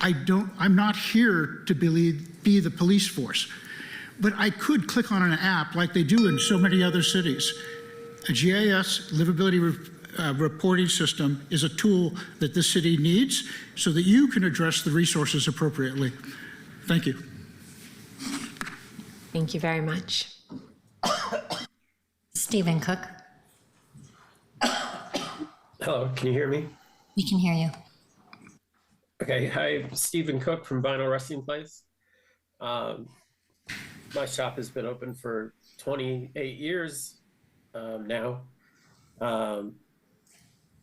[SPEAKER 12] I'm not here to be the police force, but I could click on an app like they do in so many other cities. A GIS livability reporting system is a tool that this city needs so that you can address the resources appropriately. Thank you.
[SPEAKER 1] Thank you very much.
[SPEAKER 4] Stephen Cook.
[SPEAKER 22] Hello, can you hear me?
[SPEAKER 4] We can hear you.
[SPEAKER 22] Okay, hi, Stephen Cook from Vinyl Resting Place. My shop has been open for 28 years now. And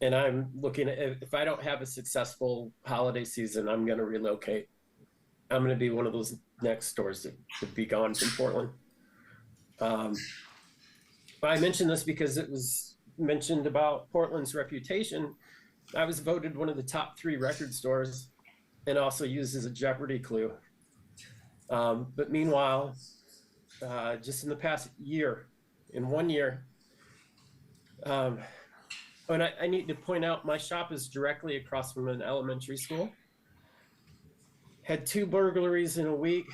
[SPEAKER 22] I'm looking at, if I don't have a successful holiday season, I'm gonna relocate. I'm gonna be one of those next stores that should be gone from Portland. I mentioned this because it was mentioned about Portland's reputation. I was voted one of the top 3 record stores and also used as a Jeopardy clue. But meanwhile, just in the past year, in 1 year, and I need to point out, my shop is directly across from an elementary school. Had 2 burglaries in a week,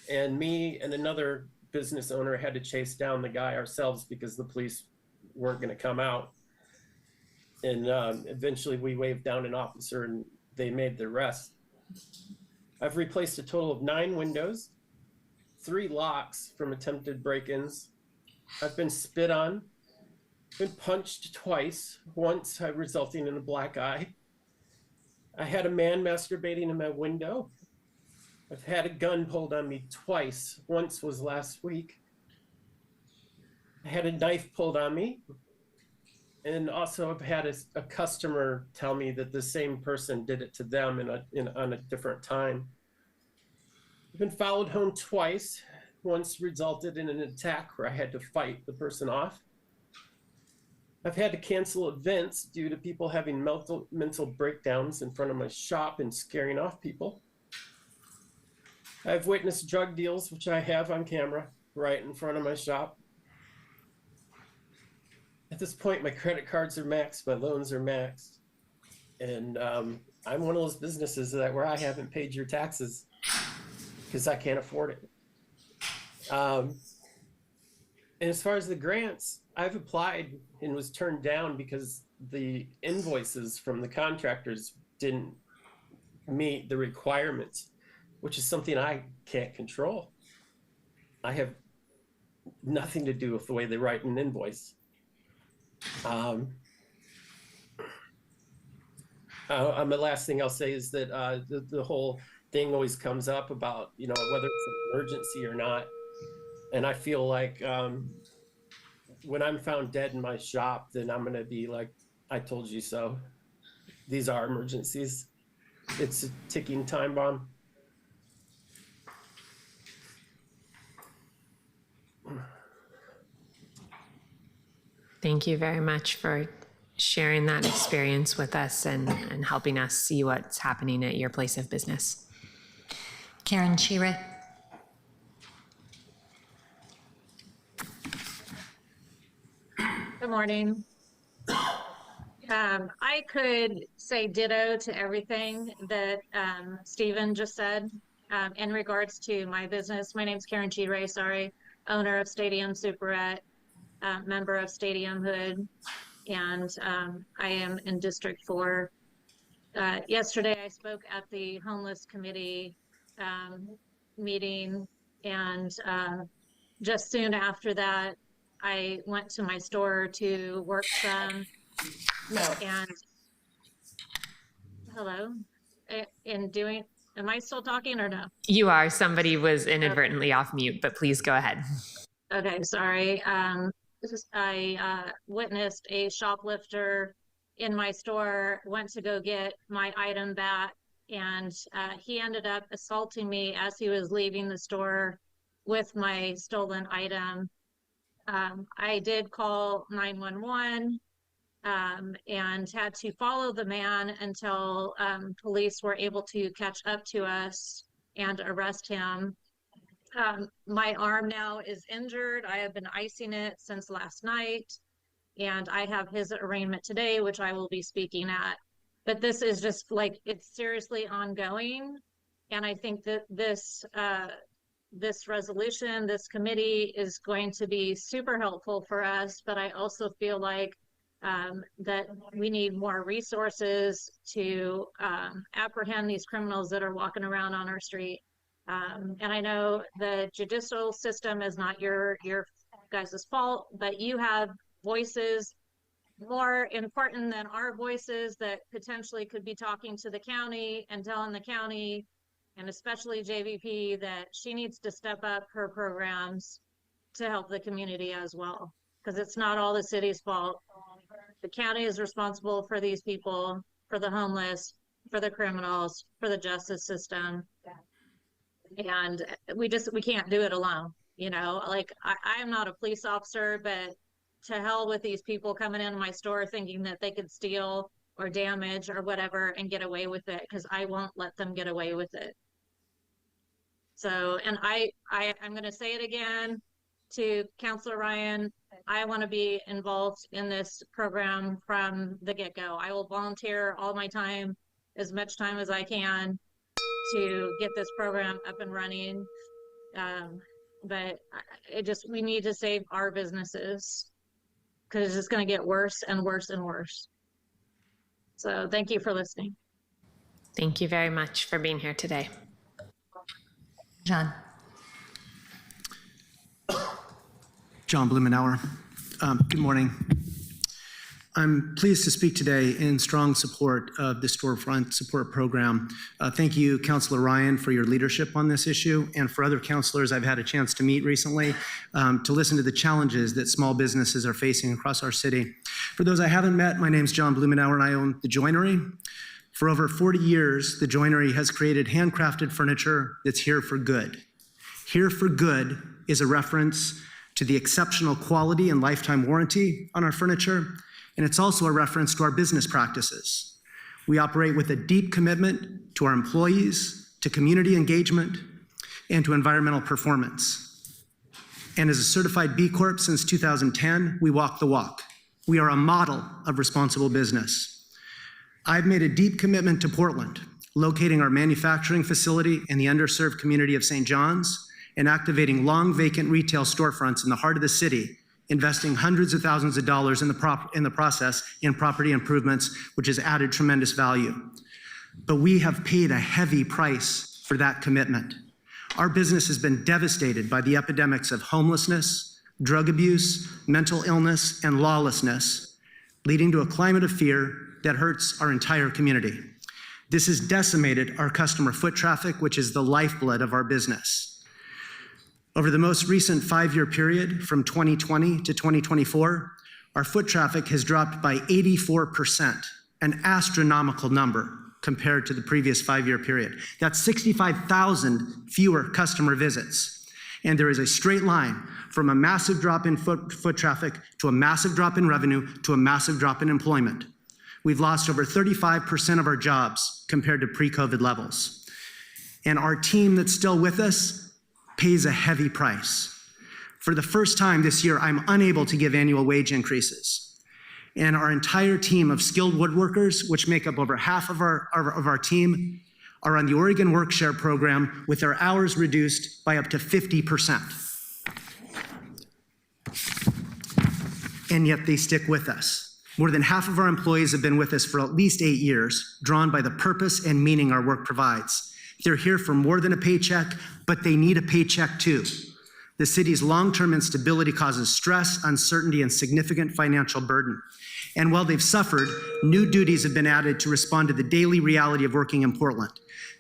[SPEAKER 22] and me and another business owner had to chase down the guy ourselves because the police weren't going to come out. And eventually we waved down an officer and they made the arrest. I've replaced a total of 9 windows, 3 locks from attempted break-ins. I've been spit on, been punched twice, once resulting in a black eye. I had a man masturbating in my window. I've had a gun pulled on me twice. Once was last week. I had a knife pulled on me. And also I've had a customer tell me that the same person did it to them on a different time. I've been followed home twice. Once resulted in an attack where I had to fight the person off. I've had to cancel events due to people having mental breakdowns in front of my shop and scaring off people. I've witnessed drug deals, which I have on camera, right in front of my shop. At this point, my credit cards are maxed, my loans are maxed, And I'm one of those businesses that where I haven't paid your taxes because I can't afford it. And as far as the grants, I've applied and was turned down because the invoices from the contractors didn't meet the requirements, which is something I can't control. I have nothing to do with the way they write an invoice. The last thing I'll say is that the whole thing always comes up about, you know, whether it's an emergency or not. And I feel like when I'm found dead in my shop, then I'm going to be like, I told you so. These are emergencies. It's a ticking time bomb.
[SPEAKER 1] Thank you very much for sharing that experience with us and helping us see what's happening at your place of business.
[SPEAKER 4] Karen Chire.
[SPEAKER 13] Good morning. I could say ditto to everything that Stephen just said in regards to my business. My name's Karen Chire, owner of Stadium Superette, member of Stadium Hood, and I am in District 4. Yesterday, I spoke at the Homeless Committee meeting, and just soon after that, I went to my store to work some. And hello, am I still talking or no?
[SPEAKER 1] You are. Somebody was inadvertently off mute, but please go ahead.
[SPEAKER 13] Okay, sorry. I witnessed a shoplifter in my store, went to go get my item back, and he ended up assaulting me as he was leaving the store with my stolen item. I did call 911 and had to follow the man until police were able to catch up to us and arrest him. My arm now is injured. I have been icing it since last night, and I have his arraignment today, which I will be speaking at. But this is just like, it's seriously ongoing. And I think that this resolution, this committee is going to be super helpful for us. But I also feel like that we need more resources to apprehend these criminals that are walking around on our street. And I know the judicial system is not your guys' fault, but you have voices more important than our voices that potentially could be talking to the county and telling the county, and especially JVP, that she needs to step up her programs to help the community as well, because it's not all the city's fault. The county is responsible for these people, for the homeless, for the criminals, for the justice system. And we can't do it alone. You know, like I'm not a police officer, but to hell with these people coming into my store thinking that they could steal or damage or whatever and get away with it, because I won't let them get away with it. So, and I'm going to say it again to Councilor Ryan, I want to be involved in this program from the get-go. I will volunteer all my time, as much time as I can, to get this program up and running. But we need to save our businesses, because it's just going to get worse and worse and worse. So thank you for listening.
[SPEAKER 1] Thank you very much for being here today.
[SPEAKER 4] John.
[SPEAKER 14] John Blumenauer. Good morning. I'm pleased to speak today in strong support of the Storefront Support Program. Thank you, Councilor Ryan, for your leadership on this issue, and for other councilors I've had a chance to meet recently to listen to the challenges that small businesses are facing across our city. For those I haven't met, my name's John Blumenauer, and I own The Joinery. For over 40 years, The Joinery has created handcrafted furniture that's here for good. Here for good is a reference to the exceptional quality and lifetime warranty on our furniture, and it's also a reference to our business practices. We operate with a deep commitment to our employees, to community engagement, and to environmental performance. And as a certified B Corp since 2010, we walk the walk. We are a model of responsible business. I've made a deep commitment to Portland, locating our manufacturing facility in the underserved community of St. John's and activating long vacant retail storefronts in the heart of the city, investing hundreds of thousands of dollars in the process in property improvements, which has added tremendous value. But we have paid a heavy price for that commitment. Our business has been devastated by the epidemics of homelessness, drug abuse, mental illness, and lawlessness, leading to a climate of fear that hurts our entire community. This has decimated our customer foot traffic, which is the lifeblood of our business. Over the most recent 5-year period, from 2020 to 2024, our foot traffic has dropped by 84%, an astronomical number compared to the previous 5-year period. That's 65,000 fewer customer visits. And there is a straight line from a massive drop in foot traffic to a massive drop in revenue to a massive drop in employment. We've lost over 35% of our jobs compared to pre-COVID levels. And our team that's still with us pays a heavy price. For the first time this year, I'm unable to give annual wage increases. And our entire team of skilled woodworkers, which make up over half of our team, are on the Oregon Work-Share program with their hours reduced by up to 50%. And yet they stick with us. More than half of our employees have been with us for at least 8 years, drawn by the purpose and meaning our work provides. They're here for more than a paycheck, but they need a paycheck too. The city's long-term instability causes stress, uncertainty, and significant financial burden. And while they've suffered, new duties have been added to respond to the daily reality of working in Portland.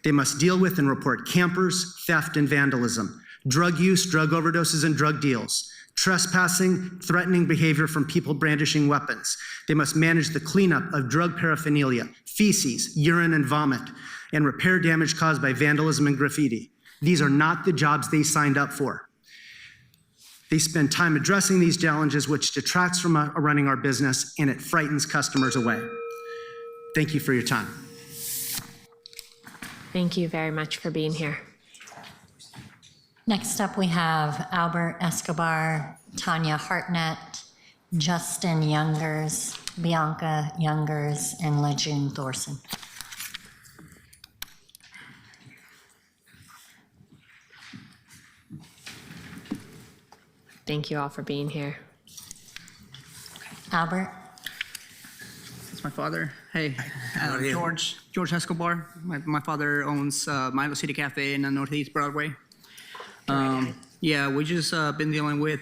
[SPEAKER 14] They must deal with and report campers, theft, and vandalism, drug use, drug overdoses, and drug deals, trespassing, threatening behavior from people brandishing weapons. They must manage the cleanup of drug paraphernalia, feces, urine, and vomit, and repair damage caused by vandalism and graffiti. These are not the jobs they signed up for. They spend time addressing these challenges, which detracts from running our business, and it frightens customers away. Thank you for your time.
[SPEAKER 1] Thank you very much for being here.
[SPEAKER 4] Next up, we have Albert Escobar, Tanya Hartnett, Justin Youngers, Bianca Youngers, and Lejeune Thorson.
[SPEAKER 1] Thank you all for being here.
[SPEAKER 4] Albert?
[SPEAKER 5] It's my father. Hey, George Escobar. My father owns Milo City Cafe in Northeast Broadway. Yeah, we just been dealing with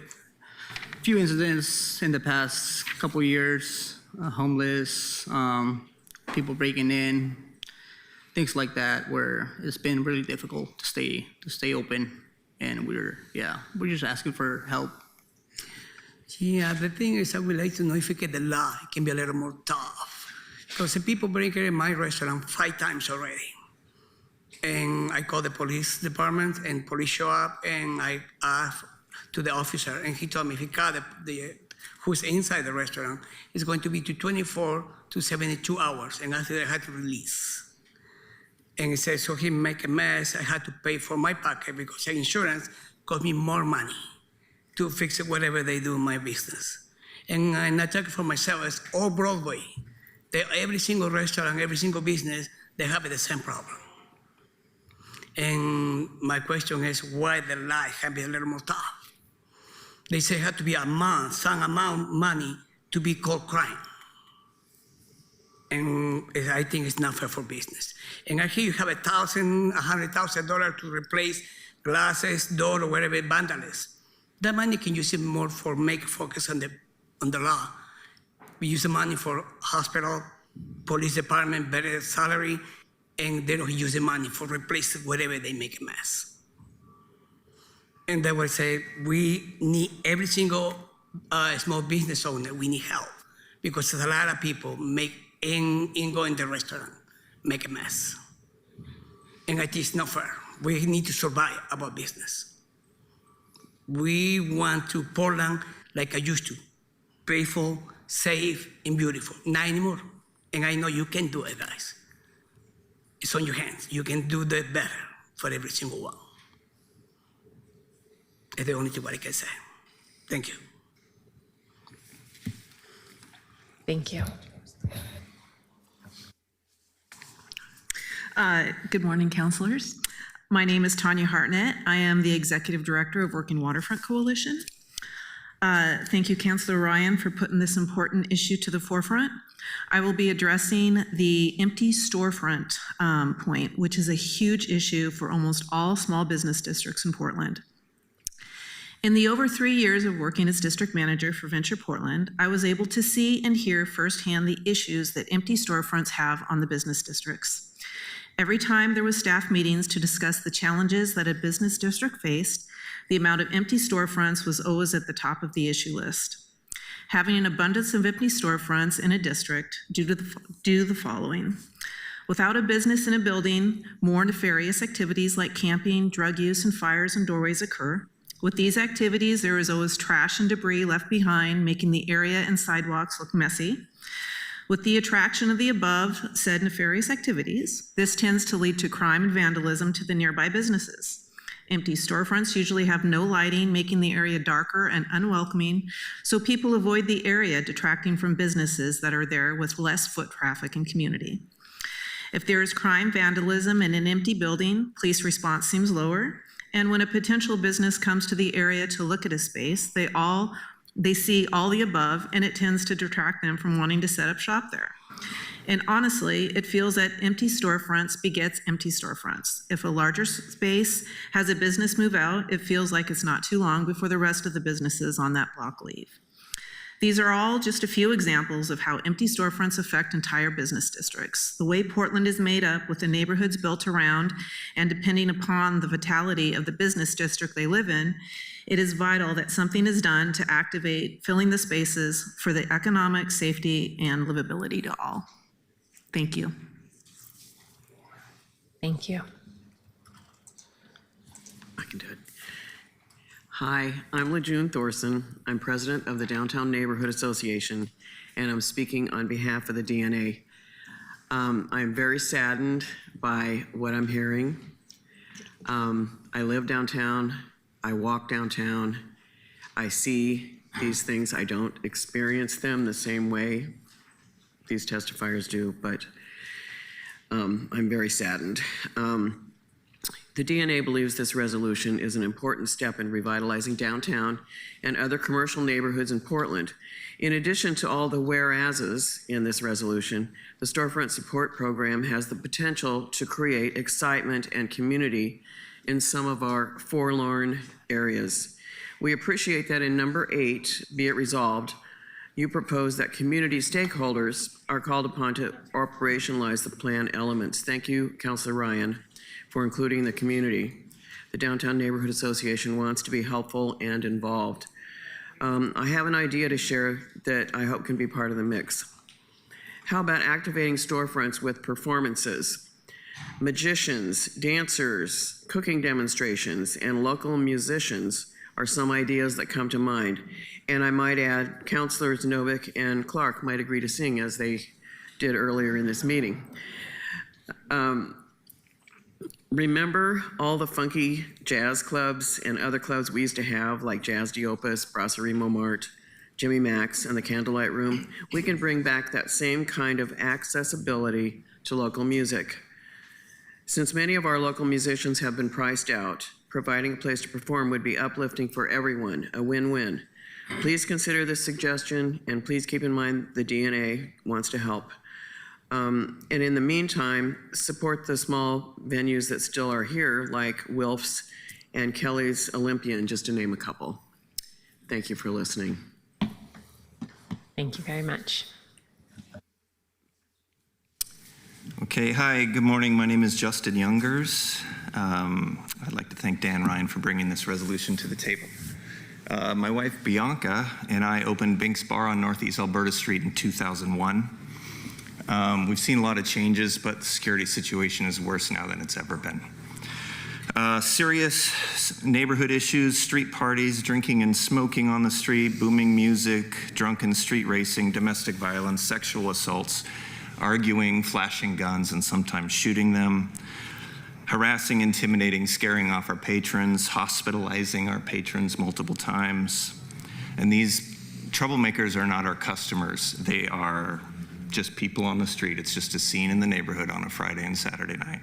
[SPEAKER 5] a few incidents in the past couple years, homeless, people breaking in, things like that, where it's been really difficult to stay open. And we're just asking for help.
[SPEAKER 7] Yeah, the thing is, I would like to know if we get the law, it can be a little more tough. Because the people break in my restaurant 5 times already. And I call the police department, and police show up, and I ask to the officer, and he told me if he caught who's inside the restaurant, it's going to be to 24 to 72 hours, and after that I had to release. And he said, so he make a mess. I had to pay for my pocket because the insurance cost me more money to fix it, whatever they do in my business. And I'm not talking for myself, it's all Broadway. Every single restaurant, every single business, they have the same problem. And my question is why the law can be a little more tough. They say it had to be some amount of money to be called crime. And I think it's not fair for business. And I hear you have $100,000 to replace glasses, door, or whatever vandalism. That money can use it more for make focus on the law. We use the money for hospital, police department, better salary, and they don't use the money for replace whatever they make a mess. And they will say, we need every single small business owner, we need help. Because a lot of people go in the restaurant, make a mess. And it is not fair. We need to survive our business. We want to Portland like I used to, peaceful, safe, and beautiful. Not anymore. And I know you can do it, guys. It's on your hands. You can do that better for every single one. It's the only thing what I can say. Thank you.
[SPEAKER 1] Thank you.
[SPEAKER 18] Good morning, councilors. My name is Tanya Hartnett. I am the Executive Director of Working Waterfront Coalition. Thank you, Councilor Ryan, for putting this important issue to the forefront. I will be addressing the empty storefront point, which is a huge issue for almost all small business districts in Portland. In the over 3 years of working as district manager for Venture Portland, I was able to see and hear firsthand the issues that empty storefronts have on the business districts. Every time there was staff meetings to discuss the challenges that a business district faced, the amount of empty storefronts was always at the top of the issue list. Having an abundance of empty storefronts in a district do the following. Without a business in a building, more nefarious activities like camping, drug use, and fires in doorways occur. With these activities, there is always trash and debris left behind, making the area and sidewalks look messy. With the attraction of the above said nefarious activities, this tends to lead to crime and vandalism to the nearby businesses. Empty storefronts usually have no lighting, making the area darker and unwelcoming, so people avoid the area, detracting from businesses that are there with less foot traffic and community. If there is crime, vandalism in an empty building, police response seems lower. And when a potential business comes to the area to look at a space, they see all the above, and it tends to detract them from wanting to set up shop there. And honestly, it feels that empty storefronts begets empty storefronts. If a larger space has a business move out, it feels like it's not too long before the rest of the businesses on that block leave. These are all just a few examples of how empty storefronts affect entire business districts. The way Portland is made up, with the neighborhoods built around and depending upon the vitality of the business district they live in, it is vital that something is done to activate filling the spaces for the economic, safety, and livability to all. Thank you.
[SPEAKER 1] Thank you.
[SPEAKER 19] I can do it. Hi, I'm LaJune Thorson. I'm president of the Downtown Neighborhood Association, and I'm speaking on behalf of the DNA. I'm very saddened by what I'm hearing. I live downtown. I walk downtown. I see these things. I don't experience them the same way these testifiers do, but I'm very saddened. The DNA believes this resolution is an important step in revitalizing downtown and other commercial neighborhoods in Portland. In addition to all the whereases in this resolution, the Storefront Support Program has the potential to create excitement and community in some of our forlorn areas. We appreciate that in number 8, be it resolved, you propose that community stakeholders are called upon to operationalize the plan elements. Thank you, Councilor Ryan, for including the community. The Downtown Neighborhood Association wants to be helpful and involved. I have an idea to share that I hope can be part of the mix. How about activating storefronts with performances? Magicians, dancers, cooking demonstrations, and local musicians are some ideas that come to mind. And I might add, Councilors Novick and Clark might agree to sing as they did earlier in this meeting. Remember all the funky jazz clubs and other clubs we used to have, like Jazz de Opus, Brasserie Montmartre, Jimmy Mac's, and the Candlelight Room? We can bring back that same kind of accessibility to local music. Since many of our local musicians have been priced out, providing a place to perform would be uplifting for everyone, a win-win. Please consider this suggestion, and please keep in mind the DNA wants to help. And in the meantime, support the small venues that still are here, like Wilf's and Kelly's Olympian, just to name a couple. Thank you for listening.
[SPEAKER 1] Thank you very much.
[SPEAKER 23] Okay, hi, good morning. My name is Justin Youngers. I'd like to thank Dan Ryan for bringing this resolution to the table. My wife Bianca and I opened Bink's Bar on Northeast Alberta Street in 2001. We've seen a lot of changes, but the security situation is worse now than it's ever been. Serious neighborhood issues, street parties, drinking and smoking on the street, booming music, drunken street racing, domestic violence, sexual assaults, arguing, flashing guns, and sometimes shooting them, harassing, intimidating, scaring off our patrons, hospitalizing our patrons multiple times. And these troublemakers are not our customers. They are just people on the street. It's just a scene in the neighborhood on a Friday and Saturday night.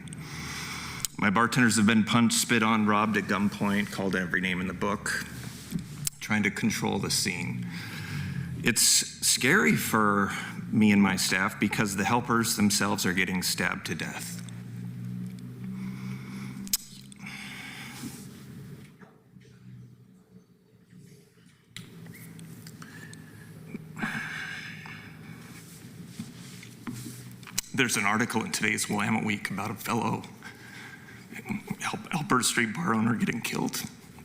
[SPEAKER 23] My bartenders have been punched, spit on, robbed at gunpoint, called every name in the book, trying to control the scene. It's scary for me and my staff because the helpers themselves are getting stabbed to death. There's an article in today's Willamette Week about a fellow Alberta Street bar owner getting killed.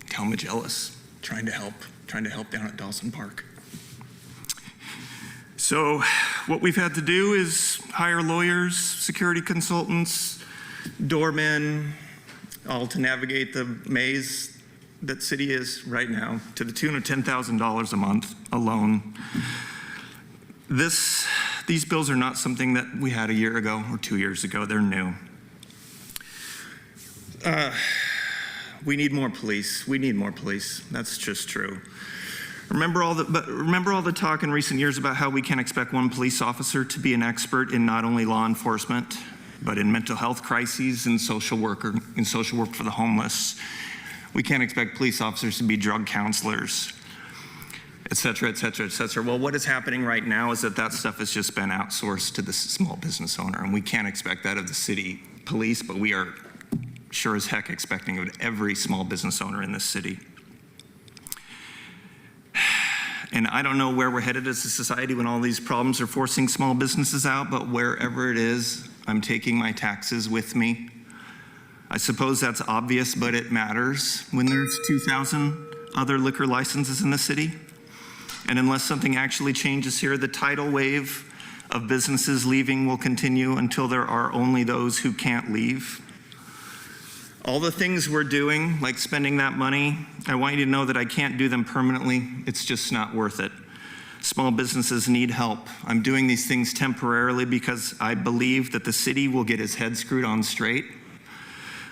[SPEAKER 23] Talmadge Ellis, trying to help down at Dawson Park. So what we've had to do is hire lawyers, security consultants, doormen, all to navigate the maze that city is right now to the tune of $10,000 a month alone. These bills are not something that we had a year ago or 2 years ago. They're new. We need more police. We need more police. That's just true. Remember all the talk in recent years about how we can't expect one police officer to be an expert in not only law enforcement, but in mental health crises and social work for the homeless. We can't expect police officers to be drug counselors, et cetera, et cetera, et cetera. Well, what is happening right now is that stuff has just been outsourced to the small business owner, and we can't expect that of the city police, but we are sure as heck expecting of every small business owner in this city. And I don't know where we're headed as a society when all these problems are forcing small businesses out, but wherever it is, I'm taking my taxes with me. I suppose that's obvious, but it matters when there's 2,000 other liquor licenses in the city. And unless something actually changes here, the tidal wave of businesses leaving will continue until there are only those who can't leave. All the things we're doing, like spending that money, I want you to know that I can't do them permanently. It's just not worth it. Small businesses need help. I'm doing these things temporarily because I believe that the city will get its head screwed on straight.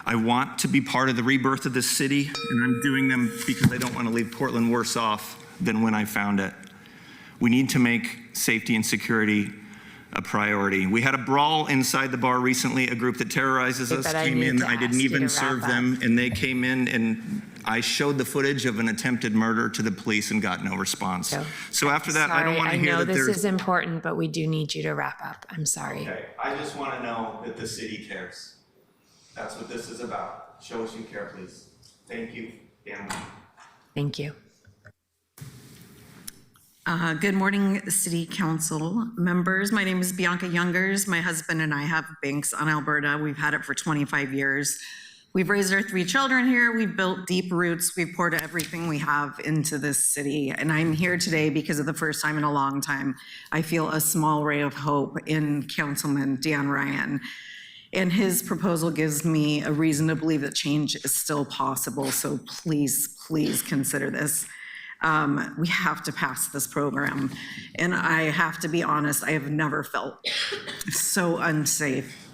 [SPEAKER 23] I want to be part of the rebirth of this city, and I'm doing them because I don't want to leave Portland worse off than when I found it. We need to make safety and security a priority. We had a brawl inside the bar recently. A group that terrorizes us came in. I didn't even serve them, and they came in, and I showed the footage of an attempted murder to the police and got no response. So after that, I don't want to hear that
[SPEAKER 1] I know
[SPEAKER 23] there's...
[SPEAKER 1] this is important, but we do need you to wrap up. I'm sorry.
[SPEAKER 23] Okay, I just want to know that the city cares. That's what this is about. Show us you care, please. Thank you, Dan.
[SPEAKER 1] Thank you.
[SPEAKER 18] Good morning, City Council members. My name is Bianca Youngers. My husband and I have banks on Alberta. We've had it for 25 years. We've raised our 3 children here. We've built deep roots. We've poured everything we have into this city. And I'm here today because of the first time in a long time, I feel a small ray of hope in Councilman Dan Ryan. And his proposal gives me a reason to believe that change is still possible. So please, please consider this. We have to pass this program. And I have to be honest, I have never felt so unsafe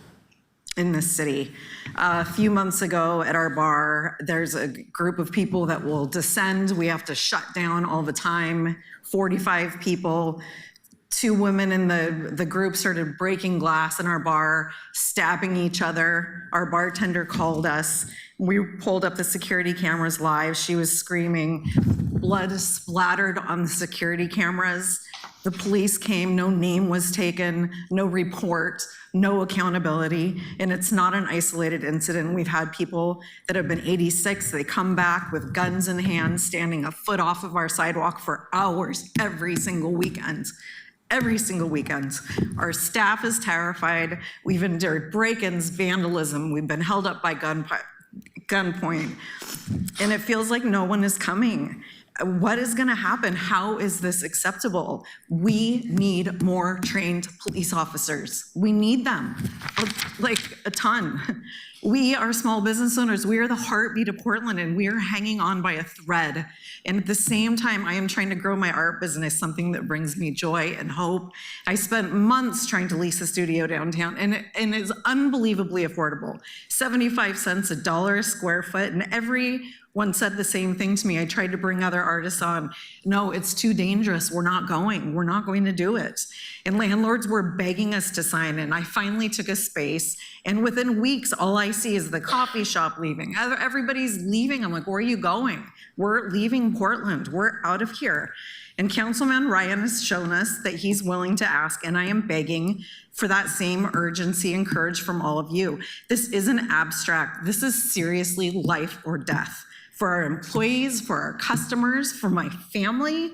[SPEAKER 18] in this city. A few months ago at our bar, there's a group of people that will descend. We have to shut down all the time, 45 people. 2 women in the group started breaking glass in our bar, stabbing each other. Our bartender called us. We pulled up the security cameras live. She was screaming. Blood splattered on the security cameras. The police came, no name was taken, no report, no accountability, and it's not an isolated incident. We've had people that have been 86, they come back with guns in hand, standing a foot off of our sidewalk for hours every single weekend. Every single weekend. Our staff is terrified. We've endured break-ins, vandalism. We've been held up by gunpoint. And it feels like no one is coming. What is going to happen? How is this acceptable? We need more trained police officers. We need them, like a ton. We are small business owners. We are the heartbeat of Portland, and we are hanging on by a thread. And at the same time, I am trying to grow my art business, something that brings me joy and hope. I spent months trying to lease a studio downtown, and it's unbelievably affordable. 75 cents, $1 a square foot, and everyone said the same thing to me. I tried to bring other artists on. No, it's too dangerous. We're not going to do it. And landlords were begging us to sign in. I finally took a space, and within weeks, all I see is the coffee shop leaving. Everybody's leaving. I'm like, where are you going? We're leaving Portland. We're out of here. And Councilman Ryan has shown us that he's willing to ask, and I am begging for that same urgency and courage from all of you. This isn't abstract. This is seriously life or death for our employees, for our customers, for my family.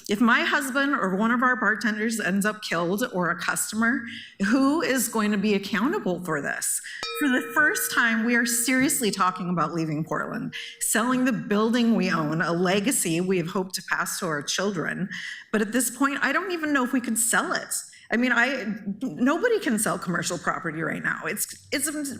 [SPEAKER 18] If my husband or one of our bartenders ends up killed, or a customer, who is going to be accountable for this? For the first time, we are seriously talking about leaving Portland, selling the building we own, a legacy we have hoped to pass to our children. But at this point, I don't even know if we could sell it. I mean, nobody can sell commercial property right now. It's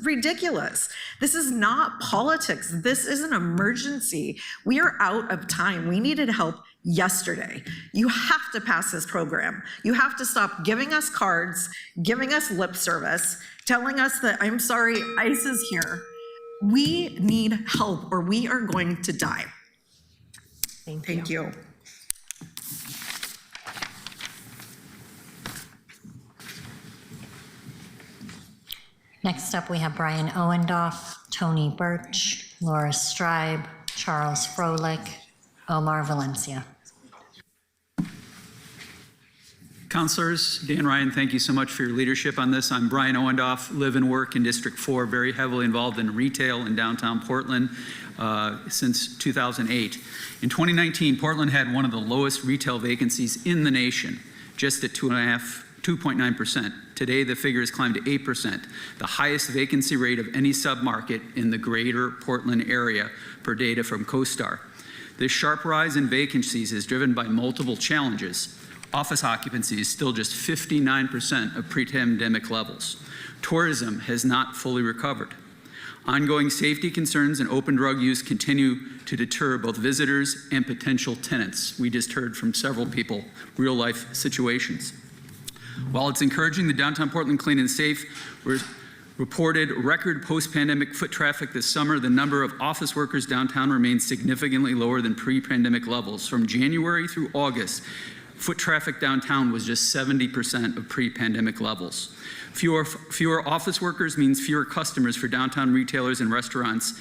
[SPEAKER 18] ridiculous. This is not politics. This is an emergency. We are out of time. We needed help yesterday. You have to pass this program. You have to stop giving us cards, giving us lip service, telling us that, I'm sorry, ICE is here. We need help, or we are going to die. Thank you.
[SPEAKER 4] Next up, we have Brian Owendoff, Tony Birch, Laura Stribe, Charles Froelich, Omar Valencia.
[SPEAKER 15] Councilors, Dan Ryan, thank you so much for your leadership on this. I'm Brian Owendoff, live and work in District 4, very heavily involved in retail in downtown Portland since 2008. In 2019, Portland had one of the lowest retail vacancies in the nation, just at 2.9%. Today, the figure has climbed to 8%, the highest vacancy rate of any submarket in the greater Portland area, per data from CoStar. This sharp rise in vacancies is driven by multiple challenges. Office occupancy is still just 59% of pre-pandemic levels. Tourism has not fully recovered. Ongoing safety concerns and open drug use continue to deter both visitors and potential tenants. We just heard from several people, real life situations. While it's encouraging the downtown Portland clean and safe, reported record post-pandemic foot traffic this summer, the number of office workers downtown remains significantly lower than pre-pandemic levels. From January through August, foot traffic downtown was just 70% of pre-pandemic levels. Fewer office workers means fewer customers for downtown retailers and restaurants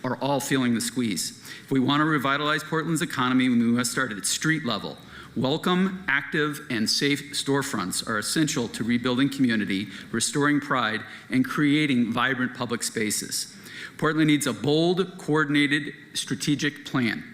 [SPEAKER 15] are all feeling the squeeze. If we want to revitalize Portland's economy, we must start at street level. Welcome, active, and safe storefronts are essential to rebuilding community, restoring pride, and creating vibrant public spaces. Portland needs a bold, coordinated, strategic plan.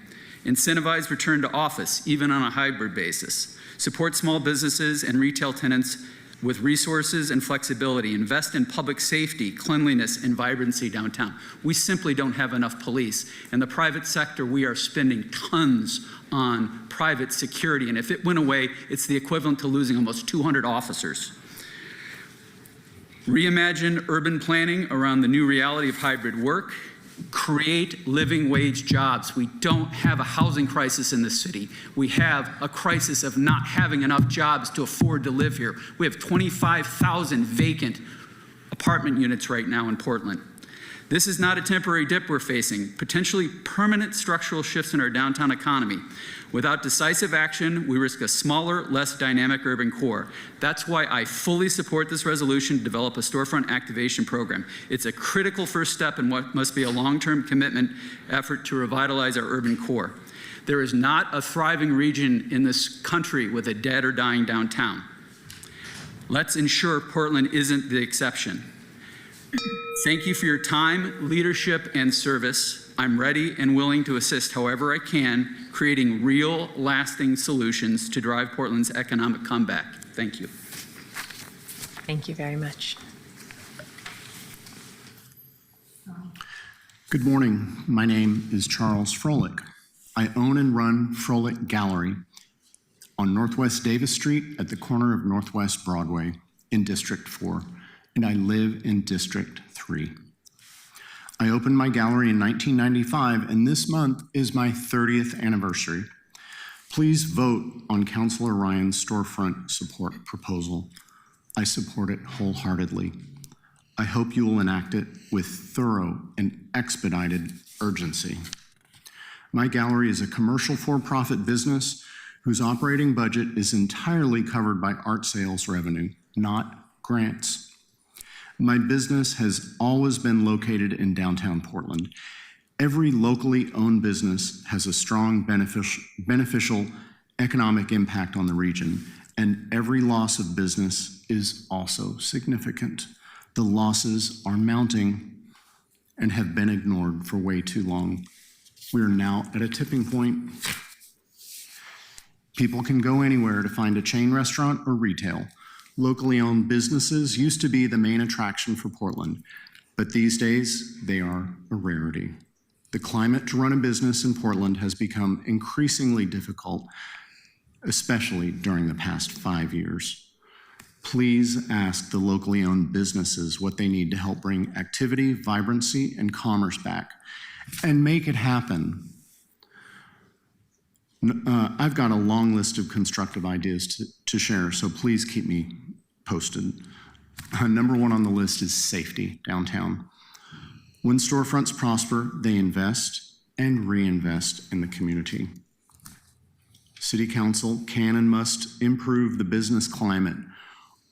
[SPEAKER 15] Incentivize return to office, even on a hybrid basis. Support small businesses and retail tenants with resources and flexibility. Invest in public safety, cleanliness, and vibrancy downtown. We simply don't have enough police. In the private sector, we are spending tons on private security, and if it went away, it's the equivalent to losing almost 200 officers. Reimagine urban planning around the new reality of hybrid work. Create living wage jobs. We don't have a housing crisis in this city. We have a crisis of not having enough jobs to afford to live here. We have 25,000 vacant apartment units right now in Portland. This is not a temporary dip we're facing, potentially permanent structural shifts in our downtown economy. Without decisive action, we risk a smaller, less dynamic urban core. That's why I fully support this resolution to develop a storefront activation program. It's a critical first step in what must be a long-term commitment effort to revitalize our urban core. There is not a thriving region in this country with a dead or dying downtown. Let's ensure Portland isn't the exception. Thank you for your time, leadership, and service. I'm ready and willing to assist however I can, creating real, lasting solutions to drive Portland's economic comeback. Thank you.
[SPEAKER 1] Thank you very much.
[SPEAKER 17] Good morning. My name is Charles Froelich. I own and run Froelich Gallery on Northwest Davis Street at the corner of Northwest Broadway in District 4, and I live in District 3. I opened my gallery in 1995, and this month is my 30th anniversary. Please vote on Councilor Ryan's storefront support proposal. I support it wholeheartedly. I hope you will enact it with thorough and expedited urgency. My gallery is a commercial for-profit business whose operating budget is entirely covered by art sales revenue, not grants. My business has always been located in downtown Portland. Every locally owned business has a strong beneficial economic impact on the region, and every loss of business is also significant. The losses are mounting and have been ignored for way too long. We are now at a tipping point. People can go anywhere to find a chain restaurant or retail. Locally owned businesses used to be the main attraction for Portland, but these days they are a rarity. The climate to run a business in Portland has become increasingly difficult, especially during the past 5 years. Please ask the locally owned businesses what they need to help bring activity, vibrancy, and commerce back, and make it happen. I've got a long list of constructive ideas to share, so please keep me posted. Number one on the list is safety downtown. When storefronts prosper, they invest and reinvest in the community. City Council can and must improve the business climate,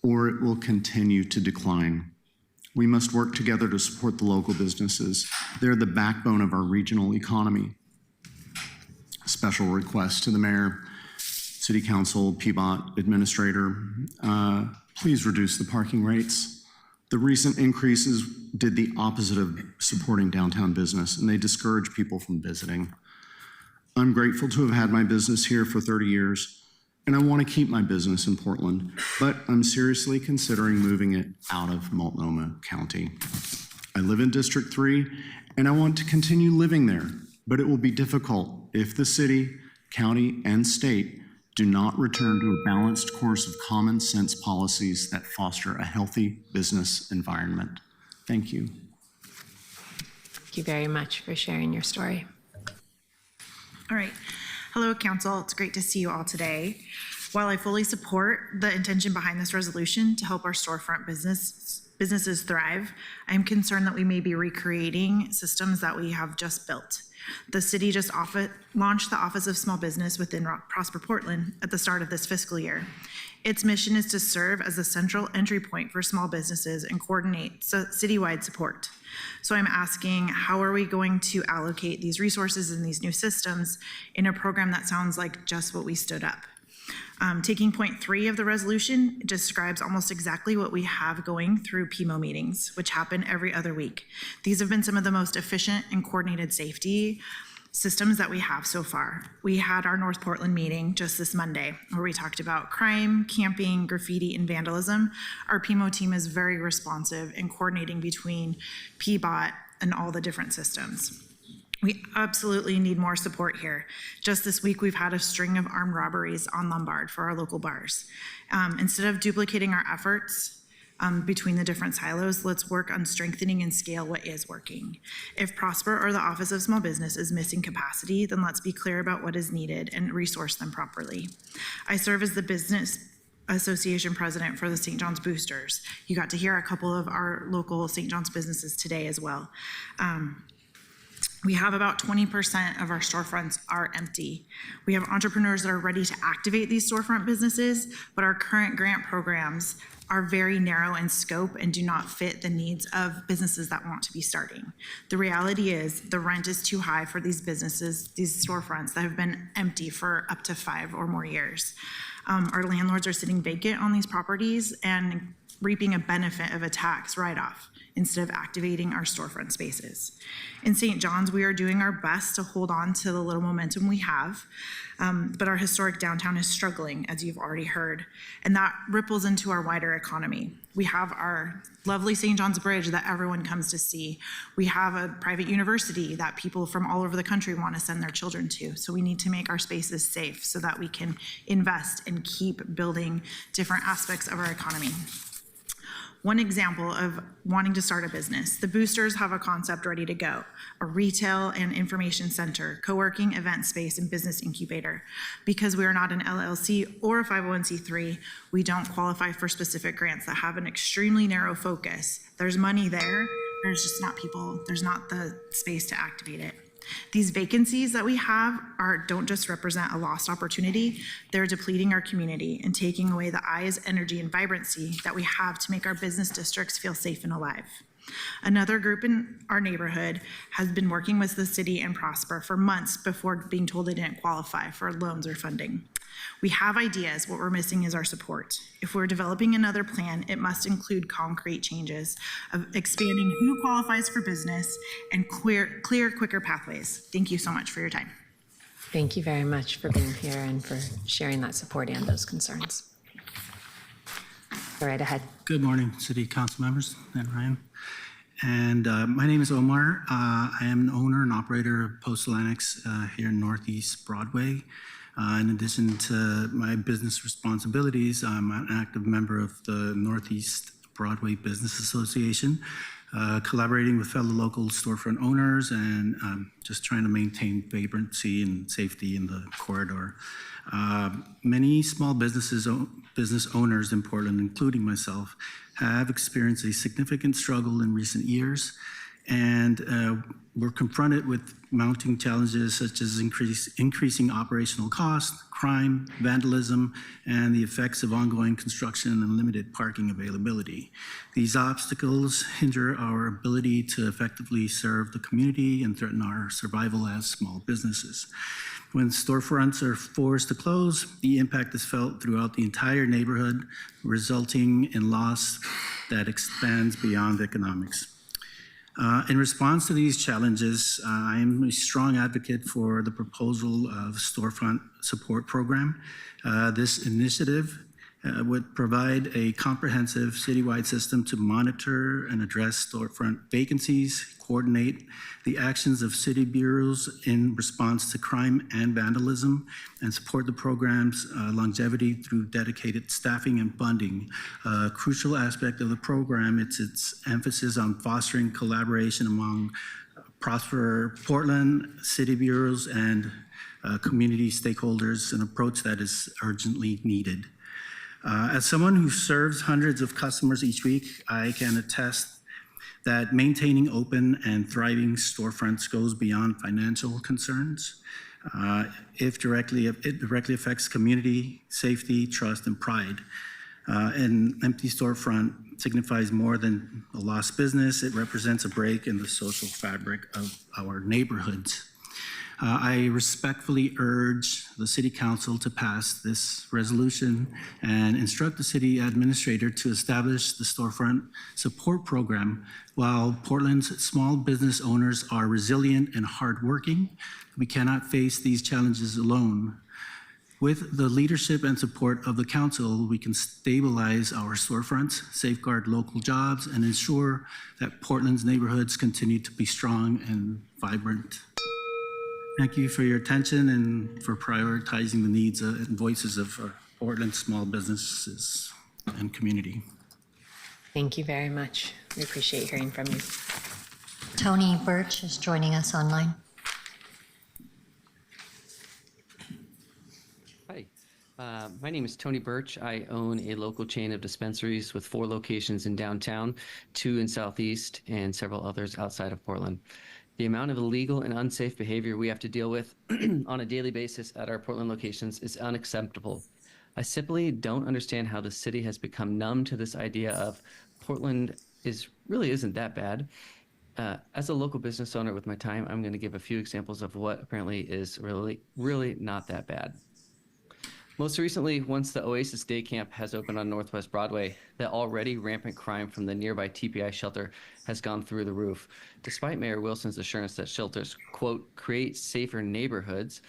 [SPEAKER 17] or it will continue to decline. We must work together to support the local businesses. They're the backbone of our regional economy. Special request to the mayor, City Council, PBOT administrator, please reduce the parking rates. The recent increases did the opposite of supporting downtown business, and they discourage people from visiting. I'm grateful to have had my business here for 30 years, and I want to keep my business in Portland, but I'm seriously considering moving it out of Multnomah County. I live in District 3, and I want to continue living there, but it will be difficult if the city, county, and state do not return to a balanced course of common sense policies that foster a healthy business environment. Thank you.
[SPEAKER 1] Thank you very much for sharing your story.
[SPEAKER 18] All right. Hello, Council. It's great to see you all today. While I fully support the intention behind this resolution to help our storefront businesses thrive, I am concerned that we may be recreating systems that we have just built. The city just launched the Office of Small Business within Prosper Portland at the start of this fiscal year. Its mission is to serve as the central entry point for small businesses and coordinate citywide support. So I'm asking, how are we going to allocate these resources and these new systems in a program that sounds like just what we stood up? Taking point 3 of the resolution, it describes almost exactly what we have going through PMO meetings, which happen every other week. These have been some of the most efficient and coordinated safety systems that we have so far. We had our North Portland meeting just this Monday, where we talked about crime, camping, graffiti, and vandalism. Our PMO team is very responsive in coordinating between PBOT and all the different systems. We absolutely need more support here. Just this week, we've had a string of armed robberies on Lombard for our local bars. Instead of duplicating our efforts between the different silos, let's work on strengthening and scale what is working. If Prosper or the Office of Small Business is missing capacity, then let's be clear about what is needed and resource them properly. I serve as the Business Association president for the St. John's Boosters. You got to hear a couple of our local St. John's businesses today as well. We have about 20% of our storefronts are empty. We have entrepreneurs that are ready to activate these storefront businesses, but our current grant programs are very narrow in scope and do not fit the needs of businesses that want to be starting. The reality is the rent is too high for these businesses, these storefronts that have been empty for up to 5 or more years. Our landlords are sitting vacant on these properties and reaping a benefit of a tax write-off instead of activating our storefront spaces. In St. John's, we are doing our best to hold on to the little momentum we have, but our historic downtown is struggling, as you've already heard, and that ripples into our wider economy. We have our lovely St. John's Bridge that everyone comes to see. We have a private university that people from all over the country want to send their children to, so we need to make our spaces safe so that we can invest and keep building different aspects of our economy. One example of wanting to start a business, the boosters have a concept ready to go, a retail and information center, co-working event space, and business incubator. Because we are not an LLC or a 501c3, we don't qualify for specific grants that have an extremely narrow focus. There's money there, there's just not people, there's not the space to activate it. These vacancies that we have don't just represent a lost opportunity, they're depleting our community and taking away the eyes, energy, and vibrancy that we have to make our business districts feel safe and alive. Another group in our neighborhood has been working with the city and Prosper for months before being told they didn't qualify for loans or funding. We have ideas, what we're missing is our support. If we're developing another plan, it must include concrete changes of expanding who qualifies for business and clear, quicker pathways. Thank you so much for your time.
[SPEAKER 1] Thank you very much for being here and for sharing that support and those concerns. Go right ahead.
[SPEAKER 10] Good morning, City Council members and Ryan. And my name is Omar. I am an owner and operator of Postal Annex here in Northeast Broadway. In addition to my business responsibilities, I'm an active member of the Northeast Broadway Business Association, collaborating with fellow local storefront owners and just trying to maintain vibrancy and safety in the corridor. Many small business owners in Portland, including myself, have experienced a significant struggle in recent years, and we're confronted with mounting challenges such as increasing operational costs, crime, vandalism, and the effects of ongoing construction and limited parking availability. These obstacles hinder our ability to effectively serve the community and threaten our survival as small businesses. When storefronts are forced to close, the impact is felt throughout the entire neighborhood, resulting in loss that expands beyond economics. In response to these challenges, I am a strong advocate for the proposal of storefront support program. This initiative would provide a comprehensive citywide system to monitor and address storefront vacancies, coordinate the actions of city bureaus in response to crime and vandalism, and support the program's longevity through dedicated staffing and funding. A crucial aspect of the program is its emphasis on fostering collaboration among Prosper Portland, city bureaus, and community stakeholders, an approach that is urgently needed. As someone who serves hundreds of customers each week, I can attest that maintaining open and thriving storefronts goes beyond financial concerns. It directly affects community, safety, trust, and pride. An empty storefront signifies more than a lost business. It represents a break in the social fabric of our neighborhoods. I respectfully urge the City Council to pass this resolution and instruct the City Administrator to establish the storefront support program. While Portland's small business owners are resilient and hardworking, we cannot face these challenges alone. With the leadership and support of the Council, we can stabilize our storefronts, safeguard local jobs, and ensure that Portland's neighborhoods continue to be strong and vibrant. Thank you for your attention and for prioritizing the needs and voices of our Portland small businesses and community.
[SPEAKER 1] Thank you very much. We appreciate hearing from you.
[SPEAKER 4] Tony Birch is joining us online.
[SPEAKER 16] Hi, my name is Tony Birch. I own a local chain of dispensaries with 4 locations in downtown, 2 in Southeast, and several others outside of Portland. The amount of illegal and unsafe behavior we have to deal with on a daily basis at our Portland locations is unacceptable. I simply don't understand how the city has become numb to this idea of Portland really isn't that bad. As a local business owner with my time, I'm going to give a few examples of what apparently is really not that bad. Most recently, once the Oasis Day Camp has opened on Northwest Broadway, the already rampant crime from the nearby TPI shelter has gone through the roof. Despite Mayor Wilson's assurance that shelters, quote, create safer neighborhoods,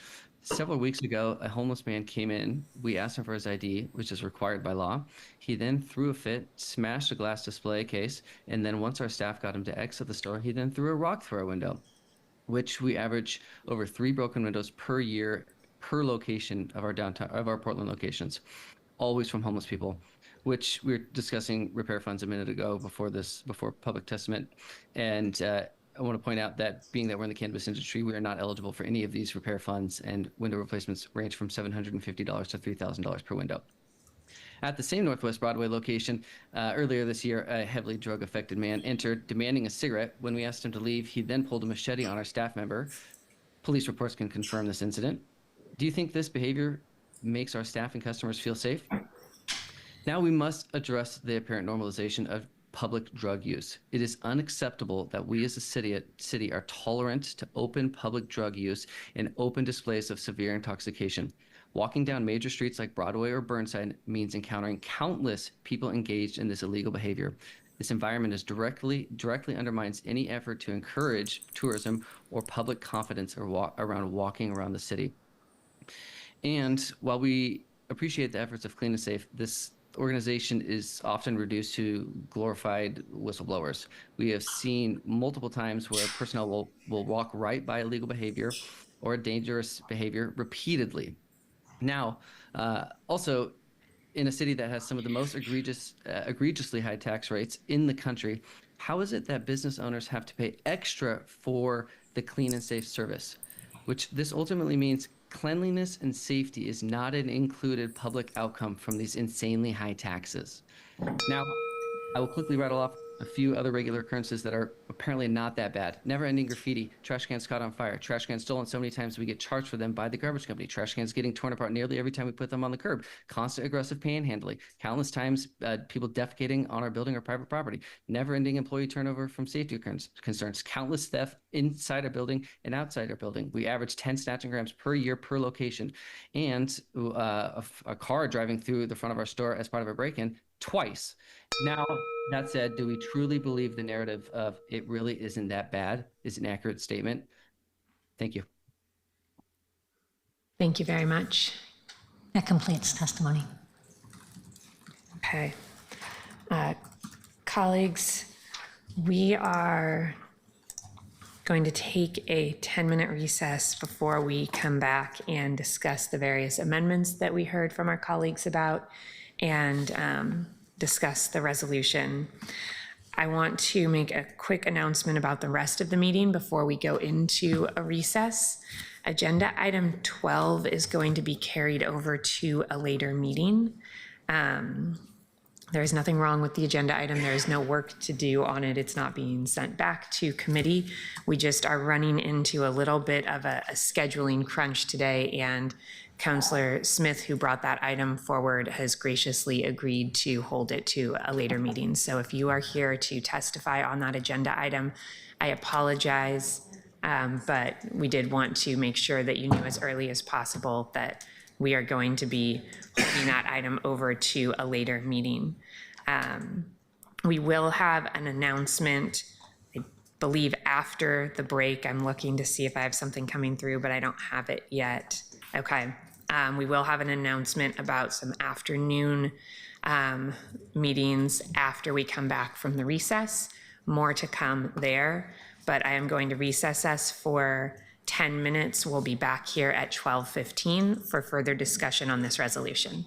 [SPEAKER 16] several weeks ago, a homeless man came in. We asked him for his ID, which is required by law. He then threw a fit, smashed a glass display case, and then once our staff got him to exit the store, he then threw a rock through our window, which we average over 3 broken windows per year per location of our Portland locations, always from homeless people. which we were discussing repair funds a minute ago before public testament. And I want to point out that being that we're in the cannabis industry, we are not eligible for any of these repair funds, and window replacements range from $750 to $3,000 per window. At the same Northwest Broadway location, earlier this year, a heavily drug-affected man entered demanding a cigarette. When we asked him to leave, he then pulled a machete on our staff member. Police reports can confirm this incident. Do you think this behavior makes our staff and customers feel safe? Now we must address the apparent normalization of public drug use. It is unacceptable that we as a city are tolerant to open public drug use and open displays of severe intoxication. Walking down major streets like Broadway or Burnside means encountering countless people engaged in this illegal behavior. This environment directly undermines any effort to encourage tourism or public confidence around walking around the city. And while we appreciate the efforts of Clean and Safe, this organization is often reduced to glorified whistleblowers. We have seen multiple times where personnel will walk right by illegal behavior or dangerous behavior repeatedly. Now, also, in a city that has some of the most egregiously high tax rates in the country, how is it that business owners have to pay extra for the Clean and Safe service? Which this ultimately means cleanliness and safety is not an included public outcome from these insanely high taxes. Now, I will quickly rattle off a few other regular occurrences that are apparently not that bad. Never-ending graffiti, trash cans caught on fire, trash cans stolen so many times we get charged for them by the garbage company, trash cans getting torn apart nearly every time we put them on the curb, constant aggressive panhandling, countless times people defecating on our building or private property, never-ending employee turnover from safety concerns, countless theft inside our building and outside our building. We average 10 snatching grams per year per location, and a car driving through the front of our store as part of a break-in twice. Now, that said, do we truly believe the narrative of it really isn't that bad is an accurate statement? Thank you.
[SPEAKER 1] Thank you very much.
[SPEAKER 4] That completes testimony.
[SPEAKER 1] Okay. Colleagues, we are going to take a 10-minute recess before we come back and discuss the various amendments that we heard from our colleagues about and discuss the resolution. I want to make a quick announcement about the rest of the meeting before we go into a recess. Agenda item 12 is going to be carried over to a later meeting. There is nothing wrong with the agenda item. There is no work to do on it. It's not being sent back to committee. We just are running into a little bit of a scheduling crunch today, and Councillor Smith, who brought that item forward, has graciously agreed to hold it to a later meeting. So if you are here to testify on that agenda item, I apologize, but we did want to make sure that you knew as early as possible that we are going to be holding that item over to a later meeting. We will have an announcement, I believe, after the break. I'm looking to see if I have something coming through, but I don't have it yet. Okay. We will have an announcement about some afternoon meetings after we come back from the recess. More to come there, but I am going to recess us for 10 minutes. We'll be back here at 12:15 for further discussion on this resolution.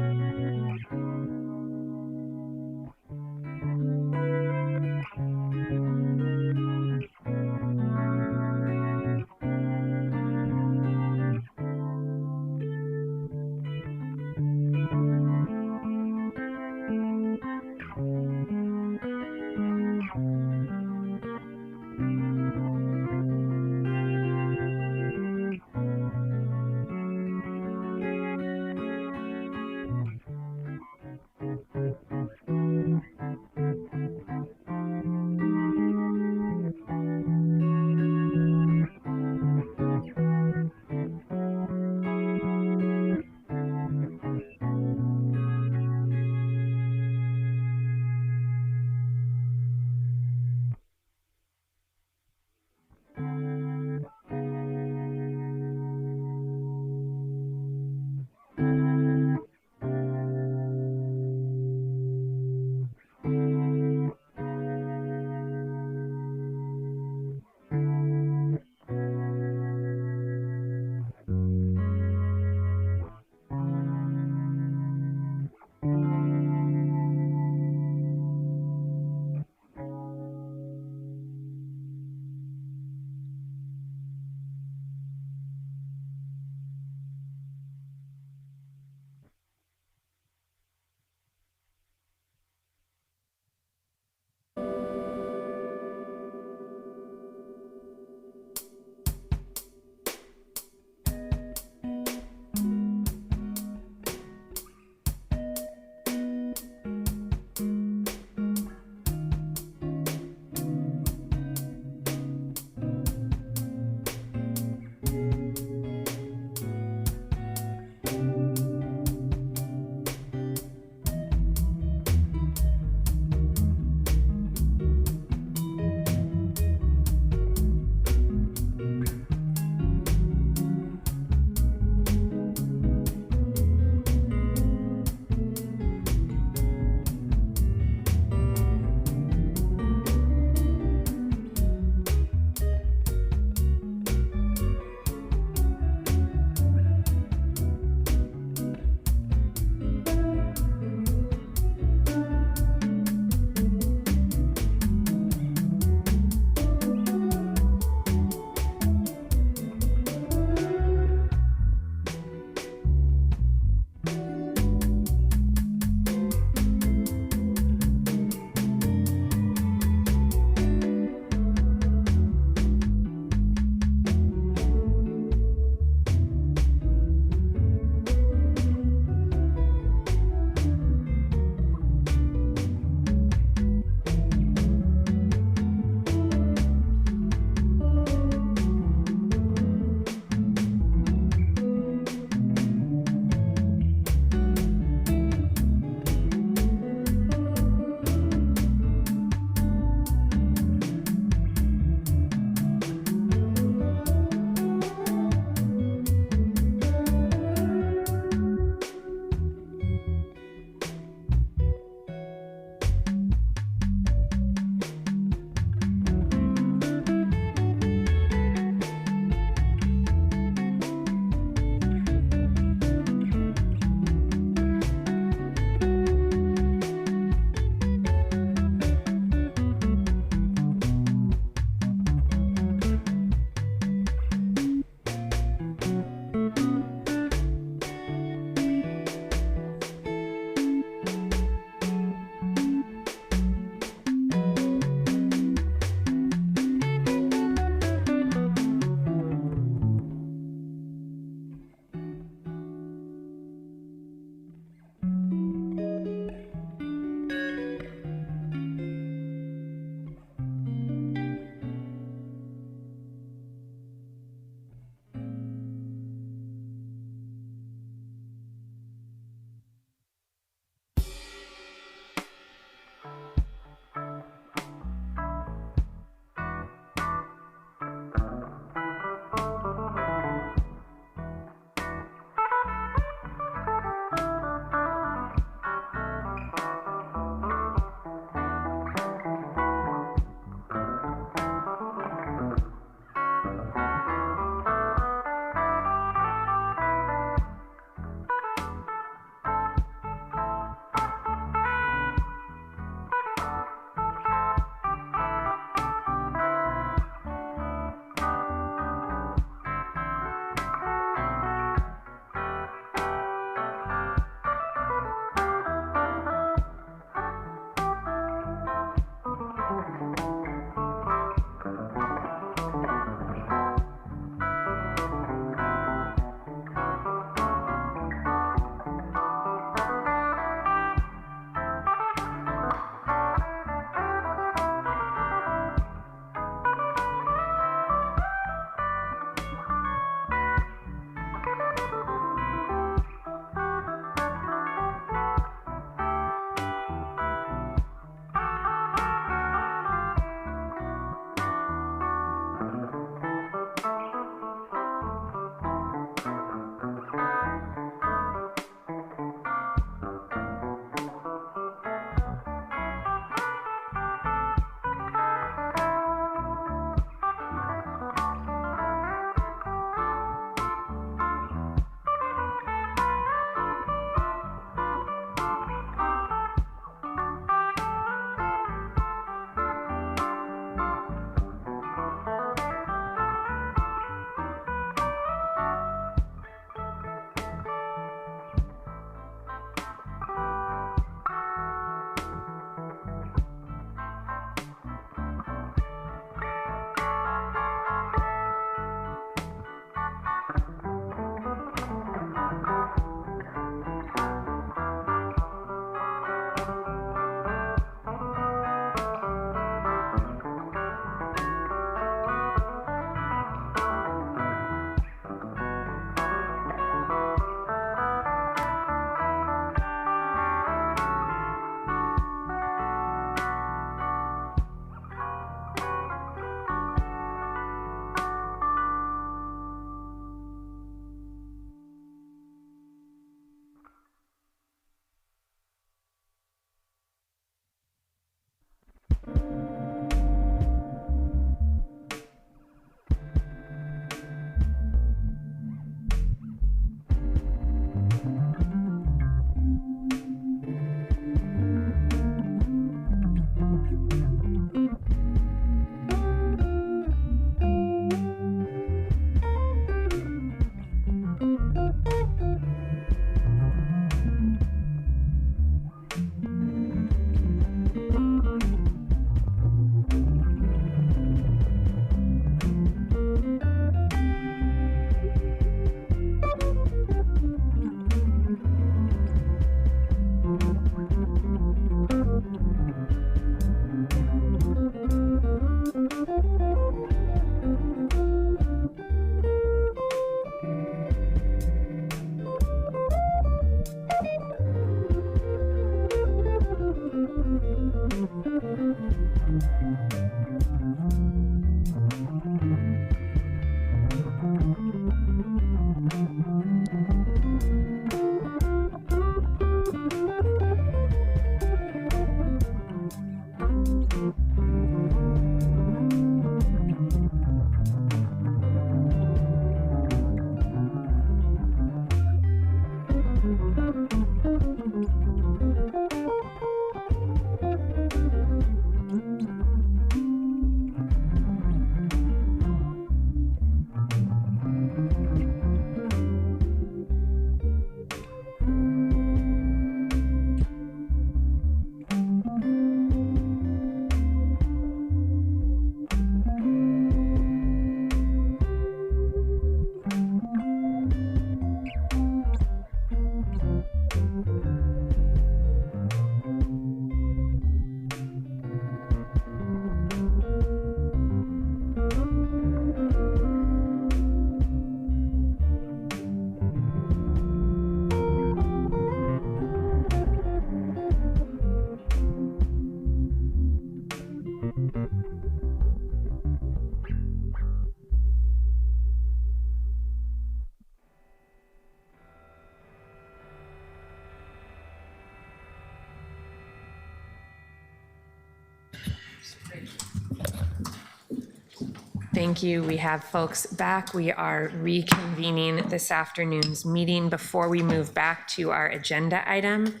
[SPEAKER 1] Thank you. We have folks back. We are reconvening this afternoon's meeting. Before we move back to our agenda item,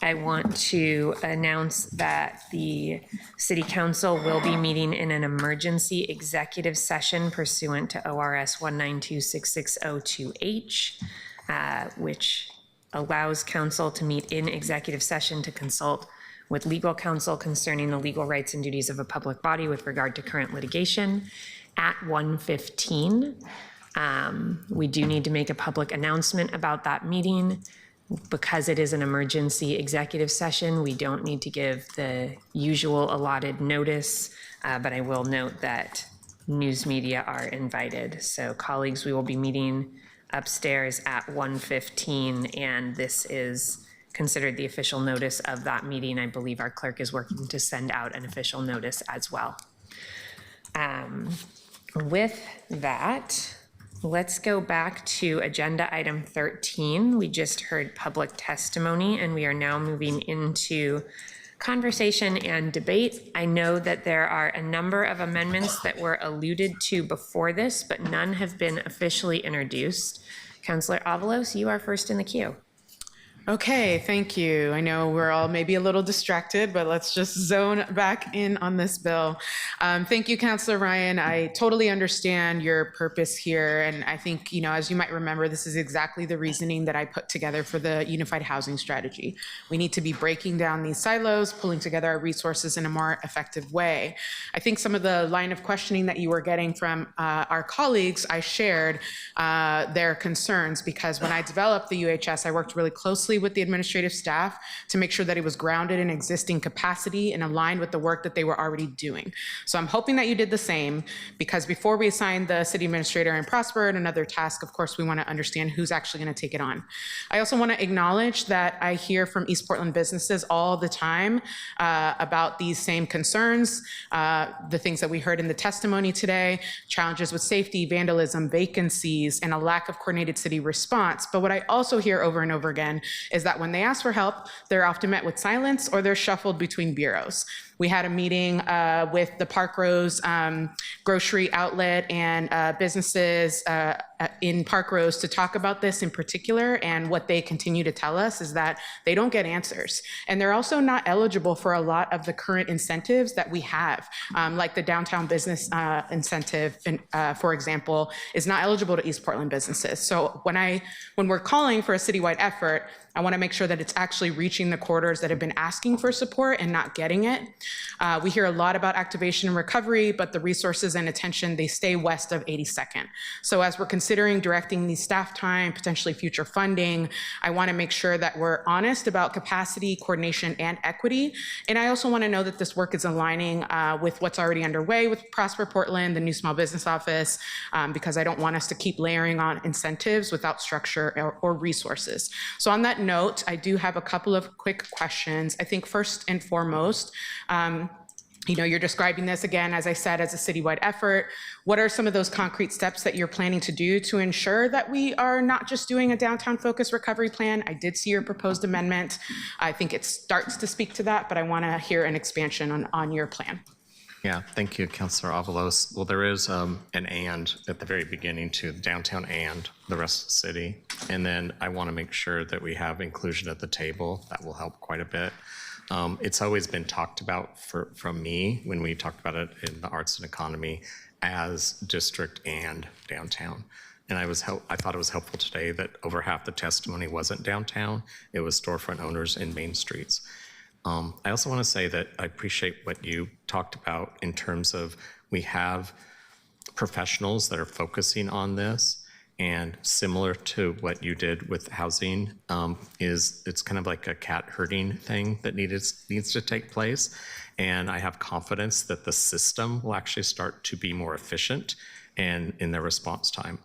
[SPEAKER 1] I want to announce that the City Council will be meeting in an emergency executive session pursuant to ORS 1926602H, which allows council to meet in executive session to consult with legal counsel concerning the legal rights and duties of a public body with regard to current litigation. At 1:15, we do need to make a public announcement about that meeting. Because it is an emergency executive session, we don't need to give the usual allotted notice, but I will note that news media are invited. So colleagues, we will be meeting upstairs at 1:15, and this is considered the official notice of that meeting. I believe our clerk is working to send out an official notice as well. With that, let's go back to agenda item 13. We just heard public testimony, and we are now moving into conversation and debate. I know that there are a number of amendments that were alluded to before this, but none have been officially introduced. Councilor Avalos, you are first in the queue.
[SPEAKER 2] Okay, thank you. I know we're all maybe a little distracted, but let's just zone back in on this bill. Thank you, Councilor Ryan. I totally understand your purpose here. And I think, as you might remember, this is exactly the reasoning that I put together for the Unified Housing Strategy. We need to be breaking down these silos, pulling together our resources in a more effective way. I think some of the line of questioning that you were getting from our colleagues, I shared their concerns, because when I developed the UHS, I worked really closely with the administrative staff to make sure that it was grounded in existing capacity and aligned with the work that they were already doing. So I'm hoping that you did the same, because before we assign the city administrator and Prosper and another task, of course, we want to understand who's actually going to take it on. I also want to acknowledge that I hear from East Portland businesses all the time about these same concerns, the things that we heard in the testimony today, challenges with safety, vandalism, vacancies, and a lack of coordinated city response. But what I also hear over and over again is that when they ask for help, they're often met with silence or they're shuffled between bureaus. We had a meeting with the Park Rose grocery outlet and businesses in Park Rose to talk about this in particular, and what they continue to tell us is that they don't get answers. And they're also not eligible for a lot of the current incentives that we have, like the downtown business incentive, for example, is not eligible to East Portland businesses. So when we're calling for a citywide effort, I want to make sure that it's actually reaching the corridors that have been asking for support and not getting it. We hear a lot about activation and recovery, but the resources and attention, they stay west of 82nd. So as we're considering directing these staff time, potentially future funding, I want to make sure that we're honest about capacity, coordination, and equity. And I also want to know that this work is aligning with what's already underway with Prosper Portland, the new small business office, because I don't want us to keep layering on incentives without structure or resources. So on that note, I do have a couple of quick questions. I think first and foremost, You're describing this again, as I said, as a citywide effort. What are some of those concrete steps that you're planning to do to ensure that we are not just doing a downtown focused recovery plan? I did see your proposed amendment. I think it starts to speak to that, but I want to hear an expansion on your plan.
[SPEAKER 21] Yeah, thank you, Councilor Avalos. Well, there is an and at the very beginning to downtown and the rest of the city. And then I want to make sure that we have inclusion at the table. That will help quite a bit. It's always been talked about from me when we talked about it in the arts and economy as district and downtown. And I thought it was helpful today that over half the testimony wasn't downtown. It was storefront owners in main streets. I also want to say that I appreciate what you talked about in terms of we have professionals that are focusing on this. And similar to what you did with housing, it's kind of like a cat herding thing that needs to take place. And I have confidence that the system will actually start to be more efficient and in their response time.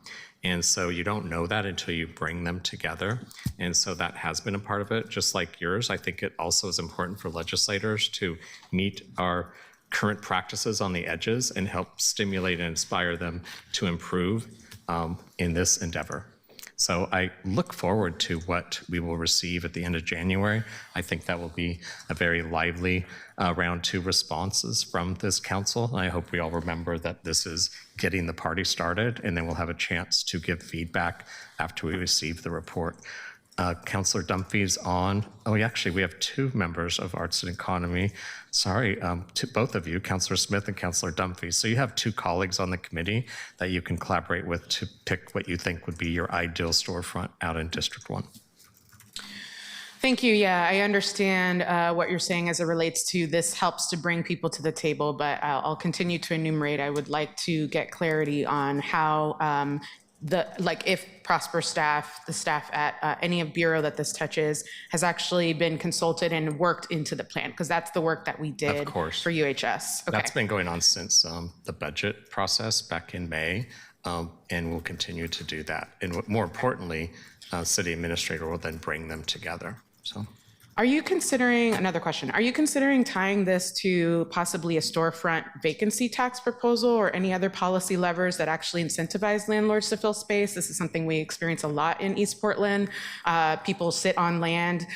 [SPEAKER 21] And so you don't know that until you bring them together. And so that has been a part of it, just like yours. I think it also is important for legislators to meet our current practices on the edges and help stimulate and inspire them to improve in this endeavor. So I look forward to what we will receive at the end of January. I think that will be a very lively round 2 responses from this council. And I hope we all remember that this is getting the party started, and then we'll have a chance to give feedback after we receive the report. Councilor Dunphy's on. Oh, actually, we have 2 members of Arts and Economy. Sorry, to both of you, Councilor Smith and Councilor Dunphy. So you have 2 colleagues on the committee that you can collaborate with to pick what you think would be your ideal storefront out in District 1.
[SPEAKER 2] Thank you. Yeah, I understand what you're saying as it relates to this helps to bring people to the table, but I'll continue to enumerate. I would like to get clarity on how if Prosper staff, the staff at any bureau that this touches, has actually been consulted and worked into the plan, because that's the work that we did for UHS. Okay.
[SPEAKER 21] That's been going on since the budget process back in May, and we'll continue to do that. And more importantly, city administrator will then bring them together. So.
[SPEAKER 2] Are you considering, another question, are you considering tying this to possibly a storefront vacancy tax proposal or any other policy levers that actually incentivize landlords to fill space? This is something we experience a lot in East Portland. People sit on land.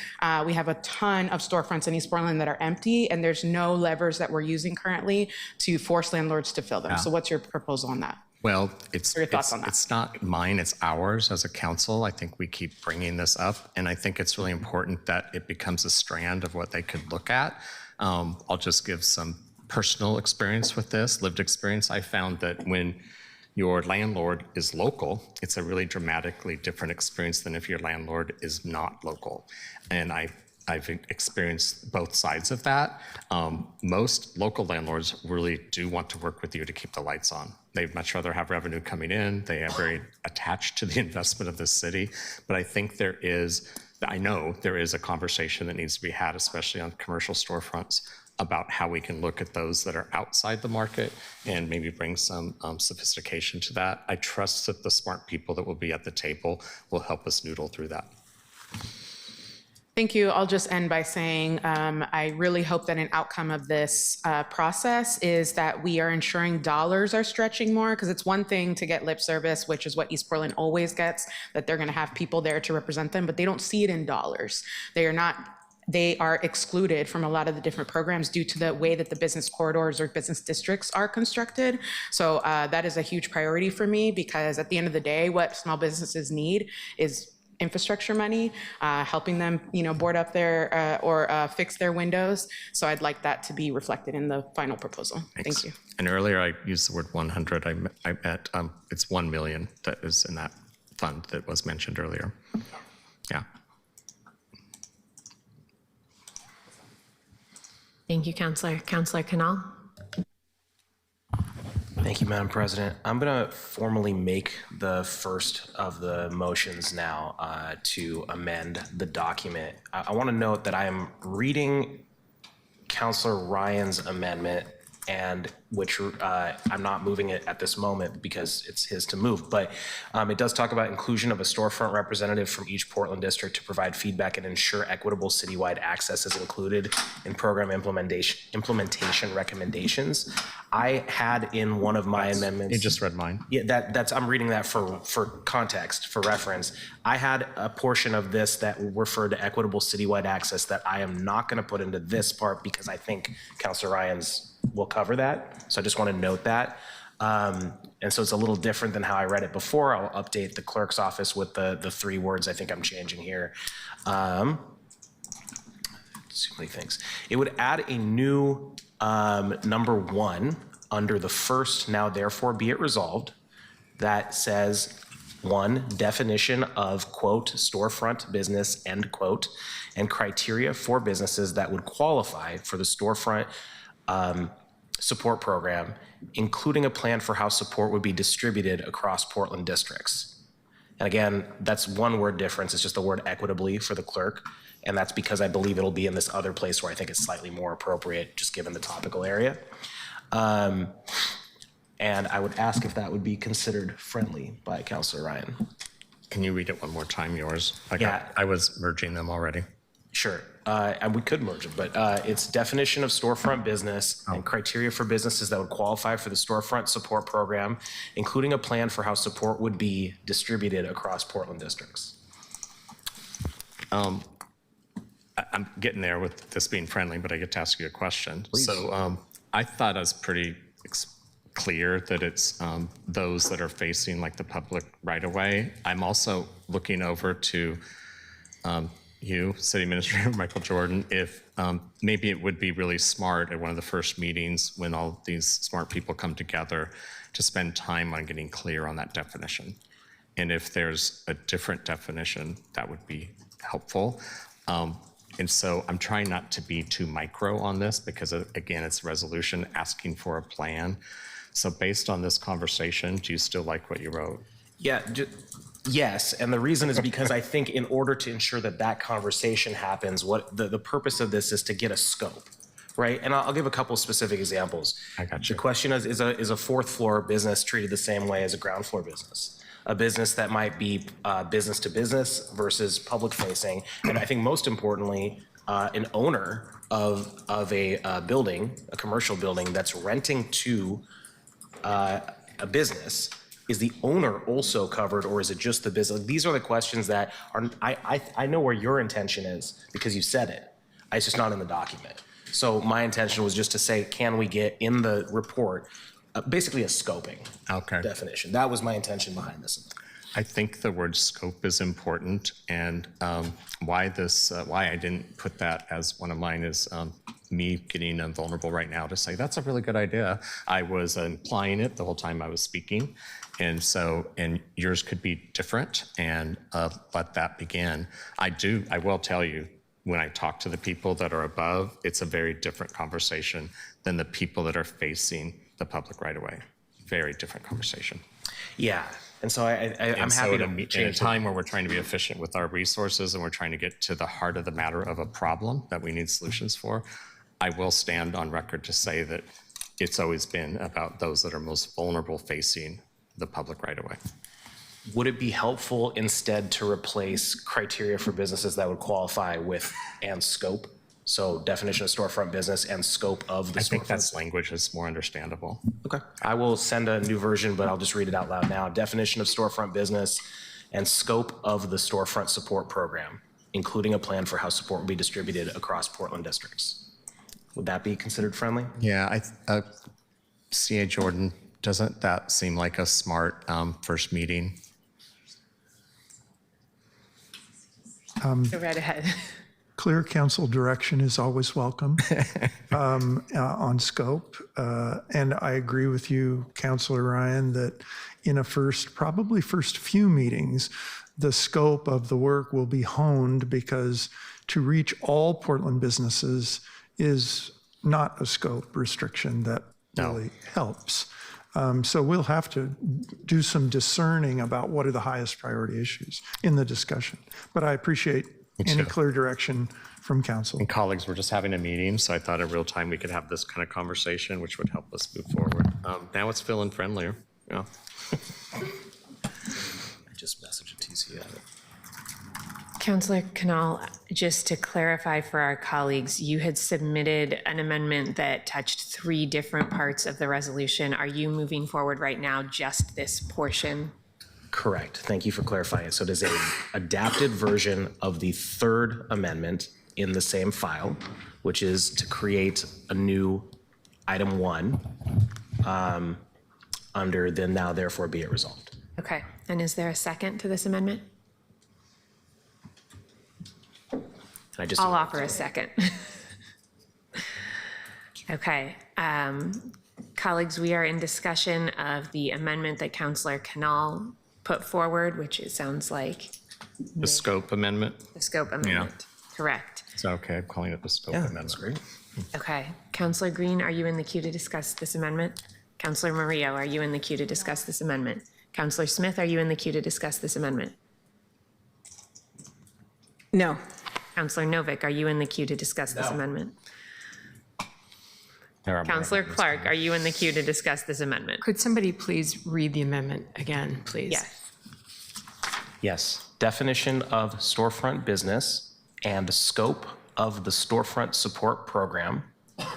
[SPEAKER 2] We have a ton of storefronts in East Portland that are empty, and there's no levers that we're using currently to force landlords to fill them. So what's your proposal on that?
[SPEAKER 21] Well, it's not mine, it's ours as a council. I think we keep bringing this up, and I think it's really important that it becomes a strand of what they could look at. I'll just give some personal experience with this, lived experience. I found that when your landlord is local, it's a really dramatically different experience than if your landlord is not local. And I've experienced both sides of that. Most local landlords really do want to work with you to keep the lights on. They'd much rather have revenue coming in. They are very attached to the investment of this city. But I know there is a conversation that needs to be had, especially on commercial storefronts, about how we can look at those that are outside the market and maybe bring some sophistication to that. I trust that the smart people that will be at the table will help us noodle through that.
[SPEAKER 2] Thank you. I'll just end by saying I really hope that an outcome of this process is that we are ensuring dollars are stretching more, because it's one thing to get lip service, which is what East Portland always gets, that they're going to have people there to represent them, but they don't see it in dollars. They are excluded from a lot of the different programs due to the way that the business corridors or business districts are constructed. So that is a huge priority for me, because at the end of the day, what small businesses need is infrastructure money, helping them, board up their or fix their windows. So I'd like that to be reflected in the final proposal. Thank you.
[SPEAKER 21] And earlier I used the word 100. I meant it's 1 million that is in that fund that was mentioned earlier. Yeah.
[SPEAKER 1] Thank you, Councilor. Councilor Canal.
[SPEAKER 3] Thank you, Madam President. I'm going to formally make the first of the motions now to amend the document. I want to note that I am reading Councilor Ryan's amendment and which I'm not moving it at this moment because it's his to move, but it does talk about inclusion of a storefront representative from each Portland district to provide feedback and ensure equitable citywide access is included in program implementation recommendations. I had in one of my amendments.
[SPEAKER 21] You just read mine.
[SPEAKER 3] Yeah, I'm reading that for context, for reference. I had a portion of this that referred to equitable citywide access that I am not going to put into this part because I think Councilor Ryan's will cover that. So I just want to note that. And so it's a little different than how I read it before. I'll update the clerk's office with the 3 words I think I'm changing here. Too many things. It would add a new number 1 under the first, now therefore be it resolved, that says 1, definition of quote, storefront business, end quote, and criteria for businesses that would qualify for the storefront support program, including a plan for how support would be distributed across Portland districts. And again, that's 1 word difference. It's just the word equitably for the clerk. And that's because I believe it'll be in this other place where I think it's slightly more appropriate, just given the topical area. And I would ask if that would be considered friendly by Councilor Ryan.
[SPEAKER 21] Can you read it one more time, yours?
[SPEAKER 3] Yeah.
[SPEAKER 21] I was merging them already.
[SPEAKER 3] Sure, and we could merge it, but it's definition of storefront business and criteria for businesses that would qualify for the storefront support program, including a plan for how support would be distributed across Portland districts.
[SPEAKER 21] I'm getting there with this being friendly, but I get to ask you a question.
[SPEAKER 3] Please.
[SPEAKER 21] So I thought it was pretty clear that it's those that are facing like the public right of way. I'm also looking over to you, City Administrator Michael Jordan, if maybe it would be really smart at one of the first meetings when all these smart people come together to spend time on getting clear on that definition. And if there's a different definition, that would be helpful. And so I'm trying not to be too micro on this because, again, it's a resolution asking for a plan. So based on this conversation, do you still like what you wrote?
[SPEAKER 3] Yeah, yes, and the reason is because I think in order to ensure that that conversation happens, what the purpose of this is to get a scope, right? And I'll give a couple specific examples.
[SPEAKER 21] I got you.
[SPEAKER 3] The question is a 4th floor business treated the same way as a ground floor business? A business that might be business to business versus public facing, and I think most importantly, an owner of a building, a commercial building that's renting to a business. Is the owner also covered, or is it just the business? These are the questions that are, I know where your intention is because you said it. It's just not in the document. So my intention was just to say, can we get in the report, basically a scoping definition. That was my intention behind this.
[SPEAKER 21] I think the word scope is important, and why I didn't put that as one of mine is me getting vulnerable right now to say that's a really good idea. I was implying it the whole time I was speaking, and yours could be different, and let that begin. I will tell you, when I talk to the people that are above, it's a very different conversation than the people that are facing the public right away. Very different conversation.
[SPEAKER 3] Yeah. And so I'm happy to change
[SPEAKER 21] in a time where we're trying to be efficient with our resources and we're trying to get to the heart of the matter of a problem that we need solutions for, I will stand on record to say that it's always been about those that are most vulnerable facing the public right away.
[SPEAKER 3] Would it be helpful instead to replace criteria for businesses that would qualify with and scope? So definition of storefront business and scope of the storefront.
[SPEAKER 21] I think that's language that's more understandable.
[SPEAKER 3] Okay. I will send a new version, but I'll just read it out loud now. Definition of storefront business and scope of the storefront support program, including a plan for how support will be distributed across Portland districts. Would that be considered friendly?
[SPEAKER 21] Yeah, C.A. Jordan, doesn't that seem like a smart first meeting?
[SPEAKER 1] Go right ahead.
[SPEAKER 6] Clear council direction is always welcome on scope. And I agree with you, Councilor Ryan, that in probably first few meetings, the scope of the work will be honed because to reach all Portland businesses is not a scope restriction that really helps. So we'll have to do some discerning about what are the highest priority issues in the discussion. But I appreciate any clear direction from from council.
[SPEAKER 21] And colleagues, we're just having a meeting, so I thought in real time we could have this kind of conversation, which would help us move forward. Now it's feeling friendlier. Yeah.
[SPEAKER 3] I just messaged TC.
[SPEAKER 1] Councillor Canal, just to clarify for our colleagues, you had submitted an amendment that touched 3 different parts of the resolution. Are you moving forward right now just this portion?
[SPEAKER 3] Correct. Thank you for clarifying it. So it is an adapted version of the 3rd amendment in the same file, which is to create a new item 1 under the now therefore be it resolved.
[SPEAKER 1] Okay, and is there a second to this amendment? I'll offer a second. Okay, colleagues, we are in discussion of the amendment that Councillor Canal put forward, which it sounds like
[SPEAKER 21] The scope amendment?
[SPEAKER 1] the scope amendment. Correct.
[SPEAKER 21] Is that okay? I'm calling it the scope amendment.
[SPEAKER 3] That's great.
[SPEAKER 1] Okay, Councillor Green, are you in the queue to discuss this amendment? Councillor Murillo, are you in the queue to discuss this amendment? Councillor Smith, are you in the queue to discuss this amendment?
[SPEAKER 18] No.
[SPEAKER 1] Councillor Novick, are you in the queue to discuss this amendment?
[SPEAKER 21] There are more
[SPEAKER 1] Councillor
[SPEAKER 21] amendments
[SPEAKER 1] Clark,
[SPEAKER 21] coming.
[SPEAKER 1] are you in the queue to discuss this amendment?
[SPEAKER 8] Could somebody please read the amendment again, please?
[SPEAKER 1] Yes.
[SPEAKER 3] Yes. Definition of storefront business and scope of the storefront support program,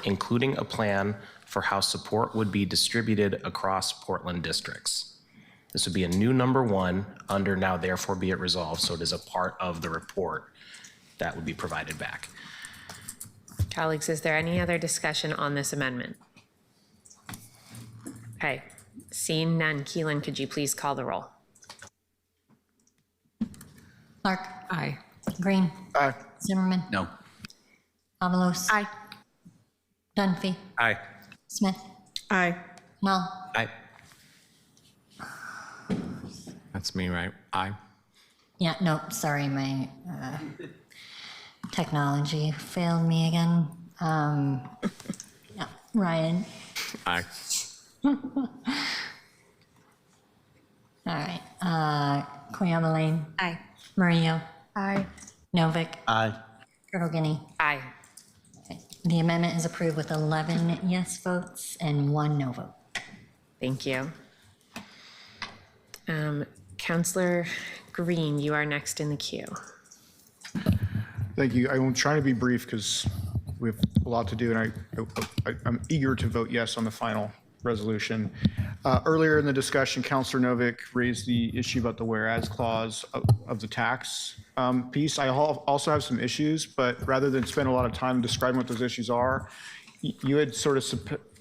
[SPEAKER 3] including a plan for how support would be distributed across Portland districts. This would be a new number 1 under now therefore be it resolved, so it is a part of the report that would be provided back.
[SPEAKER 1] Colleagues, is there any other discussion on this amendment? Okay, seeing none, Keelan, could you please call the roll?
[SPEAKER 4] Clark.
[SPEAKER 8] Aye.
[SPEAKER 4] Green.
[SPEAKER 6] Aye.
[SPEAKER 4] Zimmerman.
[SPEAKER 23] No.
[SPEAKER 4] Avalos.
[SPEAKER 18] Aye.
[SPEAKER 4] Dunphy.
[SPEAKER 3] Aye.
[SPEAKER 4] Smith.
[SPEAKER 18] Aye.
[SPEAKER 4] Null.
[SPEAKER 3] Aye.
[SPEAKER 21] That's me, right? Aye.
[SPEAKER 4] Yeah, nope, sorry, my technology failed me again. Yeah, Ryan.
[SPEAKER 21] Aye.
[SPEAKER 4] All right, Quayama
[SPEAKER 18] Aye.
[SPEAKER 4] Murillo.
[SPEAKER 18] Aye.
[SPEAKER 4] Novick.
[SPEAKER 23] Aye.
[SPEAKER 4] Turtle Guinea.
[SPEAKER 1] Aye.
[SPEAKER 4] Okay. The amendment is approved with 11 yes votes and 1 no vote.
[SPEAKER 1] Thank you. Councillor Green, you are next in the queue.
[SPEAKER 9] Thank you. I will try to be brief because we have a lot to do, and I'm eager to vote yes on the final resolution. Earlier in the discussion, Councillor Novick raised the issue about the whereas clause of the tax piece. I also have some issues, but rather than spend a lot of time describing what those issues are, you had sort of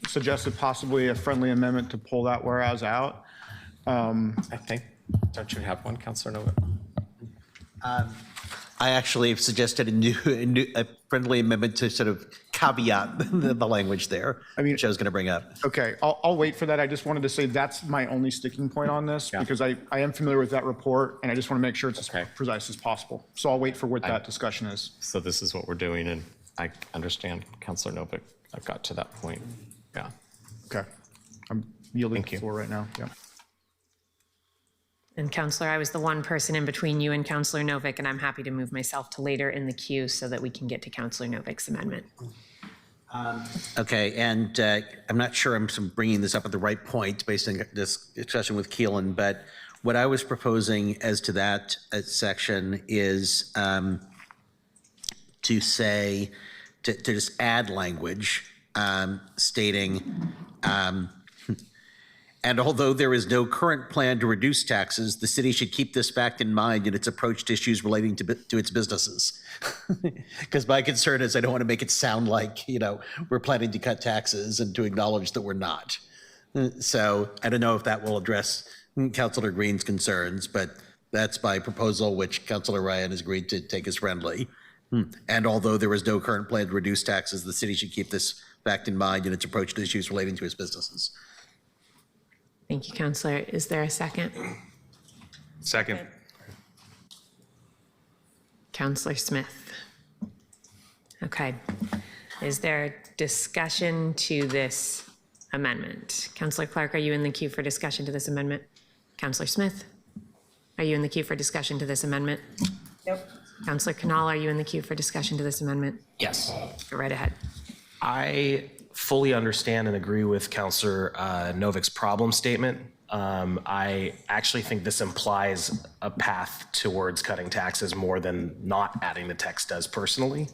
[SPEAKER 9] suggested possibly a friendly amendment to pull that whereas out.
[SPEAKER 21] I think, don't you have one, Councillor Novick?
[SPEAKER 20] I actually suggested a friendly amendment to sort of caveat the language there, which I was going to bring up.
[SPEAKER 9] Okay, I'll wait for that. I just wanted to say that's my only sticking point on this because I am familiar with that report and I just want to make sure it's as precise as possible. So I'll wait for what that discussion is.
[SPEAKER 21] So this is what we're doing, and I understand, Councillor Novick. I've got to that point. Yeah.
[SPEAKER 9] Okay. I'm yielding the floor right now. Yeah.
[SPEAKER 1] And Councillor, I was the one person in between you and Councillor Novick, and I'm happy to move myself to later in the queue so that we can get to Councillor Novick's amendment.
[SPEAKER 20] Okay, and I'm not sure I'm bringing this up at the right point based on this discussion with Keelan, but what I was proposing as to that section is to say, to just add language stating, and although there is no current plan to reduce taxes, the city should keep this fact in mind in its approach to issues relating to its businesses. Because my concern is I don't want to make it sound like, we're planning to cut taxes and to acknowledge that we're not. So I don't know if that will address Councillor Green's concerns, but that's my proposal, which Councillor Ryan has agreed to take as friendly. And although there is no current plan to reduce taxes, the city should keep this fact in mind in its approach to issues relating to its businesses.
[SPEAKER 1] Thank you, Councillor. Is there a second?
[SPEAKER 3] Second.
[SPEAKER 1] Councillor Smith. Okay. Is there discussion to this amendment? Councillor Clark, are you in the queue for discussion to this amendment? Councillor Smith, are you in the queue for discussion to this amendment?
[SPEAKER 18] Nope.
[SPEAKER 1] Counselor Canal, are you in the queue for discussion to this amendment?
[SPEAKER 3] Yes.
[SPEAKER 1] Go right ahead.
[SPEAKER 3] I fully understand and agree with Counselor Novik's problem statement. I actually think this implies a path towards cutting taxes more than not adding the text does personally.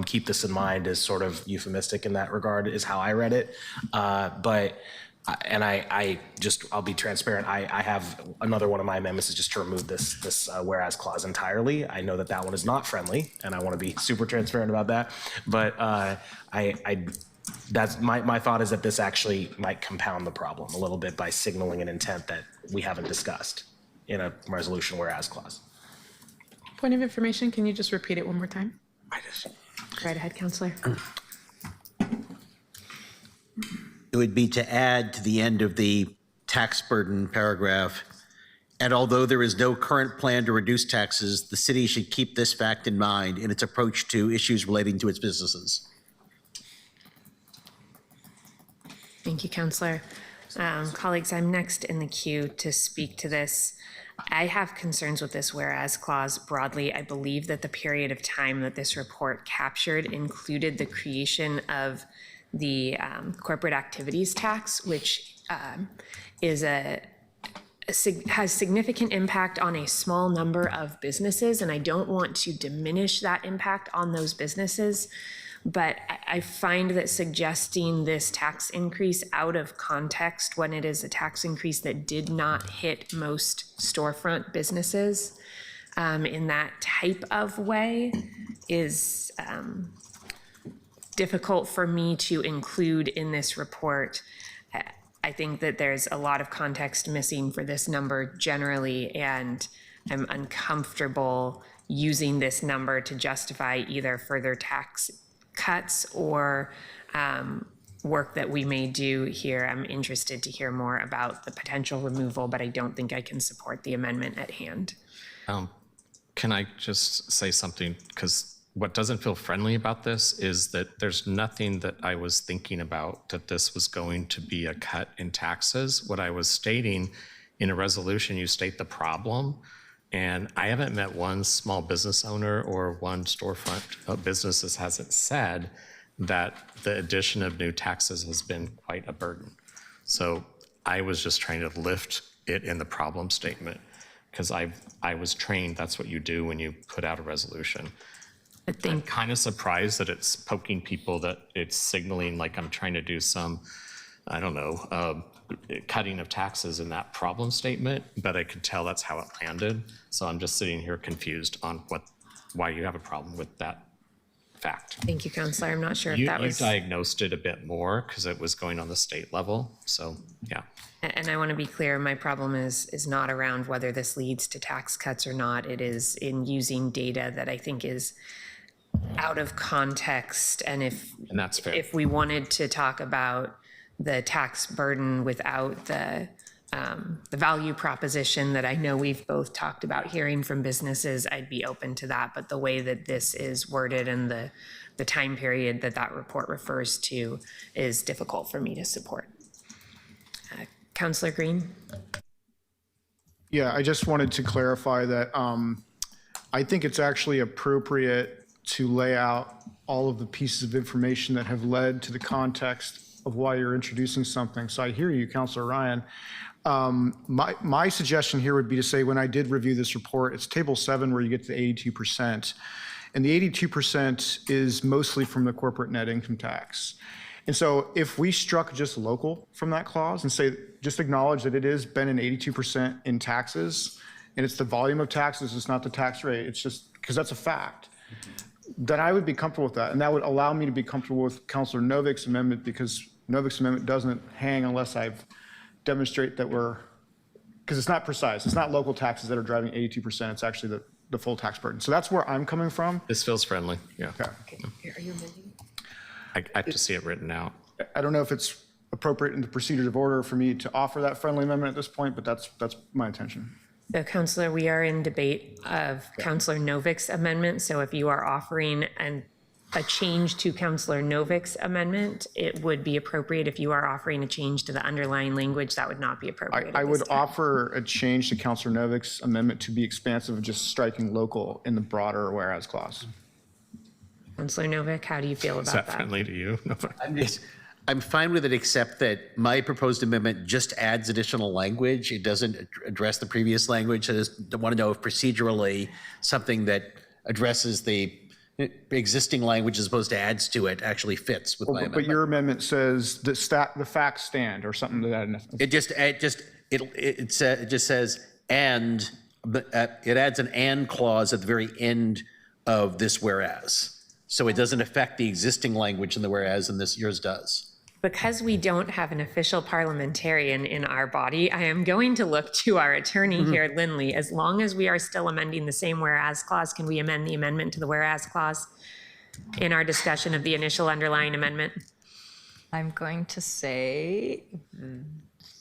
[SPEAKER 3] Keep this in mind is sort of euphemistic in that regard is how I read it. I'll be transparent. I have another one of my amendments is just to remove this whereas clause entirely. I know that one is not friendly, and I want to be super transparent about that. But that's my thought is that this actually might compound the problem a little bit by signaling an intent that we haven't discussed in a resolution whereas clause.
[SPEAKER 2] Point of information, can you just repeat it one more time?
[SPEAKER 1] Right ahead, Counselor.
[SPEAKER 20] It would be to add to the end of the tax burden paragraph, and although there is no current plan to reduce taxes, the city should keep this fact in mind in its approach to issues relating to its businesses.
[SPEAKER 1] Thank you, Counselor. Colleagues, I'm next in the queue to speak to this. I have concerns with this whereas clause broadly. I believe that the period of time that this report captured included the creation of the corporate activities tax, which has significant impact on a small number of businesses, and I don't want to diminish that impact on those businesses. But I find that suggesting this tax increase out of context when it is a tax increase that did not hit most storefront businesses in that type of way is difficult for me to include in this report. I think that there's a lot of context missing for this number generally, and I'm uncomfortable using this number to justify either further tax cuts or work that we may do here. I'm interested to hear more about the potential removal, but I don't think I can support the amendment at hand.
[SPEAKER 21] Can I just say something? Because what doesn't feel friendly about this is that there's nothing that I was thinking about that this was going to be a cut in taxes. What I was stating in a resolution, you state the problem. And I haven't met one small business owner or one storefront business that hasn't said that the addition of new taxes has been quite a burden. So I was just trying to lift it in the problem statement because I was trained that's what you do when you put out a resolution. I'm kind of surprised that it's poking people, that it's signaling like I'm trying to do some, I don't know, cutting of taxes in that problem statement, but I could tell that's how it landed. So I'm just sitting here confused on why you have a problem with that fact.
[SPEAKER 1] Thank you, Counselor. I'm not sure if that was...
[SPEAKER 21] You diagnosed it a bit more because it was going on the state level. So, yeah.
[SPEAKER 1] And I want to be clear, my problem is not around whether this leads to tax cuts or not. It is in using data that I think is out of context. And
[SPEAKER 21] that's fair.
[SPEAKER 1] If we wanted to talk about the tax burden without the value proposition that I know we've both talked about hearing from businesses, I'd be open to that. But the way that this is worded and the time period that report refers to is difficult for me to support. Councillor Green?
[SPEAKER 9] Yeah, I just wanted to clarify that I think it's actually appropriate to lay out all of the pieces of information that have led to the context of why you're introducing something. So I hear you, Councilor Ryan. My suggestion here would be to say, when I did review this report, it's table 7 where you get to the 82%. And the 82% is mostly from the corporate net income tax. And so if we struck just local from that clause and say, just acknowledge that it has been an 82% in taxes, and it's the volume of taxes, it's not the tax rate, it's just, because that's a fact, then I would be comfortable with that. And that would allow me to be comfortable with Councilor Novik's amendment, because Novik's amendment doesn't hang unless I've demonstrate that because it's not precise. It's not local taxes that are driving 82%. It's actually the full tax burden. So that's where I'm coming from.
[SPEAKER 21] This feels friendly, yeah.
[SPEAKER 9] Okay.
[SPEAKER 1] Are you amending?
[SPEAKER 21] I have to see it written out.
[SPEAKER 9] I don't know if it's appropriate in the procedures of order for me to offer that friendly amendment at this point, but that's my intention.
[SPEAKER 1] So, Councillor, we are in debate of Councillor Novik's amendment. So if you are offering a change to Counselor Novik's amendment, it would be appropriate. If you are offering a change to the underlying language, that would not be appropriate.
[SPEAKER 9] I would offer a change to Councilor Novik's amendment to be expansive of just striking local in the broader whereas clause.
[SPEAKER 1] Counselor Novik, how do you feel about that?
[SPEAKER 21] Friendly to you?
[SPEAKER 20] I'm fine with it, except that my proposed amendment just adds additional language. It doesn't address the previous language. I just want to know if procedurally something that addresses the existing language as opposed to adds to it actually fits with my amendment.
[SPEAKER 9] But your amendment says the facts stand or something to that effect.
[SPEAKER 20] It just says and, but it adds an and clause at the very end of this whereas. So it doesn't affect the existing language in the whereas, and this yours does.
[SPEAKER 1] Because we don't have an official parliamentarian in our body, I am going to look to our attorney here, Lindley. As long as we are still amending the same whereas clause, can we amend the amendment to the whereas clause in our discussion of the initial underlying amendment?
[SPEAKER 11] I'm going to say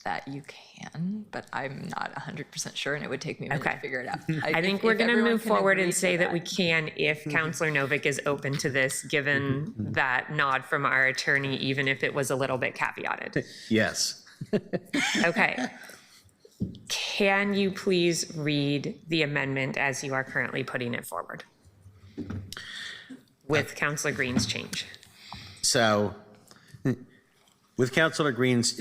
[SPEAKER 11] that you can, but I'm not 100% sure, and it would take me a minute to figure it out.
[SPEAKER 1] I think we're going to move forward and say that we can if Counselor Novik is open to this, given that nod from our attorney, even if it was a little bit caveated.
[SPEAKER 20] Yes.
[SPEAKER 1] Okay. Can you please read the amendment as you are currently putting it forward with Counselor Green's change?
[SPEAKER 20] So with Councilor Green's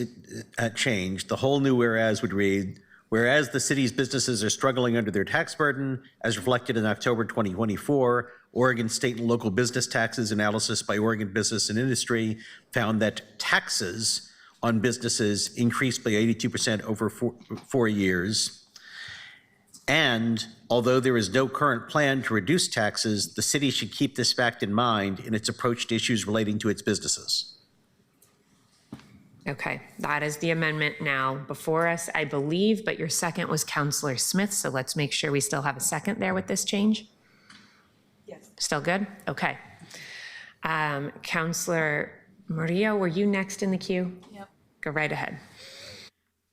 [SPEAKER 20] change, the whole new whereas would read, whereas the city's businesses are struggling under their tax burden, as reflected in October 2024, Oregon state and local business taxes analysis by Oregon Business and Industry found that taxes on businesses increased by 82% over 4 years. And although there is no current plan to reduce taxes, the city should keep this fact in mind in its approach to issues relating to its businesses.
[SPEAKER 1] Okay, that is the amendment now before us, I believe, but your second was Counselor Smith, so let's make sure we still have a second there with this change. Yes. Still good? Okay. Counselor Murillo, were you next in the queue?
[SPEAKER 12] Yep.
[SPEAKER 1] Go right ahead.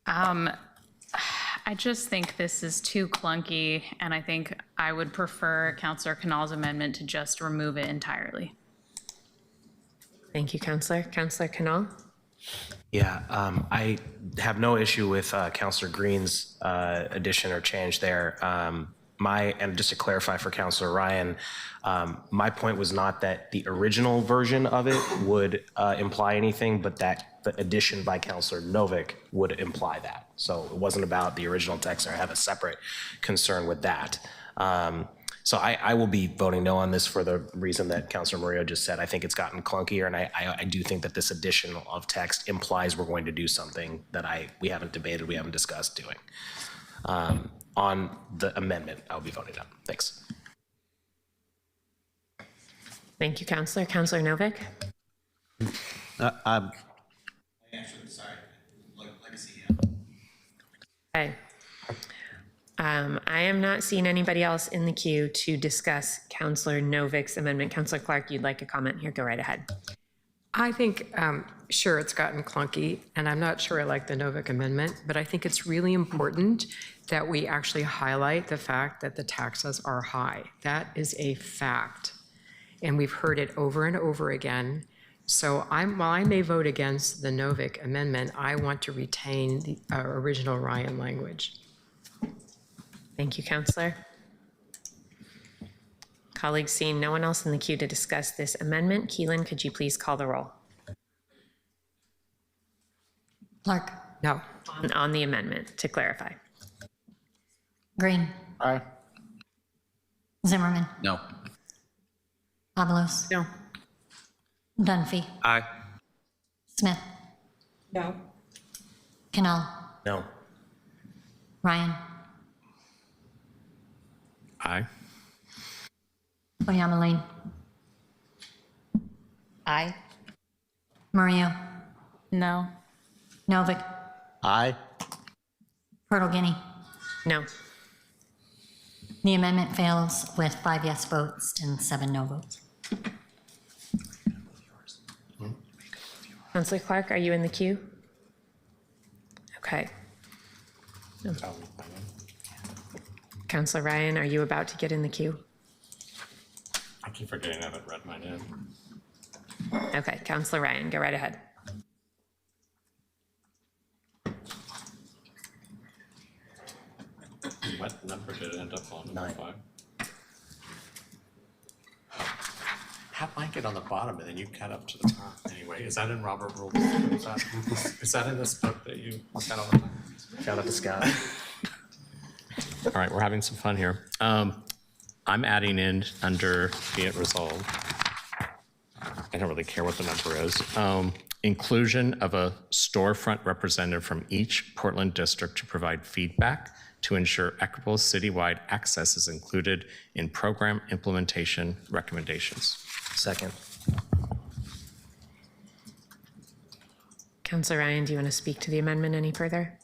[SPEAKER 12] I just think this is too clunky, and I think I would prefer Counselor Canal's amendment to just remove it entirely.
[SPEAKER 1] Thank you, Counselor. Counselor Canal?
[SPEAKER 3] Yeah, I have no issue with Counselor Green's addition or change there. And just to clarify for Counselor Ryan, my point was not that the original version of it would imply anything, but that the addition by Counselor Novik would imply that. So it wasn't about the original text, or I have a separate concern with that. So I will be voting no on this for the reason that Counselor Murillo just said. I think it's gotten clunkier, and I do think that this addition of text implies we're going to do something that we haven't debated, we haven't discussed doing. On the amendment, I'll be voting no. Thanks.
[SPEAKER 1] Thank you, Counselor. Counselor Novik? Okay. I am not seeing anybody else in the queue to discuss Counselor Novik's amendment. Counselor Clark, you'd like a comment here? Go right ahead.
[SPEAKER 8] I think, sure, it's gotten clunky, and I'm not sure I like the Novik amendment, but I think it's really important that we actually highlight the fact that the taxes are high. That is a fact, and we've heard it over and over again. So while I may vote against the Novik amendment, I want to retain the original Ryan language.
[SPEAKER 1] Thank you, Counselor. Colleagues, seeing no one else in the queue to discuss this amendment, Keelan, could you please call the roll?
[SPEAKER 4] Clark.
[SPEAKER 8] No.
[SPEAKER 1] On the amendment, to clarify.
[SPEAKER 4] Green.
[SPEAKER 9] Aye.
[SPEAKER 4] Zimmerman.
[SPEAKER 20] No.
[SPEAKER 4] Avalos.
[SPEAKER 2] No.
[SPEAKER 3] Aye.
[SPEAKER 4] Dunphy. Smith.
[SPEAKER 11] No.
[SPEAKER 4] Canal.
[SPEAKER 3] No.
[SPEAKER 4] Ryan.
[SPEAKER 21] Aye.
[SPEAKER 4] Oyamaline.
[SPEAKER 11] Aye.
[SPEAKER 4] Murillo.
[SPEAKER 12] No.
[SPEAKER 4] Novik.
[SPEAKER 20] Aye.
[SPEAKER 4] Portal Guinea.
[SPEAKER 1] No.
[SPEAKER 4] The amendment fails with 5 yes votes and 7 no votes.
[SPEAKER 1] Counselor Clark, are you in the queue? Okay. Counselor Ryan, are you about to get in the queue?
[SPEAKER 21] I keep forgetting I haven't read mine in.
[SPEAKER 1] Okay, Counselor Ryan, go right ahead.
[SPEAKER 21] What number did it end up on? Number 5? How'd mine get on the bottom and then you cut up to the top? Anyway, is that in Robert Rules? Is that in this book that you look at all the time?
[SPEAKER 3] Shout out to Scott.
[SPEAKER 21] All right, we're having some fun here. I'm adding in under be it resolved. I don't really care what the number is. Inclusion of a storefront representative from each Portland district to provide feedback to ensure equitable citywide access is included in program implementation recommendations.
[SPEAKER 3] Second.
[SPEAKER 1] Counselor Ryan, do you want to speak to the amendment any further?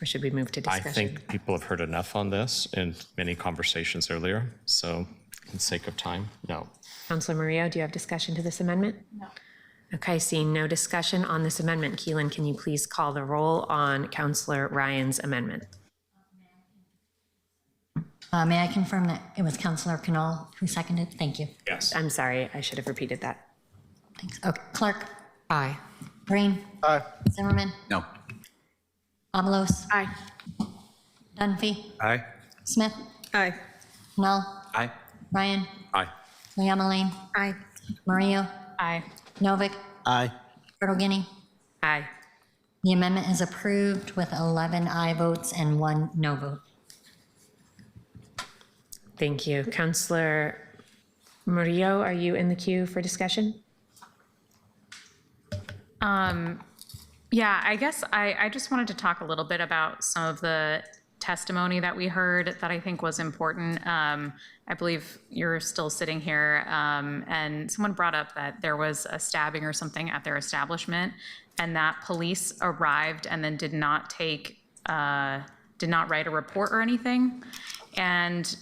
[SPEAKER 1] Or should we move to
[SPEAKER 21] I
[SPEAKER 1] discussion?
[SPEAKER 21] think people have heard enough on this in many conversations earlier, so for the sake of time, no.
[SPEAKER 1] Counselor Murillo, do you have discussion to this amendment? No. Okay, seeing no discussion on this amendment, Keelan, can you please call the roll on Counselor Ryan's amendment?
[SPEAKER 4] May I confirm that it was Counselor Canal who seconded? Thank you.
[SPEAKER 21] Yes.
[SPEAKER 1] I'm sorry, I should have repeated that.
[SPEAKER 4] Thanks. Okay, Clark,
[SPEAKER 8] Aye.
[SPEAKER 4] Green,
[SPEAKER 9] Aye.
[SPEAKER 4] Zimmerman,
[SPEAKER 20] No.
[SPEAKER 4] Avalos,
[SPEAKER 8] Aye.
[SPEAKER 4] Dunphy,
[SPEAKER 3] Aye.
[SPEAKER 4] Smith,
[SPEAKER 8] Aye.
[SPEAKER 4] Null,
[SPEAKER 3] Aye.
[SPEAKER 4] Ryan,
[SPEAKER 21] Aye.
[SPEAKER 4] Liamaline,
[SPEAKER 8] Aye.
[SPEAKER 4] Murillo,
[SPEAKER 12] Aye.
[SPEAKER 4] Novick,
[SPEAKER 20] Aye.
[SPEAKER 4] Bertolini.
[SPEAKER 1] Aye.
[SPEAKER 4] The amendment is approved with 11 aye votes and 1 no vote.
[SPEAKER 1] Thank you. Counselor Murillo, are you in the queue for discussion?
[SPEAKER 12] Yeah, I guess I just wanted to talk a little bit about some of the testimony that we heard that I think was important. I believe you're still sitting here, and someone brought up that there was a stabbing or something at their establishment, and that police arrived and then did not write a report or anything. And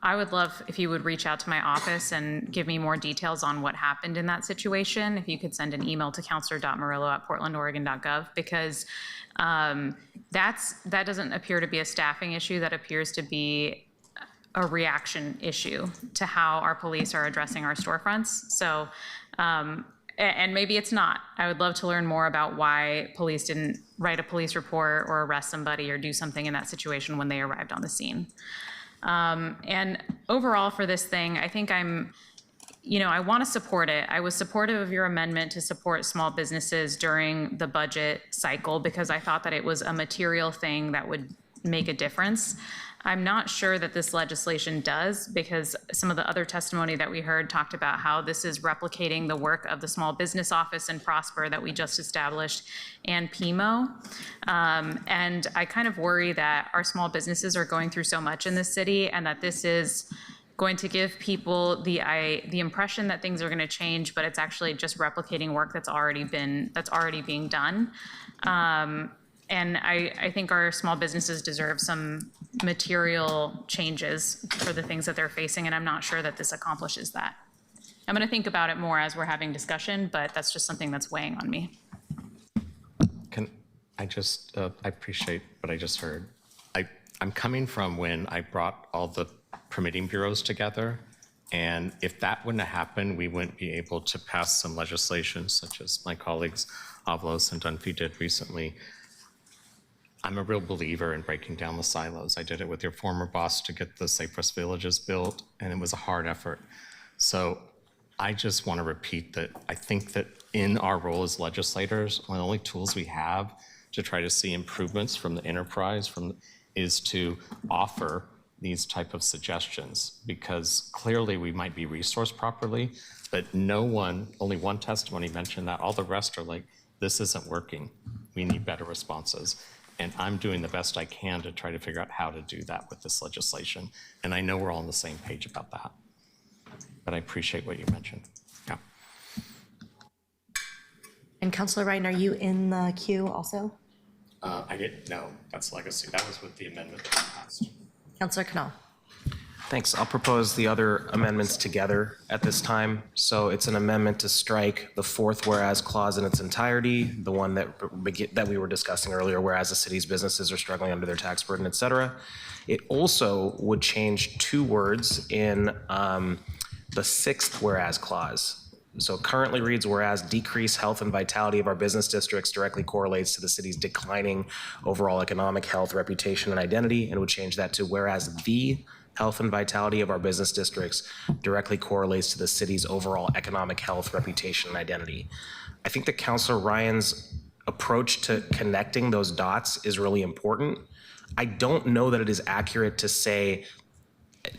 [SPEAKER 12] I would love if you would reach out to my office and give me more details on what happened in that situation. If you could send an email to counselor.murillo@portlandoregon.gov, because that doesn't appear to be a staffing issue. That appears to be a reaction issue to how our police are addressing our storefronts. So, and maybe it's not. I would love to learn more about why police didn't write a police report or arrest somebody or do something in that situation when they arrived on the scene. And overall for this thing, I think I want to support it. I was supportive of your amendment to support small businesses during the budget cycle because I thought that it was a material thing that would make a difference. I'm not sure that this legislation does, because some of the other testimony that we heard talked about how this is replicating the work of the Small Business Office and Prosper that we just established and PMO. And I kind of worry that our small businesses are going through so much in this city, and that this is going to give people the impression that things are going to change, but it's actually just replicating work that's already being done. And I think our small businesses deserve some material changes for the things that they're facing, and I'm not sure that this accomplishes that. I'm going to think about it more as we're having discussion, but that's just something that's weighing on me.
[SPEAKER 21] Can I just, I appreciate what I just heard. I'm coming from when I brought all the permitting bureaus together, and if that wouldn't have happened, we wouldn't be able to pass some legislation such as my colleagues Avalos and Dunphy did recently. I'm a real believer in breaking down the silos. I did it with your former boss to get the Cypress Villages built, and it was a hard effort. So I just want to repeat that I think that in our role as legislators, one of the only tools we have to try to see improvements from the enterprise is to offer these type of suggestions, because clearly we might be resourced properly, but only one testimony mentioned that. All the rest are like, this isn't working. We need better responses. And I'm doing the best I can to try to figure out how to do that with this legislation. And I know we're all on the same page about that. But I appreciate what you mentioned. Yeah.
[SPEAKER 13] And Councilor Ryan, are you in the queue also?
[SPEAKER 21] I didn't know. That's legacy. That was with the amendment that passed.
[SPEAKER 13] Councilor Canal.
[SPEAKER 3] Thanks. I'll propose the other amendments together at this time. So it's an amendment to strike the fourth whereas clause in its entirety, the one that we were discussing earlier, whereas the city's businesses are struggling under their tax burden, et cetera. It also would change two words in the sixth whereas clause. So currently reads, whereas decreased health and vitality of our business districts directly correlates to the city's declining overall economic health, reputation, and identity, and would change that to whereas the health and vitality of our business districts directly correlates to the city's overall economic health, reputation, and identity. I think that Councilor Ryan's approach to connecting those dots is really important. I don't know that it is accurate to say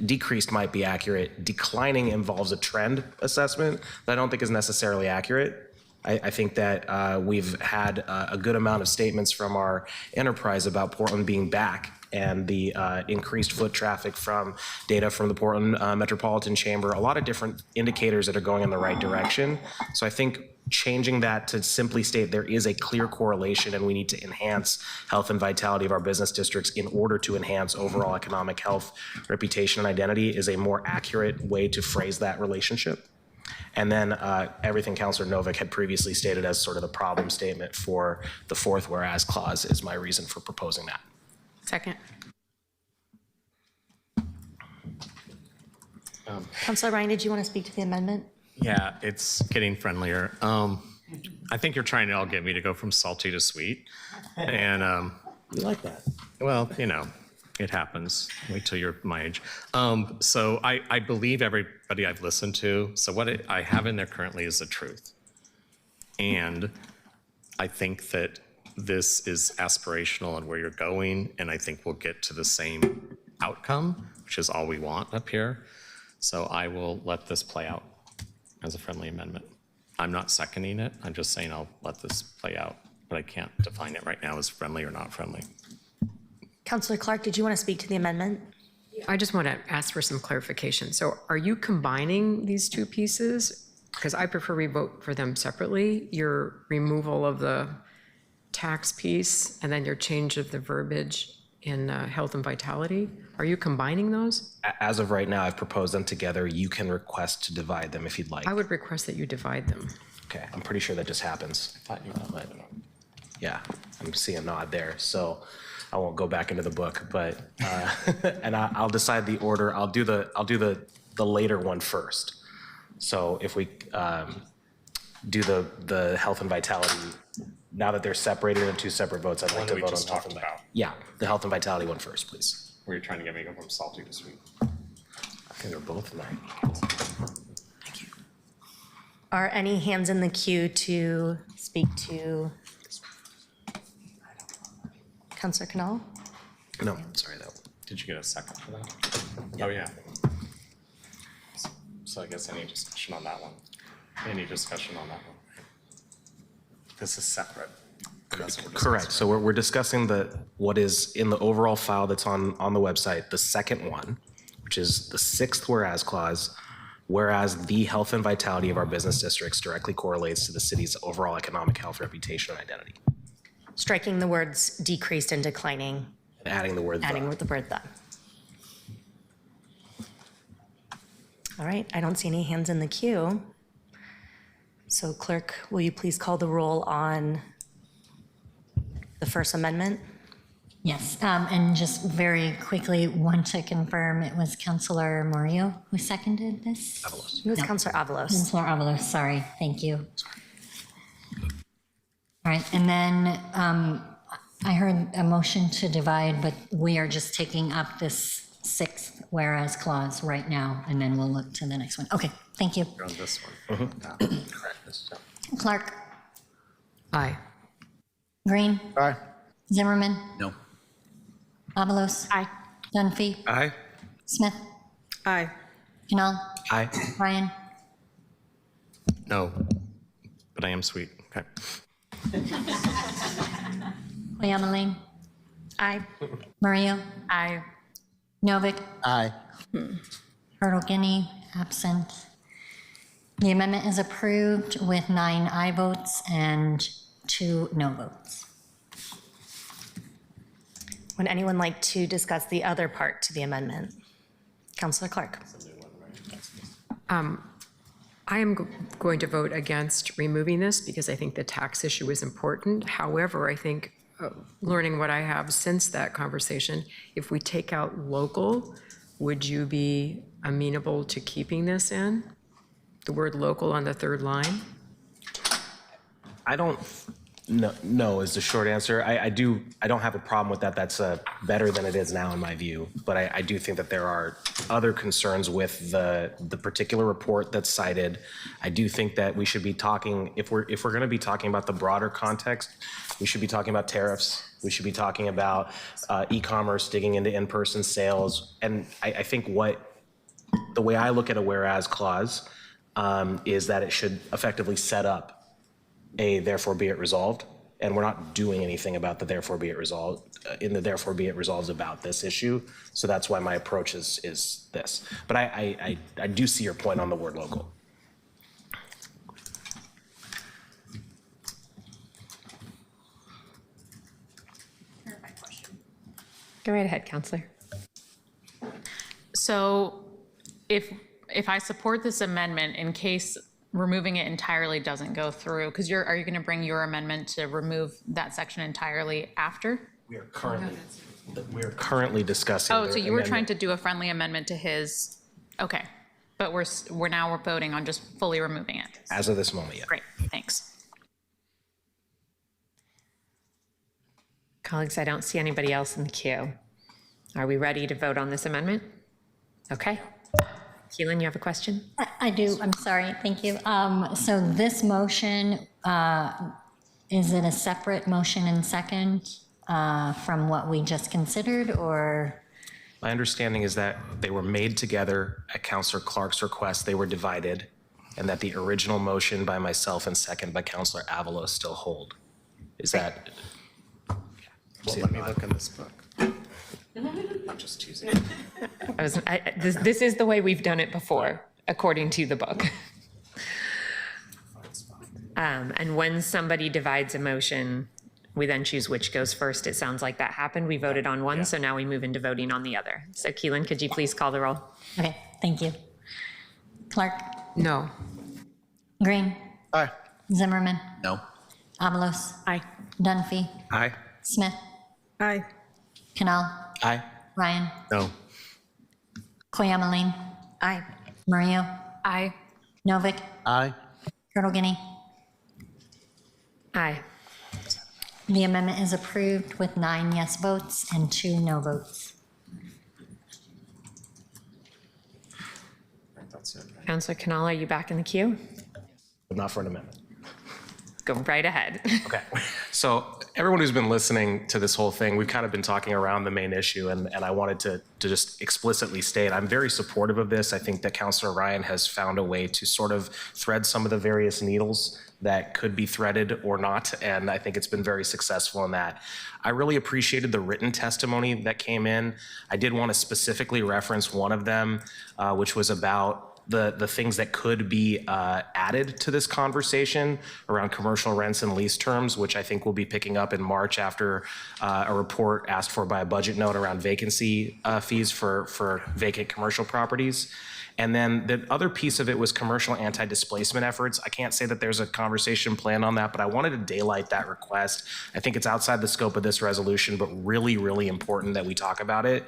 [SPEAKER 3] decreased might be accurate. Declining involves a trend assessment that I don't think is necessarily accurate. I think that we've had a good amount of statements from our enterprise about Portland being back and the increased foot traffic from data from the Portland Metropolitan Chamber, a lot of different indicators that are going in the right direction. So I think changing that to simply state there is a clear correlation and we need to enhance health and vitality of our business districts in order to enhance overall economic health, reputation, and identity is a more accurate way to phrase that relationship. And then everything Councilor Novick had previously stated as sort of the problem statement for the fourth whereas clause is my reason for proposing that.
[SPEAKER 2] Second.
[SPEAKER 13] Councilor Ryan, did you want to speak to the amendment?
[SPEAKER 21] Yeah, it's getting friendlier. I think you're trying to all get me to go from salty to sweet. And
[SPEAKER 3] you like that?
[SPEAKER 21] Well, you know, it happens. Wait till you're my age. So I believe everybody I've listened to. So what I have in there currently is the truth. And I think that this is aspirational and where you're going. And I think we'll get to the same outcome, which is all we want up here. So I will let this play out as a friendly amendment. I'm not seconding it. I'm just saying I'll let this play out, but I can't define it right now as friendly or not friendly.
[SPEAKER 13] Councilor Clark, did you want to speak to the amendment?
[SPEAKER 8] I just want to ask for some clarification. So are you combining these two pieces? Because I prefer we vote for them separately. Your removal of the tax piece and then your change of the verbiage in health and vitality. Are you combining those?
[SPEAKER 3] As of right now, I've proposed them together. You can request to divide them if you'd like.
[SPEAKER 8] I would request that you divide them.
[SPEAKER 3] Okay, I'm pretty sure that just happens. Yeah, I'm seeing a nod there. So I won't go back into the book, but and I'll decide the order. I'll do the later one first. So if we do the health and vitality, now that they're separated into two separate votes, I'd like to vote on health and vitality. Yeah, the health and vitality one first, please.
[SPEAKER 21] Were you trying to get me to go from salty to sweet?
[SPEAKER 3] I think they're both nice.
[SPEAKER 13] Are any hands in the queue to speak to Councilor Canal?
[SPEAKER 3] No, sorry, though.
[SPEAKER 21] Did you get a second for that? Yeah. Oh, yeah. So I guess any discussion on that one? Any discussion on that one? This is separate.
[SPEAKER 3] Correct. So we're discussing what is in the overall file that's on the website, the second one, which is the sixth whereas clause, whereas the health and vitality of our business districts directly correlates to the city's overall economic health, reputation, and identity.
[SPEAKER 13] Striking the words decreased and declining.
[SPEAKER 3] And adding the word the.
[SPEAKER 13] Adding the word the. All right, I don't see any hands in the queue. So clerk, will you please call the roll on the first amendment?
[SPEAKER 4] Yes, and just very quickly, want to confirm it was Councilor Murillo who seconded this?
[SPEAKER 3] Avalos.
[SPEAKER 13] It was Councilor Avalos.
[SPEAKER 4] Councilor Avalos, sorry, thank you. All right, and then I heard a motion to divide, but we are just taking up this sixth whereas clause right now, and then we'll look to the next one. Okay, thank you.
[SPEAKER 21] You're on this one. Correct.
[SPEAKER 4] Clark?
[SPEAKER 8] Aye.
[SPEAKER 4] Green?
[SPEAKER 9] Aye.
[SPEAKER 4] Zimmerman?
[SPEAKER 20] No.
[SPEAKER 4] Avalos?
[SPEAKER 13] Aye.
[SPEAKER 4] Dunphy?
[SPEAKER 3] Aye.
[SPEAKER 4] Smith?
[SPEAKER 2] Aye.
[SPEAKER 4] Canal?
[SPEAKER 3] Aye.
[SPEAKER 4] Ryan?
[SPEAKER 21] No, but I am sweet. Okay.
[SPEAKER 4] Oyamaling?
[SPEAKER 13] Aye.
[SPEAKER 4] Murillo?
[SPEAKER 12] Aye.
[SPEAKER 4] Novick?
[SPEAKER 20] Aye.
[SPEAKER 4] Hurdle Guinea, absent. The amendment is approved with 9 aye votes and 2 no votes.
[SPEAKER 13] Would anyone like to discuss the other part to the amendment? Councilor Clark.
[SPEAKER 8] I am going to vote against removing this because I think the tax issue is important. However, I think learning what I have since that conversation, if we take out local, would you be amenable to keeping this in? The word local on the third line?
[SPEAKER 3] I don't no is the short answer. I don't have a problem with that. That's better than it is now in my view. But I do think that there are other concerns with the particular report that's cited. I do think that we should be talking, if we're going to be talking about the broader context, we should be talking about tariffs. We should be talking about e-commerce digging into in-person sales. And I think the way I look at a whereas clause is that it should effectively set up a therefore be it resolved, and we're not doing anything about the therefore be it resolved therefore be it resolved about this issue. So that's why my approach is this. But I do see your point on the word local.
[SPEAKER 1] Go right ahead, Counselor.
[SPEAKER 12] So if I support this amendment in case removing it entirely doesn't go through, because are you going to bring your amendment to remove that section entirely after?
[SPEAKER 3] We are currently discussing.
[SPEAKER 12] Oh, so you were trying to do a friendly amendment to his, okay. But we're voting on just fully removing it.
[SPEAKER 3] As of this moment, yeah.
[SPEAKER 12] Great, thanks.
[SPEAKER 1] Colleagues, I don't see anybody else in the queue. Are we ready to vote on this amendment? Okay. Keelan, you have a question?
[SPEAKER 4] I do, I'm sorry, thank you. So this motion, is it a separate motion and second from what we just considered, or?
[SPEAKER 3] My understanding is that they were made together at Councillor Clark's request. They were divided, and that the original motion by myself and second by Councillor Avila still hold. Is that?
[SPEAKER 21] See, let me look in this book. I'm just choosing.
[SPEAKER 1] This is the way we've done it before, according to the book. And when somebody divides a motion, we then choose which goes first. It sounds like that happened. We voted on one, so now we move into voting on the other. So Keelan, could you please call the roll?
[SPEAKER 4] Okay, thank you. Clark?
[SPEAKER 8] No.
[SPEAKER 4] Green?
[SPEAKER 9] Aye.
[SPEAKER 4] Zimmerman?
[SPEAKER 20] No.
[SPEAKER 4] Avalos?
[SPEAKER 13] Aye.
[SPEAKER 4] Dunphy?
[SPEAKER 3] Aye.
[SPEAKER 4] Smith?
[SPEAKER 13] Aye.
[SPEAKER 4] Canal?
[SPEAKER 3] Aye.
[SPEAKER 4] Ryan?
[SPEAKER 21] No.
[SPEAKER 4] Koyamaline?
[SPEAKER 13] Aye.
[SPEAKER 4] Murillo?
[SPEAKER 12] Aye.
[SPEAKER 4] Novick?
[SPEAKER 20] Aye.
[SPEAKER 4] Turtle Guinea?
[SPEAKER 1] Aye.
[SPEAKER 4] The amendment is approved with 9 yes votes and 2 no votes.
[SPEAKER 21] That's it.
[SPEAKER 1] Councillor Canal, are you back in the queue?
[SPEAKER 3] But not for an amendment.
[SPEAKER 1] Go right ahead.
[SPEAKER 3] Okay. So everyone who's been listening to this whole thing, we've kind of been talking around the main issue, and I wanted to just explicitly state I'm very supportive of this. I think that Councillor Ryan has found a way to sort of thread some of the various needles that could be threaded or not, and I think it's been very successful in that. I really appreciated the written testimony that came in. I did want to specifically reference one of them, which was about the things that could be added to this conversation around commercial rents and lease terms, which I think we'll be picking up in March after a report asked for by a budget note around vacancy fees for vacant commercial properties. And then the other piece of it was commercial anti-displacement efforts. I can't say that there's a conversation planned on that, but I wanted to daylight that request. I think it's outside the scope of this resolution, but really, really important that we talk about it.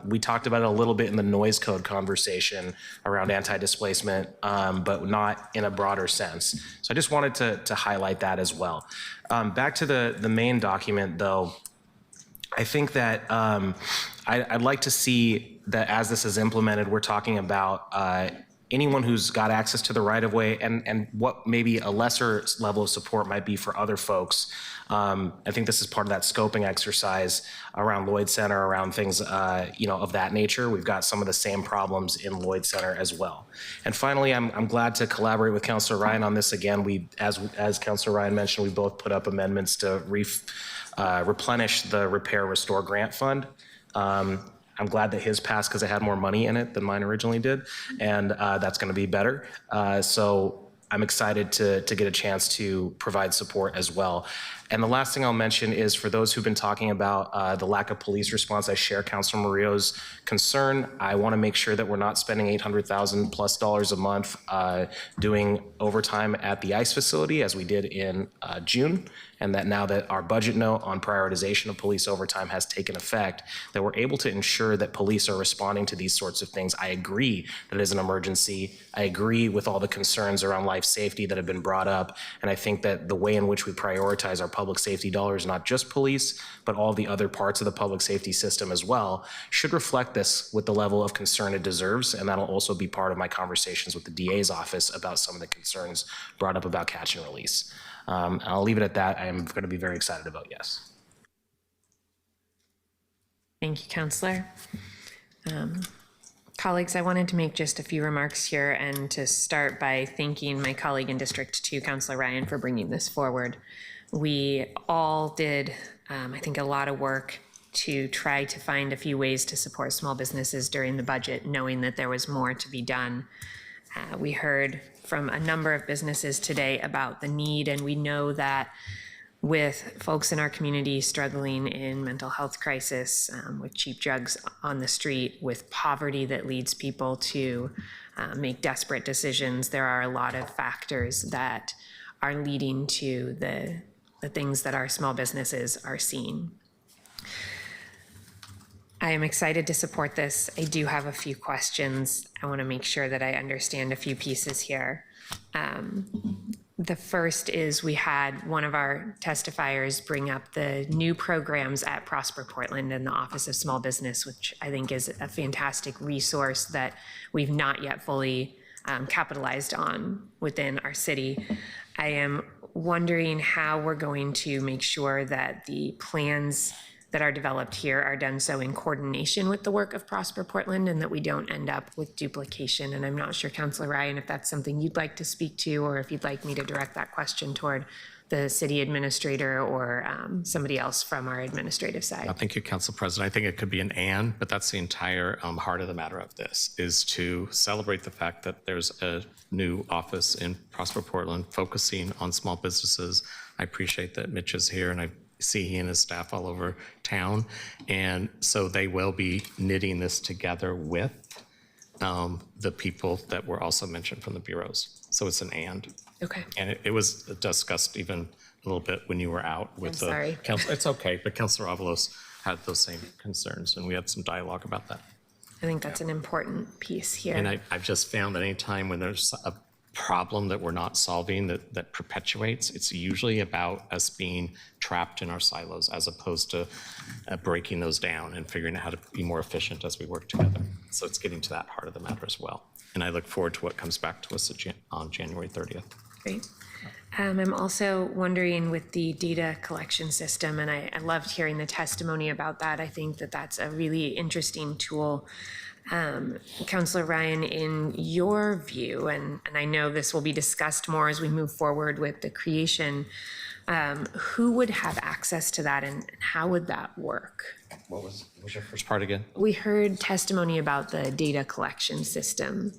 [SPEAKER 3] We talked about it a little bit in the noise code conversation around anti-displacement, but not in a broader sense. So I just wanted to highlight that as well. Back to the main document though, I think that I'd like to see that as this is implemented, we're talking about anyone who's got access to the right of way and what maybe a lesser level of support might be for other folks. I think this is part of that scoping exercise around Lloyd Center, around things of that nature. We've got some of the same problems in Lloyd Center as well. And finally, I'm glad to collaborate with Councillor Ryan on this again. We, as Councillor Ryan mentioned, we both put up amendments to replenish the Repair Restore Grant Fund. I'm glad that his passed because it had more money in it than mine originally did, and that's going to be better. So I'm excited to get a chance to provide support as well. And the last thing I'll mention is for those who've been talking about the lack of police response, I share Councilor Murillo's concern. I want to make sure that we're not spending $800,000+ a month doing overtime at the ICE facility as we did in June, and that now that our budget note on prioritization of police overtime has taken effect, that we're able to ensure that police are responding to these sorts of things. I agree that it is an emergency. I agree with all the concerns around life safety that have been brought up, and I think that the way in which we prioritize our public safety dollars, not just police, but all the other parts of the public safety system as well, should reflect this with the level of concern it deserves, and that'll also be part of my conversations with the DA's office about some of the concerns brought up about catch and release. I'll leave it at that. I am going to be very excited about yes.
[SPEAKER 1] Thank you, Councillor. Colleagues, I wanted to make just a few remarks here and to start by thanking my colleague in District 2, Councillor Ryan, for bringing this forward. We all did, I think, a lot of work to try to find a few ways to support small businesses during the budget, knowing that there was more to be done. We heard from a number of businesses today about the need, and we know that with folks in our community struggling in mental health crisis, with cheap drugs on the street, with poverty that leads people to make desperate decisions, there are a lot of factors that are leading to the things that our small businesses are seeing. I am excited to support this. I do have a few questions. I want to make sure that I understand a few pieces here. The first is we had one of our testifiers bring up the new programs at Prosper Portland and the Office of Small Business, which I think is a fantastic resource that we've not yet fully capitalized on within our city. I am wondering how we're going to make sure that the plans that are developed here are done so in coordination with the work of Prosper Portland and that we don't end up with duplication. And I'm not sure, Councillor Ryan, if that's something you'd like to speak to or if you'd like me to direct that question toward the city administrator or somebody else from our administrative side.
[SPEAKER 21] Thank you, Council President. I think it could be an and, but that's the entire heart of the matter of this, is to celebrate the fact that there's a new office in Prosper Portland focusing on small businesses. I appreciate that Mitch is here, and I see he and his staff all over town. And so they will be knitting this together with the people that were also mentioned from the bureaus. So it's an and.
[SPEAKER 1] Okay.
[SPEAKER 21] And it was discussed even a little bit when you were out with
[SPEAKER 1] I'm sorry.
[SPEAKER 21] Council. It's okay, but Councilor Avalos had those same concerns, and we had some dialogue about that.
[SPEAKER 1] I think that's an important piece here.
[SPEAKER 21] And I've just found that any time when there's a problem that we're not solving that perpetuates, it's usually about us being trapped in our silos as opposed to breaking those down and figuring out how to be more efficient as we work together. So it's getting to that heart of the matter as well. And I look forward to what comes back to us on January 30th.
[SPEAKER 1] Great. I'm also wondering with the data collection system, and I loved hearing the testimony about that. I think that that's a really interesting tool. Councillor Ryan, in your view, and I know this will be discussed more as we move forward with the creation, who would have access to that and how would that work?
[SPEAKER 21] What was your first part again?
[SPEAKER 1] We heard testimony about the data collection system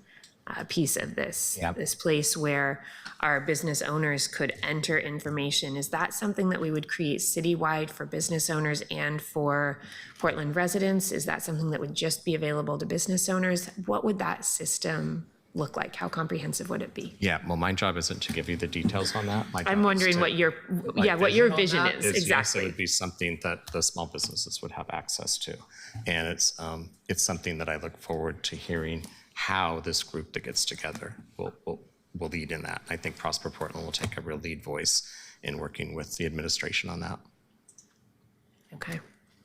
[SPEAKER 1] piece of this, this place where our business owners could enter information. Is that something that we would create citywide for business owners and for Portland residents? Is that something that would just be available to business owners? What would that system look like? How comprehensive would it be?
[SPEAKER 21] Yeah, well, my job isn't to give you the details on that.
[SPEAKER 1] I'm wondering what your vision is. Exactly.
[SPEAKER 21] Yes, it would be something that the small businesses would have access to. And it's something that I look forward to hearing how this group that gets together will lead in that. I think Prosper Portland will take a real lead voice in working with the administration on that.
[SPEAKER 1] Okay.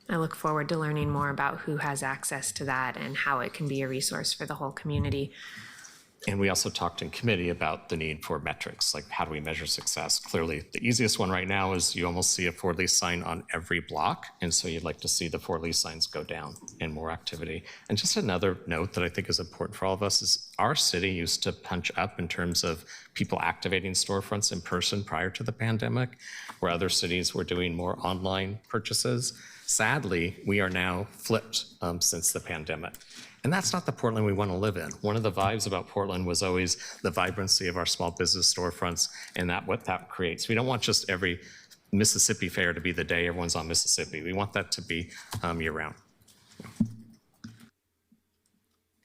[SPEAKER 1] I look forward to learning more about who has access to that and how it can be a resource for the whole community.
[SPEAKER 21] And we also talked in committee about the need for metrics, like how do we measure success? Clearly, the easiest one right now is you almost see a for lease sign on every block. And so you'd like to see the for lease signs go down and more activity. And just another note that I think is important for all of us is our city used to punch up in terms of people activating storefronts in person prior to the pandemic, where other cities were doing more online purchases. Sadly, we are now flipped since the pandemic. And that's not the Portland we want to live in. One of the vibes about Portland was always the vibrancy of our small business storefronts and what that creates. We don't want just every Mississippi Fair to be the day everyone's on Mississippi. We want that to be year-round.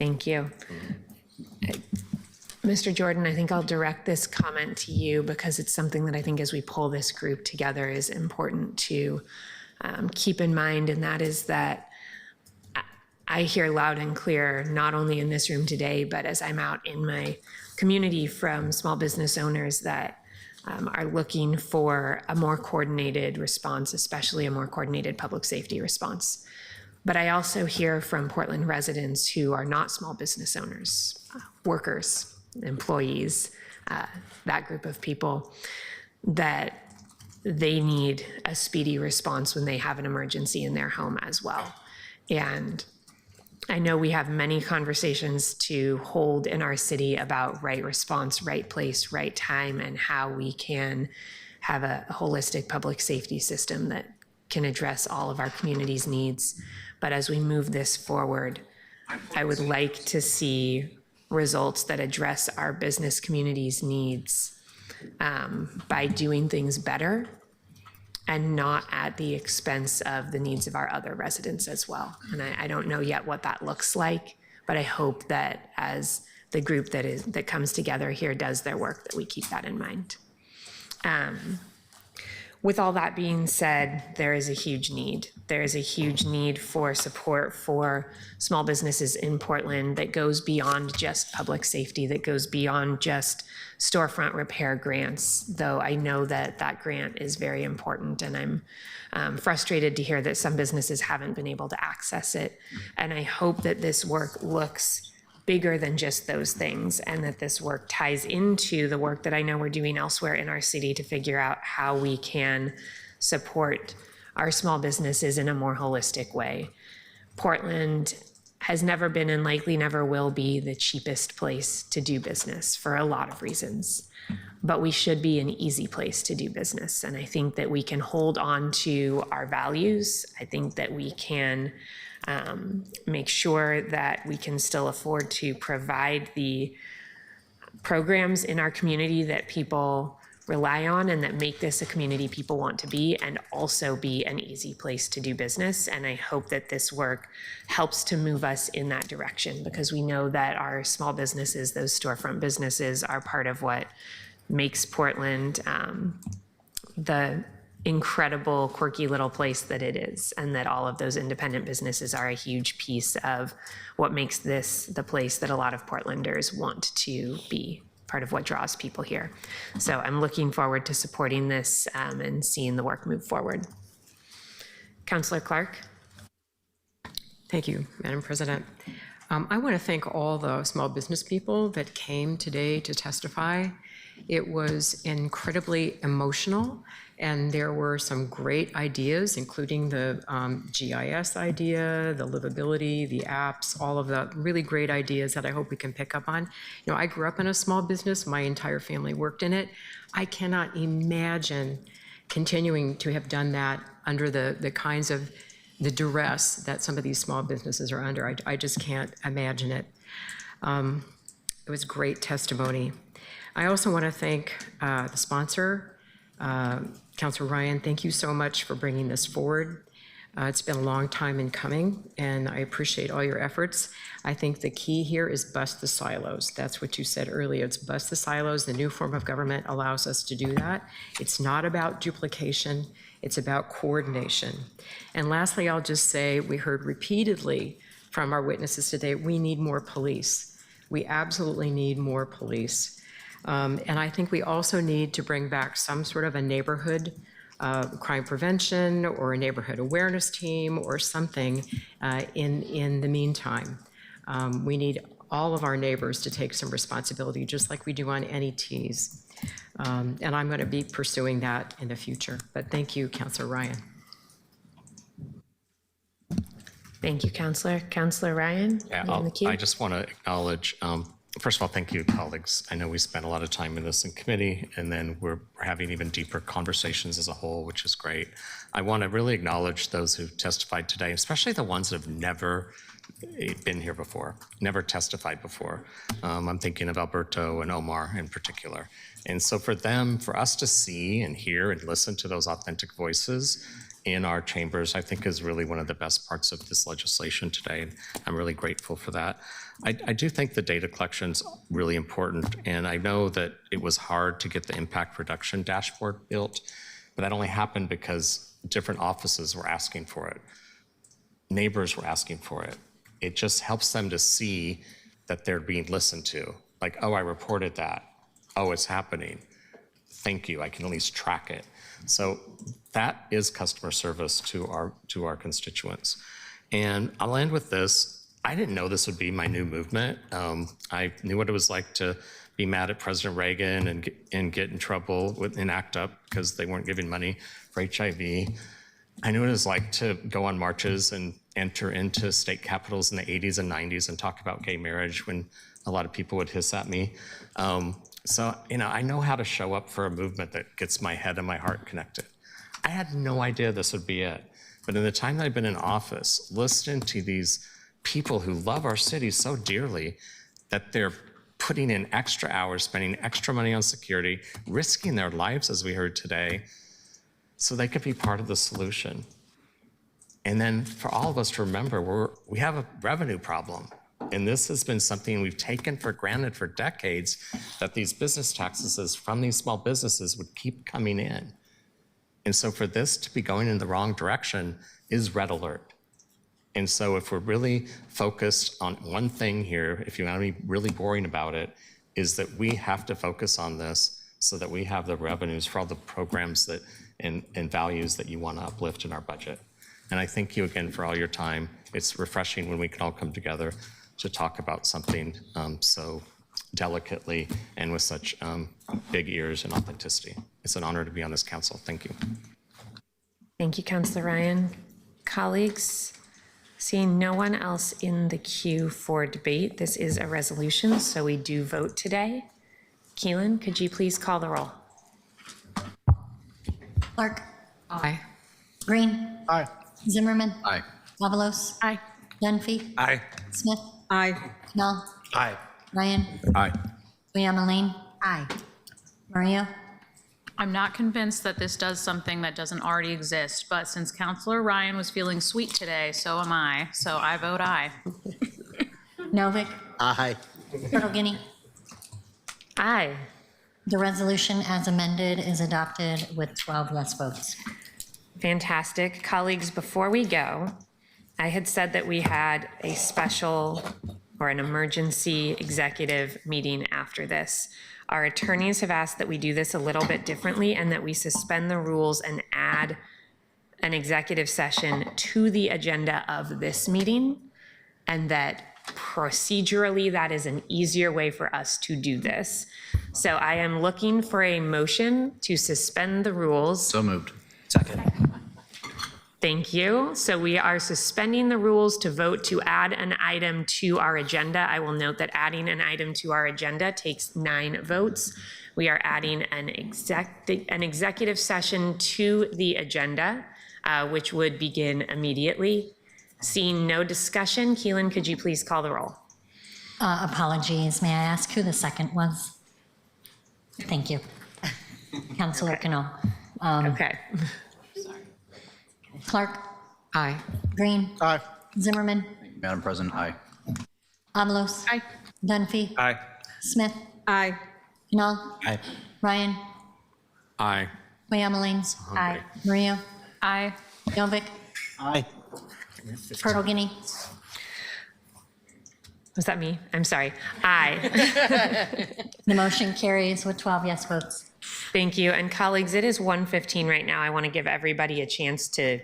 [SPEAKER 1] Thank you. Mr. Jordan, I think I'll direct this comment to you because it's something that I think as we pull this group together is important to keep in mind, and that is that I hear loud and clear, not only in this room today, but as I'm out in my community from small business owners that are looking for a more coordinated response, especially a more coordinated public safety response. But I also hear from Portland residents who are not small business owners, workers, employees, that group of people, that they need a speedy response when they have an emergency in their home as well. And I know we have many conversations to hold in our city about right response, right place, right time, and how we can have a holistic public safety system that can address all of our community's needs. But as we move this forward, I would like to see results that address our business community's needs by doing things better and not at the expense of the needs of our other residents as well. And I don't know yet what that looks like, but I hope that as the group that comes together here does their work, that we keep that in mind. With all that being said, there is a huge need. There is a huge need for support for small businesses in Portland that goes beyond just public safety, that goes beyond just storefront repair grants, though I know that that grant is very important, and I'm frustrated to hear that some businesses haven't been able to access it. And I hope that this work looks bigger than just those things, and that this work ties into the work that I know we're doing elsewhere in our city to figure out how we can support our small businesses in a more holistic way. Portland has never been and likely never will be the cheapest place to do business for a lot of reasons, but we should be an easy place to do business. And I think that we can hold on to our values. I think that we can make sure that we can still afford to provide the programs in our community that people rely on and that make this a community people want to be, and also be an easy place to do business. And I hope that this work helps to move us in that direction, because we know that our small businesses, those storefront businesses, are part of what makes Portland the incredible, quirky little place that it is, and that all of those independent businesses are a huge piece of what makes this the place that a lot of Portlanders want to be, part of what draws people here. So I'm looking forward to supporting this and seeing the work move forward. Councillor Clark.
[SPEAKER 8] Thank you, Madam President. I want to thank all the small business people that came today to testify. It was incredibly emotional, and there were some great ideas, including the GIS idea, the livability, the apps, all of the really great ideas that I hope we can pick up on. You know, I grew up in a small business. My entire family worked in it. I cannot imagine continuing to have done that under the kinds of the duress that some of these small businesses are under. I just can't imagine it. It was great testimony. I also want to thank the sponsor, Councilor Ryan. Thank you so much for bringing this forward. It's been a long time in coming, and I appreciate all your efforts. I think the key here is bust the silos. That's what you said earlier. It's bust the silos. The new form of government allows us to do that. It's not about duplication. It's about coordination. And lastly, I'll just say we heard repeatedly from our witnesses today, we need more police. We absolutely need more police. And I think we also need to bring back some sort of a neighborhood crime prevention or a neighborhood awareness team or something in the meantime. We need all of our neighbors to take some responsibility, just like we do on NETs. And I'm going to be pursuing that in the future. But thank you, Councilor Ryan.
[SPEAKER 1] Thank you, Councilor. Councilor Ryan?
[SPEAKER 21] Yeah, I just want to acknowledge, first of all, thank you, colleagues. I know we spent a lot of time in this in committee, and then we're having even deeper conversations as a whole, which is great. I want to really acknowledge those who testified today, especially the ones that have never been here before, never testified before. I'm thinking of Alberto and Omar in particular. And so for us to see and hear and listen to those authentic voices in our chambers, I think is really one of the best parts of this legislation today. And I'm really grateful for that. I do think the data collection's really important. And I know that it was hard to get the impact reduction dashboard built, but that only happened because different offices were asking for it. Neighbors were asking for it. It just helps them to see that they're being listened to. Like, oh, I reported that. Oh, it's happening. Thank you. I can at least track it. So that is customer service to our constituents. And I'll end with this. I didn't know this would be my new movement. I knew what it was like to be mad at President Reagan and get in trouble and act up because they weren't giving money for HIV. I knew what it was like to go on marches and enter into state capitals in the 80s and 90s and talk about gay marriage when a lot of people would hiss at me. So, I know how to show up for a movement that gets my head and my heart connected. I had no idea this would be it. But in the time that I've been in office, listening to these people who love our city so dearly that they're putting in extra hours, spending extra money on security, risking their lives, as we heard today, so they could be part of the solution. And then for all of us to remember, we have a revenue problem. And this has been something we've taken for granted for decades, that these business taxes from these small businesses would keep coming in. And so for this to be going in the wrong direction is red alert. And so if we're really focused on one thing here, if you want to be really boring about it, is that we have to focus on this so that we have the revenues for all the programs that and values that you want to uplift in our budget. And I thank you again for all your time. It's refreshing when we can all come together to talk about something so delicately and with such big ears and authenticity. It's an honor to be on this council. Thank you.
[SPEAKER 1] Thank you, Councilor Ryan. Colleagues, seeing no one else in the queue for debate, this is a resolution, so we do vote today. Keelan, could you please call the roll?
[SPEAKER 4] Clark.
[SPEAKER 8] Aye.
[SPEAKER 4] Green.
[SPEAKER 9] Aye.
[SPEAKER 4] Zimmerman.
[SPEAKER 20] Aye.
[SPEAKER 4] Davalos.
[SPEAKER 12] Aye.
[SPEAKER 4] Dunphy.
[SPEAKER 20] Aye.
[SPEAKER 4] Smith.
[SPEAKER 18] Aye.
[SPEAKER 4] Knall.
[SPEAKER 3] Aye.
[SPEAKER 4] Ryan.
[SPEAKER 20] Aye.
[SPEAKER 4] Leon. Aye. Maria.
[SPEAKER 12] I'm not convinced that this does something that doesn't already exist, but since Councilor Ryan was feeling sweet today, so am I. So I vote aye.
[SPEAKER 4] Novick.
[SPEAKER 20] Aye.
[SPEAKER 4] Turtle Guinea.
[SPEAKER 1] Aye.
[SPEAKER 4] The resolution as amended is adopted with 12 yes votes.
[SPEAKER 1] Fantastic. Colleagues, before we go, I had said that we had a special or an emergency executive meeting after this. Our attorneys have asked that we do this a little bit differently and that we suspend the rules and add an executive session to the agenda of this meeting, and that procedurally that is an easier way for us to do this. So I am looking for a motion to suspend the rules.
[SPEAKER 20] So moved.
[SPEAKER 3] Second.
[SPEAKER 1] Thank you. So we are suspending the rules to vote to add an item to our agenda. I will note that adding an item to our agenda takes 9 votes. We are adding an executive session to the agenda, which would begin immediately. Seeing no discussion, Keelan, could you please call the roll?
[SPEAKER 4] Apologies. May I ask who the second was? Thank you. Councilor Knoll.
[SPEAKER 1] Okay.
[SPEAKER 4] Clark.
[SPEAKER 8] Aye.
[SPEAKER 4] Green.
[SPEAKER 9] Aye.
[SPEAKER 4] Zimmerman.
[SPEAKER 20] Madam President, aye.
[SPEAKER 4] Avalos.
[SPEAKER 12] Aye.
[SPEAKER 4] Dunphy.
[SPEAKER 3] Aye.
[SPEAKER 4] Smith.
[SPEAKER 18] Aye.
[SPEAKER 4] Knall.
[SPEAKER 3] Aye.
[SPEAKER 4] Ryan.
[SPEAKER 21] Aye.
[SPEAKER 4] Leon. Aye. Maria.
[SPEAKER 12] Aye.
[SPEAKER 4] Novick.
[SPEAKER 20] Aye.
[SPEAKER 4] Turtle Guinea.
[SPEAKER 1] Was that me? I'm sorry. Aye.
[SPEAKER 4] The motion carries with 12 yes votes.
[SPEAKER 1] Thank you. And colleagues, it is 1:15 right now. I want to give everybody a chance to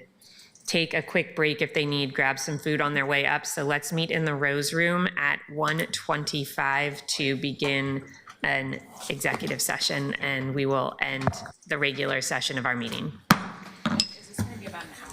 [SPEAKER 1] take a quick break if they need, grab some food on their way up. So let's meet in the Rose Room at 1:25 to begin an executive session, and we will end the regular session of our meeting.
[SPEAKER 12] Is this going to be about an hour?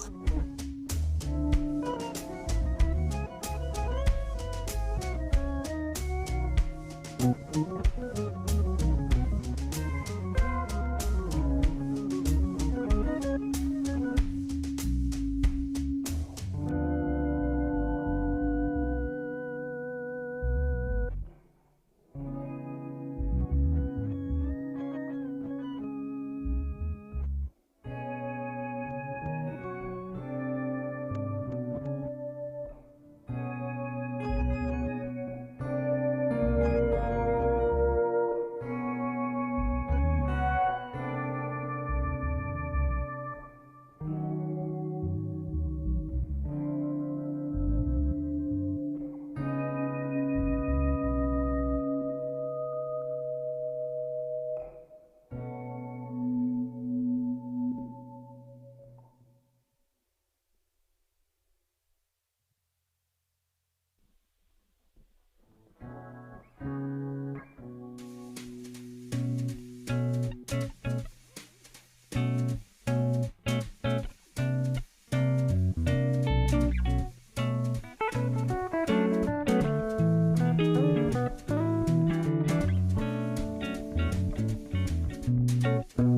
[SPEAKER 5] you.